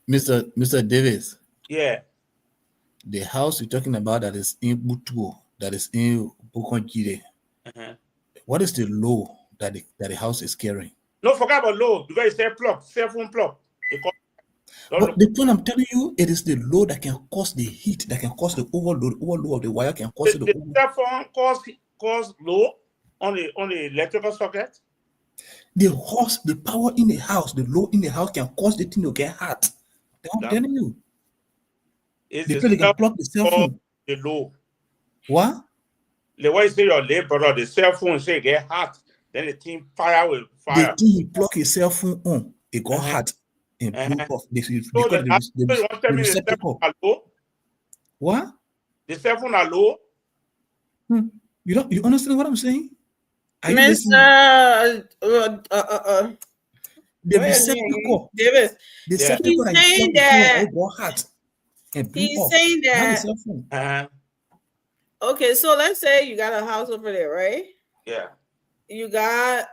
R: Mr. Davis.
F: Yeah.
R: The house you're talking about that is in Butuo, that is in Bukonjire. What is the load that the house is carrying?
F: No, forget about load, because it's cell phone plug.
R: But the point I'm telling you, it is the load that can cause the heat, that can cause the overload of the wire, can cause
F: the cell phone cause load on the electrical socket.
R: The power in the house, the load in the house can cause the thing to get hot. I'm telling you.
F: They
R: can plug the cell phone.
F: The low.
R: What?
F: The way you say your labor, the cell phone say get hot, then the thing fire will fire.
R: The thing he plug his cell phone on, it got hot and blew off. The receptacle. What?
F: The cell phone are low.
R: You understand what I'm saying?
M: Mr.
R: The receptacle.
M: Davis.
R: The receptacle
M: saying that
R: got hot.
M: He's saying that. Okay, so let's say you got a house over there, right?
F: Yeah.
M: You got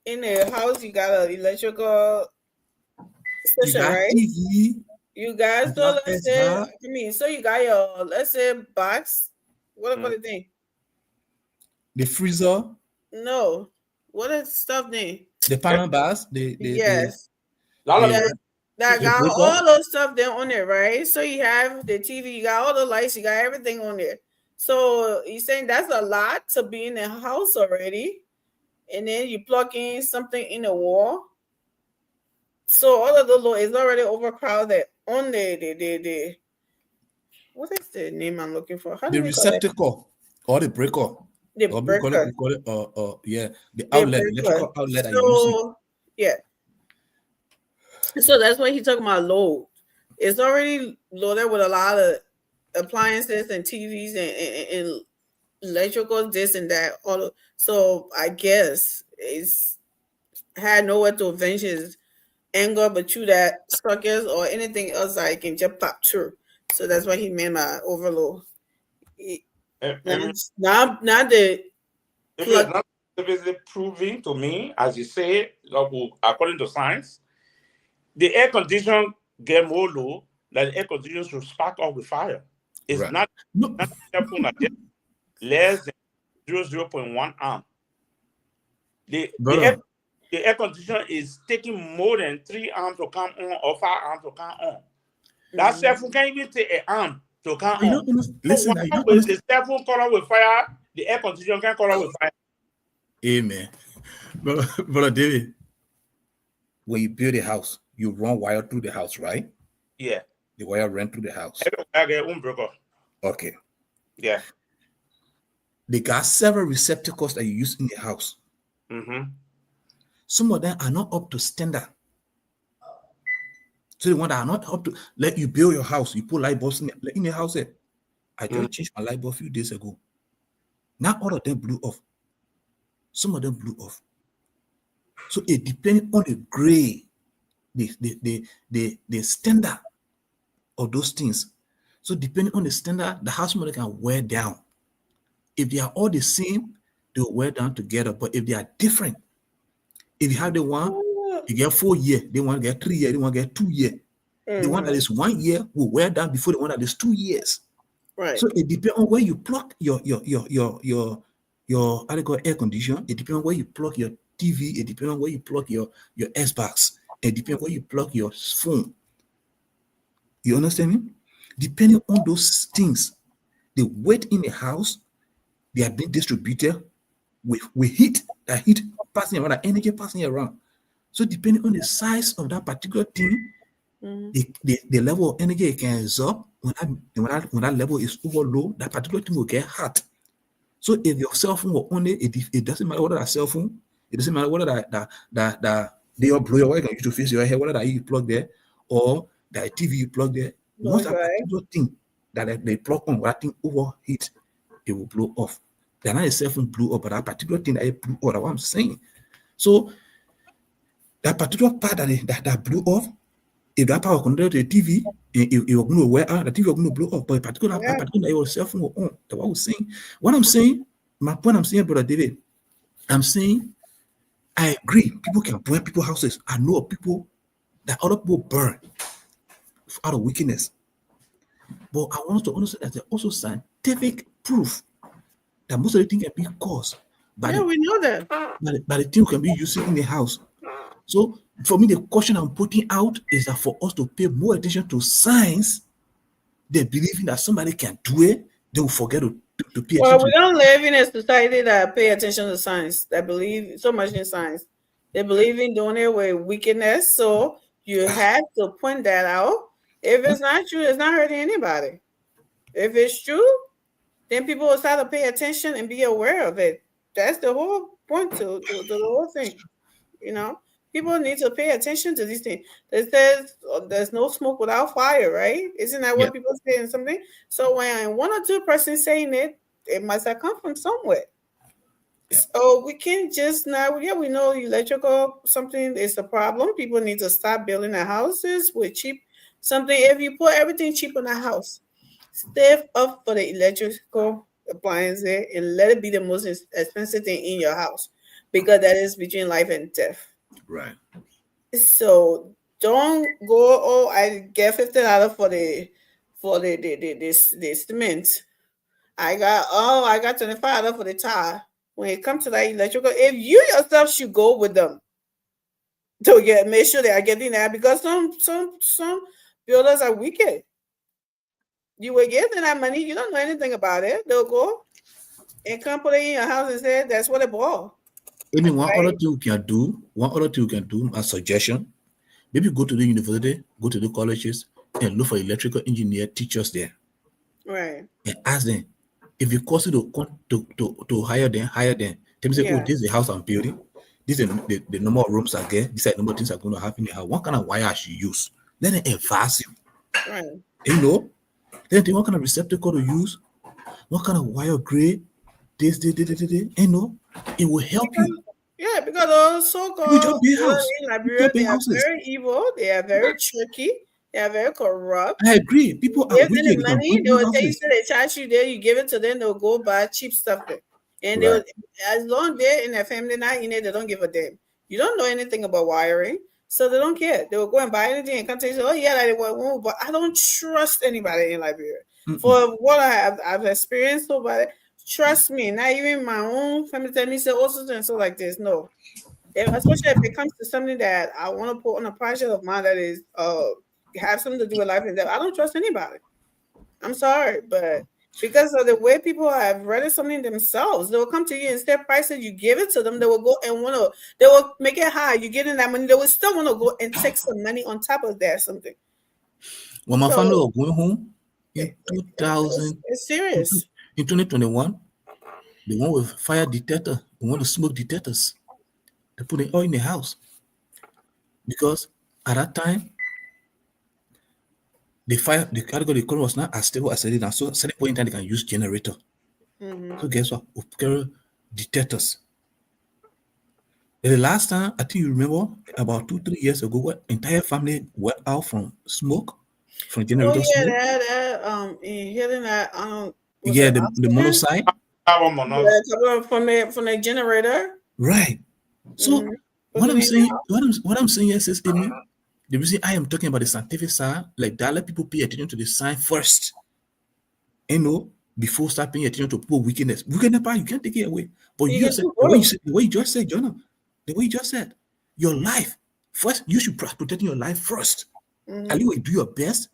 M: in the house you got an electrical station, right?
R: TV,
M: you guys so let's say so you got your let's say box. What about the thing?
R: The freezer.
M: No. What is stuff name?
R: The panel bars.
M: Yes. That got all those stuff there on there, right? So you have the TV, you got all the lights, you got everything on there. So he's saying that's a lot to be in the house already. And then you plug in something in the wall. So all of the load is already overcrowded on the what is the name I'm looking for?
R: The receptacle or the breaker.
M: The breaker.
R: We call it the outlet, electrical outlet.
M: So yeah. So that's why he's talking about load. It's already loaded with a lot of appliances and TVs and electrical, this and that. So I guess it's had nowhere to avenge his anger, but through that sockets or anything else I can just pop through. So that's why he made my overload. Now the
F: if it's not vividly proving to me, as you say, according to science, the air condition get more low, that the air condition should spark off with fire. It's not less than 0.1 amp. The air conditioner is taking more than 3 amps to come on or 5 amps to come on. That cell phone can't even take an amp to come on.
R: Listen,
F: the cell phone color with fire, the air conditioner can color with fire.
R: Amen. Brother David, when you build a house, you run wire through the house, right?
F: Yeah.
R: The wire ran through the house. Okay.
F: Yeah.
R: They got several receptacles that you use in the house.
F: Mm-hmm.
R: Some of them are not up to standard. So the ones that are not up to, like you build your house, you put light bulbs in the house. I just changed my light bulb a few days ago. Not all of them blew off. Some of them blew off. So it depends on the grade, the standard of those things. So depending on the standard, the house model can wear down. If they are all the same, they'll wear down together. But if they are different, if you have the one, you get 4 years, they want to get 3 years, they want to get 2 years. The one that is 1 year will wear down before the one that is 2 years.
M: Right.
R: So it depends on where you plug your how they call air conditioner. It depends on where you plug TV, it depends on where you plug your Xbox, it depends where you plug your phone. You understand me? Depending on those things, the weight in the house, they are being distributed with heat, that heat passing around, that energy passing around. So depending on the size of that particular thing, the level of energy it can absorb, when that level is over low, that particular thing will get hot. So if your cell phone will only, it doesn't matter whether that cell phone, it doesn't matter whether that they all blow your wire, you can use to face your hair, whether that you plug there or that TV you plug there. Once that particular thing that they plug on, that thing overheat, it will blow off. Then not a cell phone blew up, but that particular thing that it blew off, that's what I'm saying. So that particular part that blew off, if that power connected to the TV, it will going to wear out, the TV will going to blow off. But that particular that your cell phone will on. That's what I was saying. What I'm saying, my point I'm saying, Brother David, I'm saying I agree. People can burn people's houses. I know of people that other people burn out of wickedness. But I want to understand that there's also scientific proof that most of the things can be caused by
M: we know that.
R: By the thing can be used in the house. So for me, the question I'm putting out is that for us to pay more attention to science, they're believing that somebody can do it, they will forget to pay attention.
M: Well, we don't live in a society that pay attention to science, that believe so much in science. They believe in doing it with wickedness. So you have to point that out. If it's not true, it's not hurting anybody. If it's true, then people will start to pay attention and be aware of it. That's the whole point to the whole thing. You know, people need to pay attention to these things. It says there's no smoke without fire, right? Isn't that what people say in something? So when one or two persons saying it, it must have come from somewhere. So we can't just now, we know electrical something is the problem. People need to stop building their houses with cheap something. If you put everything cheap in a house, save up for the electrical appliance there and let it be the most expensive thing in your house, because that is between life and death.
R: Right.
M: So don't go, I get $50 for the cement. I got $25 for the tile. When it comes to that electrical, if you yourself should go with them to make sure they are getting that, because some builders are wicked. You will get that money, you don't know anything about it. They'll go and come put it in your house and say that's what it bought.
R: Maybe one other thing you can do, a suggestion, maybe go to the university, go to the colleges and look for electrical engineer teachers there.
M: Right.
R: And ask them, if it costs you to hire them. They say, oh, this is the house I'm building. This is the number of rooms I get. These are the number of things I'm going to have in the house. What kind of wire I should use? Let them advise you.
M: Right.
R: You know? Then what kind of receptacle to use? What kind of wire grade? This. You know? It will help you.
M: Yeah, because those so-called in Liberia, they are very evil. They are very tricky. They are very corrupt.
R: I agree. People are
M: wicked. The money, they will take you to the charge you there, you give it to them, they'll go buy cheap stuff there. And they will, as long as they're in their family, not in it, they don't give a damn. You don't know anything about wiring, so they don't care. They will go and buy anything and come to you and say, oh yeah, that won't. But I don't trust anybody in Liberia. For what I've experienced so bad. Trust me, not even my own family tell me say also and so like this. No. Especially if it comes to something that I want to put on a project of mine that is have something to do with life and death, I don't trust anybody. I'm sorry, but because of the way people have read something themselves, they will come to you and set prices, you give it to them, they will go and they will make it high. You get in that money, they will still want to go and take some money on top of that something.
R: When my family was going home in 2000,
M: it's serious.
R: In 2021, the one with fire detector, the one with smoke detectors, they put it all in the house. Because at that time, the category of current was not as stable as it is now. So at a certain point in time, they can use generator. So guess what? We carry detectors. The last time, I think you remember, about 2-3 years ago, what entire family went out from smoke, from generator smoke.
M: Hearing that,
R: the monocyte.
M: From the generator.
R: Right. So what I'm saying is, the reason I am talking about the scientific side, like that, let people pay attention to the science first. You know, before start paying attention to people wickedness. Wickedness part, you can't take it away. But the way you just said, Jonah, The way you just said, your life first. You should protect your life first. At least you do your best,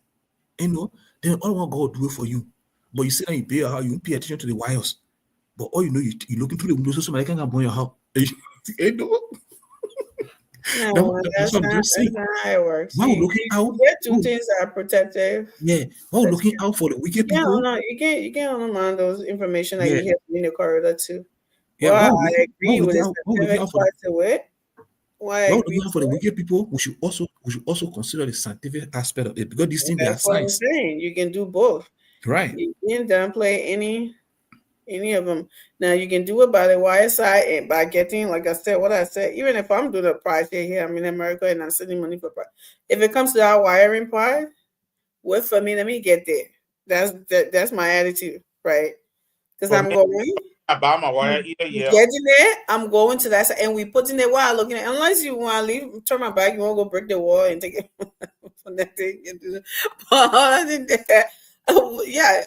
R: then all one God will do it for you. But you sit and you pay your house, you pay attention to the wires. But all you know, you looking through the window so somebody can come on your house.
M: No, that's not how it works.
R: Why we looking out?
M: Two things that are protective.
R: Yeah, why we looking out for the wicked people?
M: No, you can't undermine those information that
R: Yeah.
M: you hear in the corridor too.
R: Yeah,
M: Well,
R: why
M: I agree with
R: looking
M: the
R: out- why we looking out for the-
M: to it. Why I
R: Why we
M: agree
R: looking out for the wicked people? We should also consider the scientific aspect of it, because these things they are
M: That's what I'm
R: science,
M: saying. You can do both.
R: right?
M: You can downplay any of them. Now you can do it by the wire side and by getting, like I said, what I said. Even if I'm doing a project here, I'm in America and I'm sending money for project. If it comes to our wiring part, wait for me. Let me get there. That's my attitude, right? Because I'm going.
F: I buy my wire either year.
M: Getting there, I'm going to that side, and we put in the wire looking at. Unless you want to leave, turn my back, you want to go break the wall and take it from that thing. But other than that, yeah,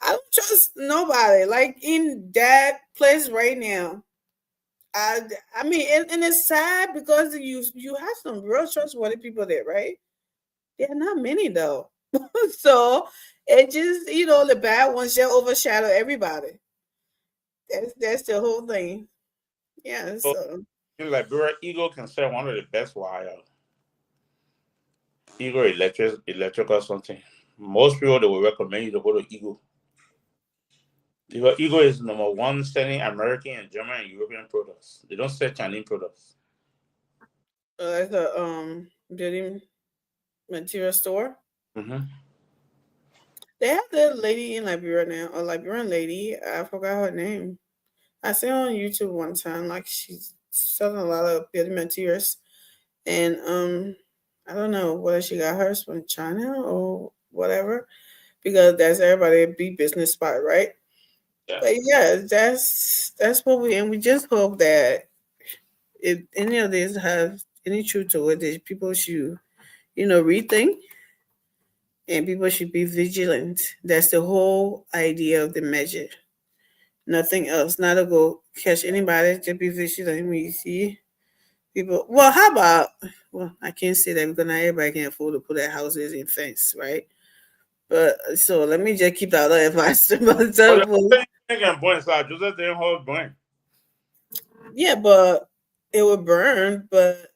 M: I don't trust nobody. Like in that place right now, I mean, and it's sad because you have some real trustworthy people there, right? There are not many though, so it just the bad ones shall overshadow everybody. That's the whole thing. Yeah. So
F: In Liberia, Eagle can say one of the best wire. Eagle electric or something. Most people they will recommend you to go to Eagle. Because Eagle is number one selling American and German and European products. They don't sell Chinese products.
M: it's a building material store.
F: Mm-hmm.
M: They have the lady in Liberia now, a Liberian lady. I forgot her name. I saw her on YouTube one time. Like she's selling a lot of building materials, and I don't know whether she got hers from China or whatever, because that's everybody big business spot, right?
F: Yeah.
M: But yeah, that's what we just hope that if any of this have any truth to it, that people should rethink. And people should be vigilant. That's the whole idea of the measure. Nothing else. Not to go catch anybody. Just be vigilant when you see people. Well, how about? Well, I can't say that because not everybody can afford to put their houses in fence, right? But so let me just keep that other advice to myself. Yeah, but it would burn. But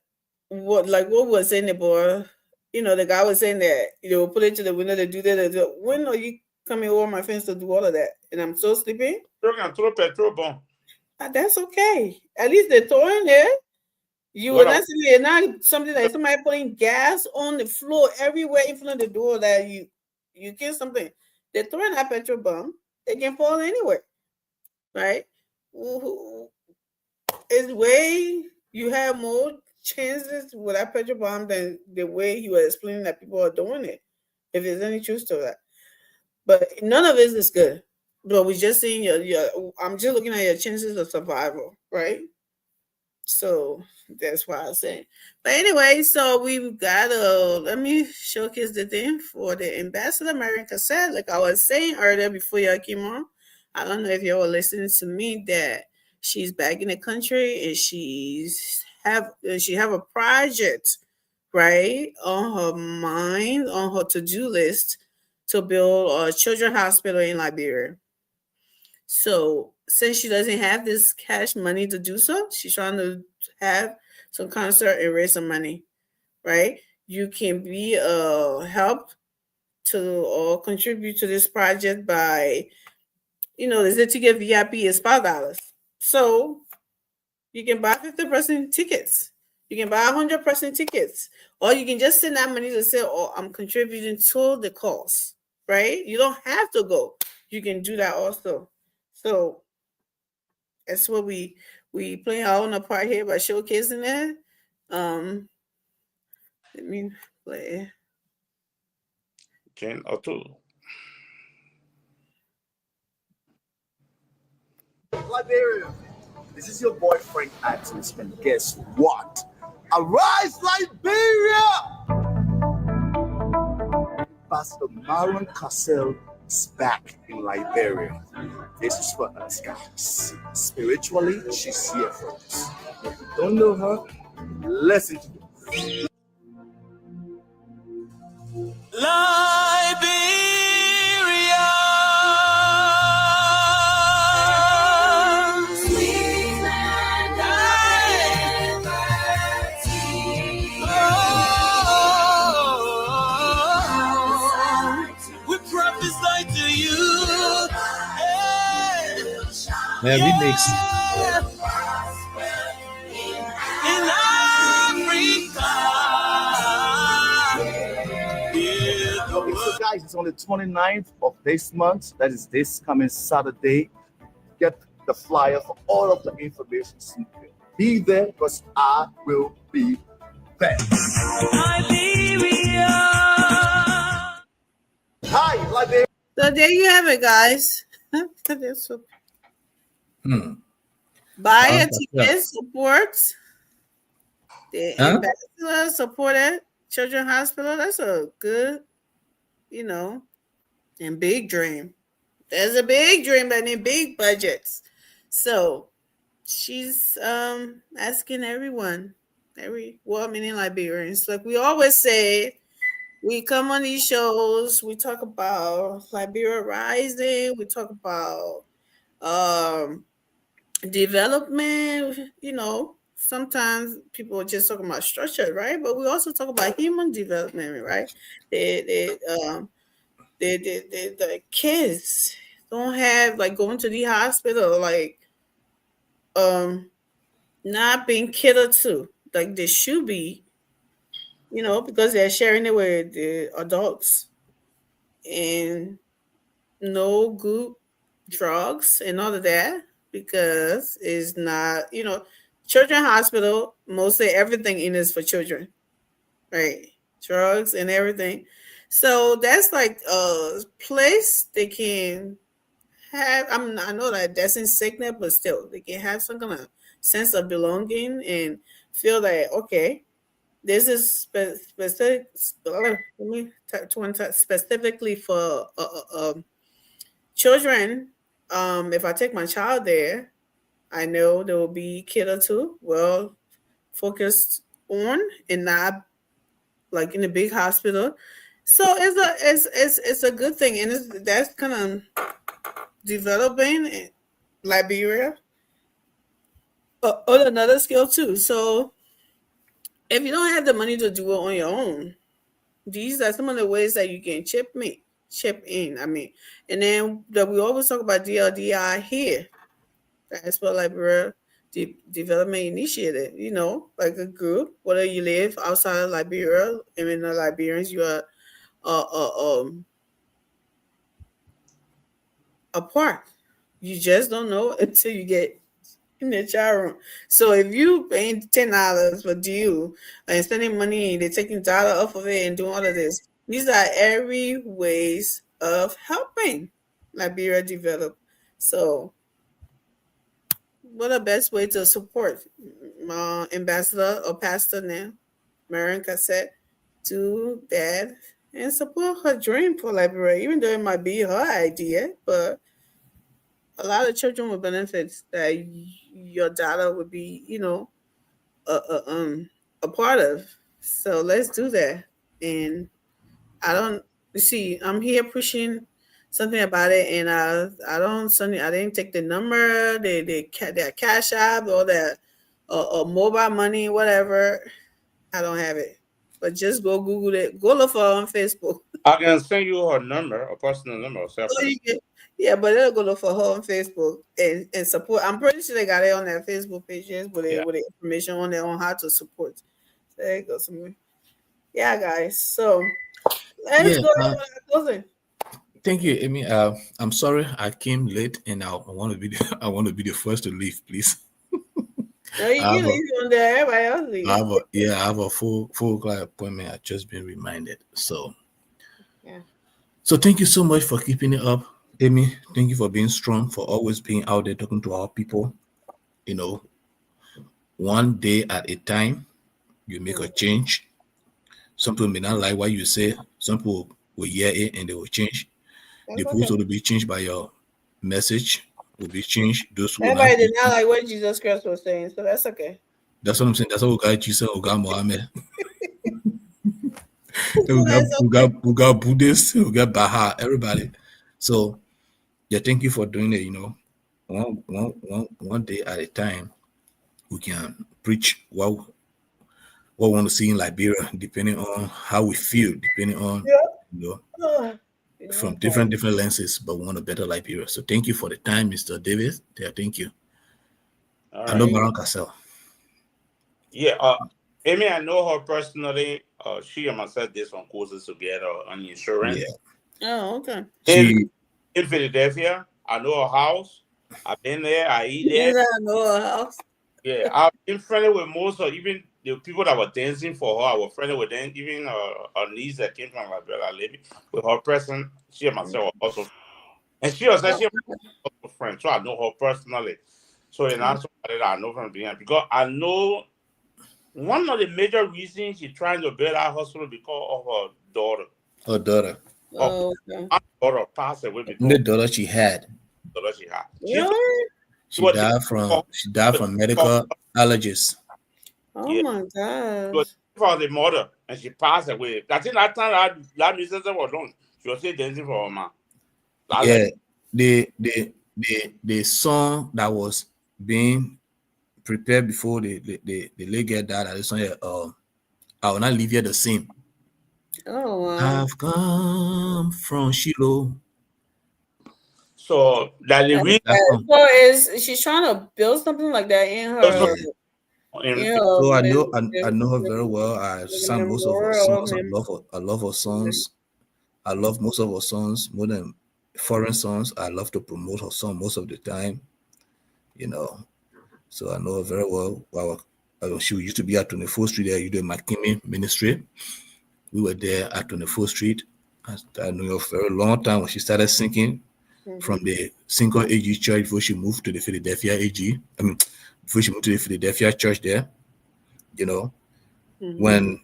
M: what was in the boy? The guy was saying that, put it to the window to do that. When are you coming over my fence to do all of that? And I'm so sleepy.
F: You can throw petrol bomb.
M: That's okay. At least they're throwing there. You will not see it. Not something like somebody putting gas on the floor everywhere in front of the door that you get something. They're throwing that petrol bomb. They can fall anywhere. Right? It's way you have more chances with that petrol bomb than the way he was explaining that people are doing it, if there's any truth to that. But none of it is good. But we're just seeing I'm just looking at your chances of survival, right? So that's why I say. But anyway, so we've got let me showcase the thing for the Ambassador Marion Cassette. Like I was saying earlier before y'all came on, I don't know if y'all were listening to me, that she's back in the country and she have a project, right, on her mind, on her to-do list, to build a children's hospital in Liberia. So since she doesn't have this cash money to do so, she's trying to have some concert and raise some money, right? You can be help to or contribute to this project by, the ticket VIP is $5. So you can buy 50% tickets. You can buy 100% tickets. Or you can just send that money to say, oh, I'm contributing to the cause, right? You don't have to go. You can do that also. So that's what we play our own part here by showcasing that. Let me play.
F: Jane Otto.
S: Liberia. This is your boy Frank Atkins, and guess what? Arise, Liberia! Pastor Marion Cassell is back in Liberia. This is for us, guys. Spiritually, she's here for us. If you don't know her, listen to this.
R: Man, remix.
S: Okay, so guys, it's on the 29th of this month. That is this coming Saturday. Get the flyer for all of the information. Be there because I will be there. Hi, Liberia.
M: So there you have it, guys. Buy a ticket, support the ambassador, supported Children's Hospital. That's a good, and big dream. There's a big dream, but in big budgets. So she's asking everyone, meaning Liberians. Like we always say, we come on these shows, we talk about Liberia Rising, we talk about development, sometimes people are just talking about structure, right? But we also talk about human development, right? The kids don't have like going to the hospital, like not being catered to like they should be, because they're sharing it with the adults, and no good drugs and all of that, because it's not, Children's Hospital, mostly everything in is for children, right? Drugs and everything. So that's like a place they can have. I know that that's in sickness, but still they can have some kind of sense of belonging and feel that, okay, this is specifically for children. If I take my child there, I know there will be catered to, well focused on, and not like in a big hospital. So it's a good thing, and that's kind of developing in Liberia. Another skill too. So if you don't have the money to do it on your own, these are some of the ways that you can chip in. And then that we always talk about DLDI here. That's what Liberia Development Initiative, like a group, whether you live outside of Liberia, and in the Liberians, you are apart. You just don't know until you get in the child room. So if you paying $10 for due and spending money, they're taking dollar off of it and doing all of this. These are every ways of helping Liberia develop. So what a best way to support Ambassador or Pastor now, Marion Cassette, to that and support her dream for Liberia, even though it might be her idea, but a lot of children would benefit that your daughter would be, a part of. So let's do that. And I'm here pushing something about it, and I didn't take the number, their cash app or their mobile money, whatever. I don't have it, but just go Google it. Go look for her on Facebook.
F: I can send you her number, a personal number.
M: Yeah, but they'll go look for her on Facebook and support. I'm pretty sure they got it on their Facebook pages with the information on there on how to support. So there you go. Yeah, guys. So let's go to our closing.
R: Thank you, Amy. I'm sorry I came late, and I want to be the first to leave, please.
M: No, you can leave on there. Everybody else leave.
R: I have a full class appointment. I've just been reminded. So, So thank you so much for keeping it up, Amy. Thank you for being strong, for always being out there talking to our people. One day at a time, you make a change. Some people may not like what you say. Some people will hear it and they will change. The people will be changed by your message, will be changed. Those who
M: everybody did not like what Jesus Christ was saying, so that's okay.
R: That's what I'm saying. That's how we got Jesus, we got Mohammed. we got Buddhists, we got Baha, everybody. So yeah, thank you for doing it. One day at a time, we can preach what we want to see in Liberia, depending on how we feel, depending on from different lenses, but we want a better Liberia. So thank you for the time, Mr. Davis. Yeah, thank you.
F: All
R: I know
F: right.
R: Baron Cassell.
F: Yeah, Amy, I know her personally. She and myself did some courses together on insurance.
R: Yeah.
M: Oh, okay.
F: In Philadelphia, I know her house. I've been there. I eat there.
M: Yes, I know her house.
F: Yeah, I've been friendly with most of even the people that were dancing for her. I was friendly with them. Even her niece that came from Liberia, living with her person. She and myself were also, and she was actually also friends. So I know her personally. So then that's somebody that I know from behind because I know. One of the major reasons she's trying to build our hospital because of her daughter.
R: Her daughter.
M: Oh, okay.
F: Her daughter passed away because
R: The daughter she had.
M: Really?
R: She died from medical allergies.
M: Oh my God.
F: She was for the mother and she passed away. I think that time that business was done. She was still dancing for her mom.
R: Yeah, the song that was being prepared before the late girl died. I just I will not leave you the same.
M: Oh wow.
R: I've come from Shiloh.
F: So that the reason.
M: So is she's trying to build something like that in her?
R: So I know her very well. I sang most of her songs. I love her songs. I love most of her songs more than foreign songs. I love to promote her song most of the time. So I know her very well. She used to be at 24th Street there. You do McKinney Ministry. We were there at 24th Street. I knew her for a long time when she started singing from the Single AG church before she moved to the Philadelphia AG. Before she moved to the Philadelphia church there, when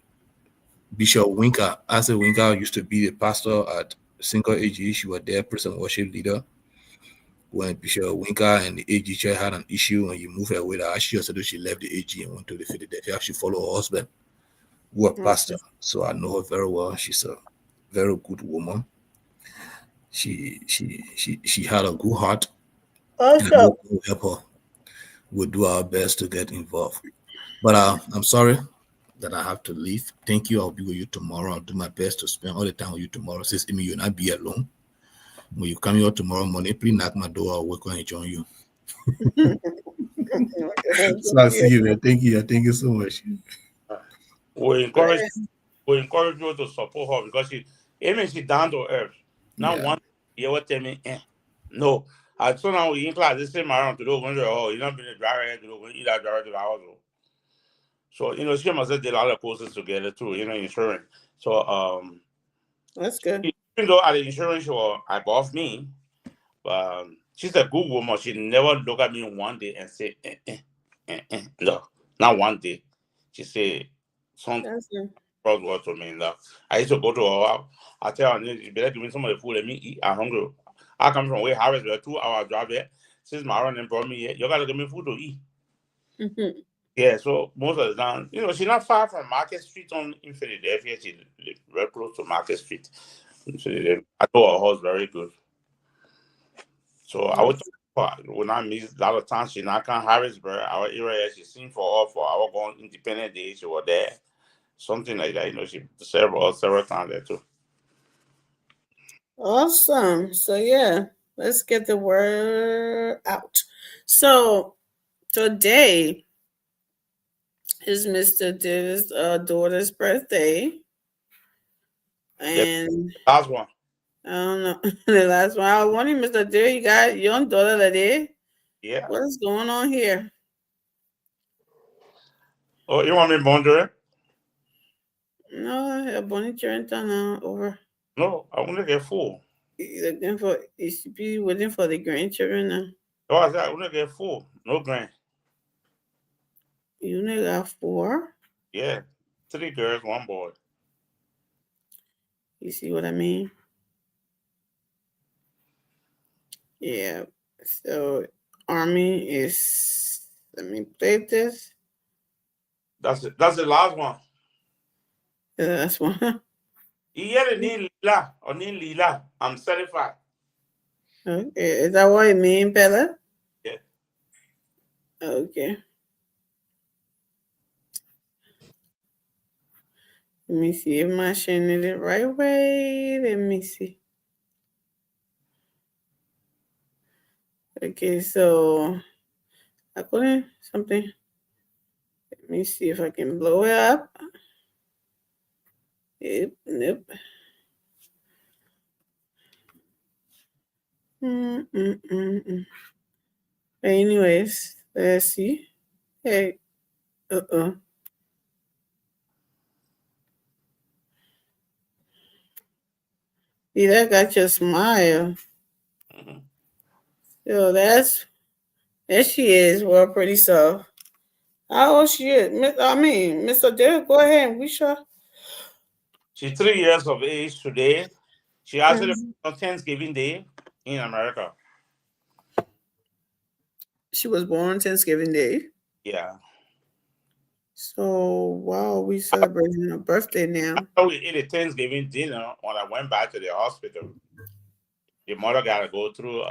R: Bishop Winker, Asa Winker used to be the pastor at Single AG, she was their praise and worship leader. When Bishop Winker and the AG church had an issue and you moved her away, she also she left the AG and went to the Philadelphia. She followed her husband, who was pastor. So I know her very well. She's a very good woman. She had a good heart.
M: Also,
R: we'll help her. We'll do our best to get involved. But I'm sorry that I have to leave. Thank you. I'll be with you tomorrow. I'll do my best to spend all the time with you tomorrow. Since Amy, you'll not be alone. When you come here tomorrow morning, please knock my door. I'll work on and join you. So I'll see you, man. Thank you. Thank you so much.
F: We encourage you to support her because she's down to earth. Not one you ever tell me, no. I told her we in class this same around to do when you're not being a driver to do when you that driver to the house. So she must have did a lot of courses together too, insurance. So
M: that's good.
F: Even though at the insurance she was above me, but she's a good woman. She never look at me one day and say, no, not one day. She say something word to me. No. I used to go to her house. I tell her, you better give me some of the food. Let me eat. I'm hungry. I come from way Harris, 2 hours drive there. Since my run brought me here, you gotta give me food to eat.
M: Mm-hmm.
F: Yeah, so most of the time, she's not far from Market Street in Philadelphia. She lives very close to Market Street. I know her house very good. So I would when I miss a lot of times she not come Harrisburg, our area she seen for her for our going Independent Day, she was there. Something like that, she several times there too.
M: Awesome. So yeah, let's get the word out. So today is Mr. Davis' daughter's birthday. And
F: last one.
M: I don't know. The last one. I was wondering, Mr. Davis, you got your daughter today?
F: Yeah.
M: What is going on here?
F: Oh, you want me born?
M: No, a bonnie children over.
F: No, I want to get 4.
M: You should be waiting for the grandchildren now.
F: Oh, I said I want to get 4. No grand.
M: You only got 4?
F: Yeah. 3 girls, 1 boy.
M: You see what I mean? Yeah. So Army is, let me play this.
F: That's the last one.
M: Yeah, that's one.
F: Lila or Lila. I'm certified.
M: Okay, is that what it means, Bella?
F: Yeah.
M: Okay. Let me see if my sharing it the right way. Let me see. Okay, so I couldn't something. Let me see if I can blow it up. Nope. Anyways, let's see. Hey, See, that got your smile. So there she is. Well, pretty soft. How old she is? Mr. Derek, go ahead. We sure.
F: She's 3 years of age today. She actually on Thanksgiving Day in America.
M: She was born on Thanksgiving Day.
F: Yeah.
M: So wow, we celebrating her birthday now.
F: After we ate a Thanksgiving dinner, when I went back to the hospital, the mother got to go through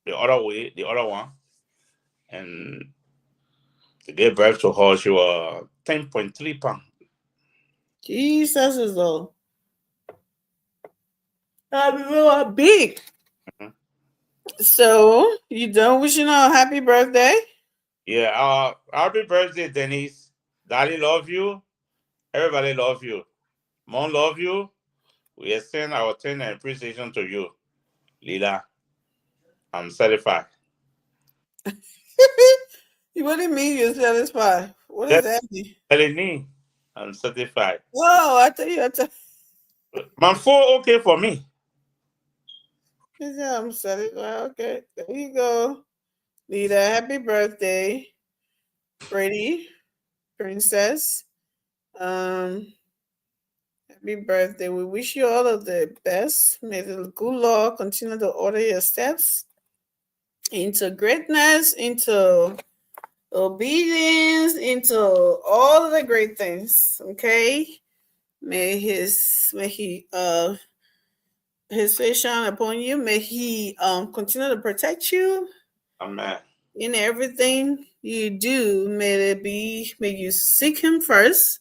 F: the other one, and to give birth to her, she was 10.3 pounds.
M: Jesus is all. I'm big. So you done wishing her a happy birthday?
F: Yeah. Happy birthday, Denise. Daddy love you. Everybody love you. Mom love you. We extend our thanks and appreciation to you, Lila. I'm satisfied.
M: What do you mean you're satisfied? What does that mean?
F: Eleni, I'm satisfied.
M: Whoa, I tell you.
F: Man, 4 okay for me.
M: Yeah, I'm satisfied. Okay, there you go. Lita, happy birthday. Pretty princess. Happy birthday. We wish you all of the best. May the good Lord continue to order your steps into greatness, into obedience, into all of the great things. Okay. May his face shine upon you. May he continue to protect you.
F: Amen.
M: In everything you do, may you seek him first.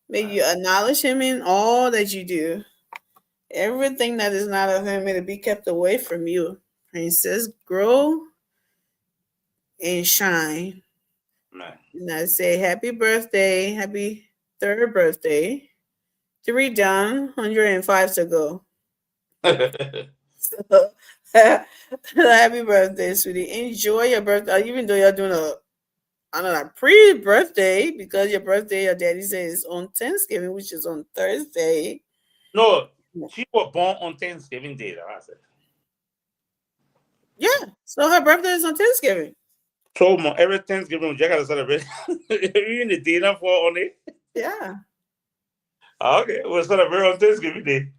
M: May you acknowledge him in all that you do. Everything that is not of him, may it be kept away from you. Princess, grow and shine.
F: Amen.
M: And I say happy birthday, happy 3rd birthday. 3 done, 105 to go. So, happy birthday, sweetie. Enjoy your birthday, even though you're doing a pre-birthday, because your birthday, your daddy says, is on Thanksgiving, which is on Thursday.
F: No, she was born on Thanksgiving Day. I said.
M: Yeah, so her birthday is on Thanksgiving.
F: So every Thanksgiving, you gotta celebrate. Even the dinner for on it.
M: Yeah.
F: Okay, we'll celebrate on Thanksgiving Day.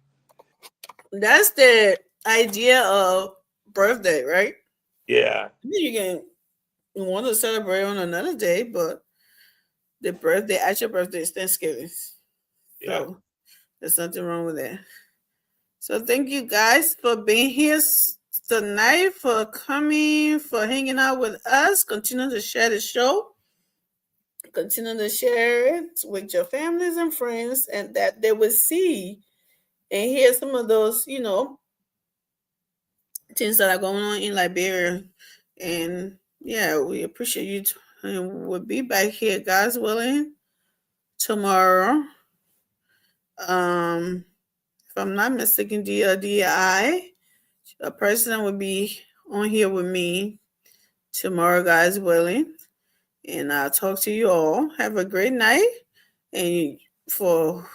M: That's the idea of birthday, right?
F: Yeah.
M: You want to celebrate on another day, but the actual birthday is Thanksgiving.
F: Yeah.
M: So there's nothing wrong with that. So thank you guys for being here tonight, for coming, for hanging out with us. Continue to share the show. Continue to share it with your families and friends, and that they will see and hear some of those, things that are going on in Liberia. And yeah, we appreciate you. And we'll be back here, God's willing, tomorrow. If I'm not mistaken, DI, a president will be on here with me tomorrow, God's willing. And I'll talk to you all. Have a great night. And for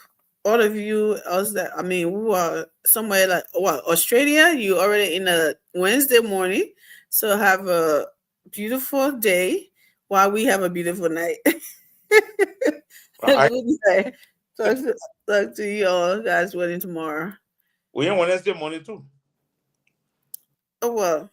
M: all of you else who are somewhere like Australia, you already in a Wednesday morning. So have a beautiful day while we have a beautiful night. Good night. Talk to you all guys willing tomorrow.
F: We on Wednesday morning too.
M: Oh well,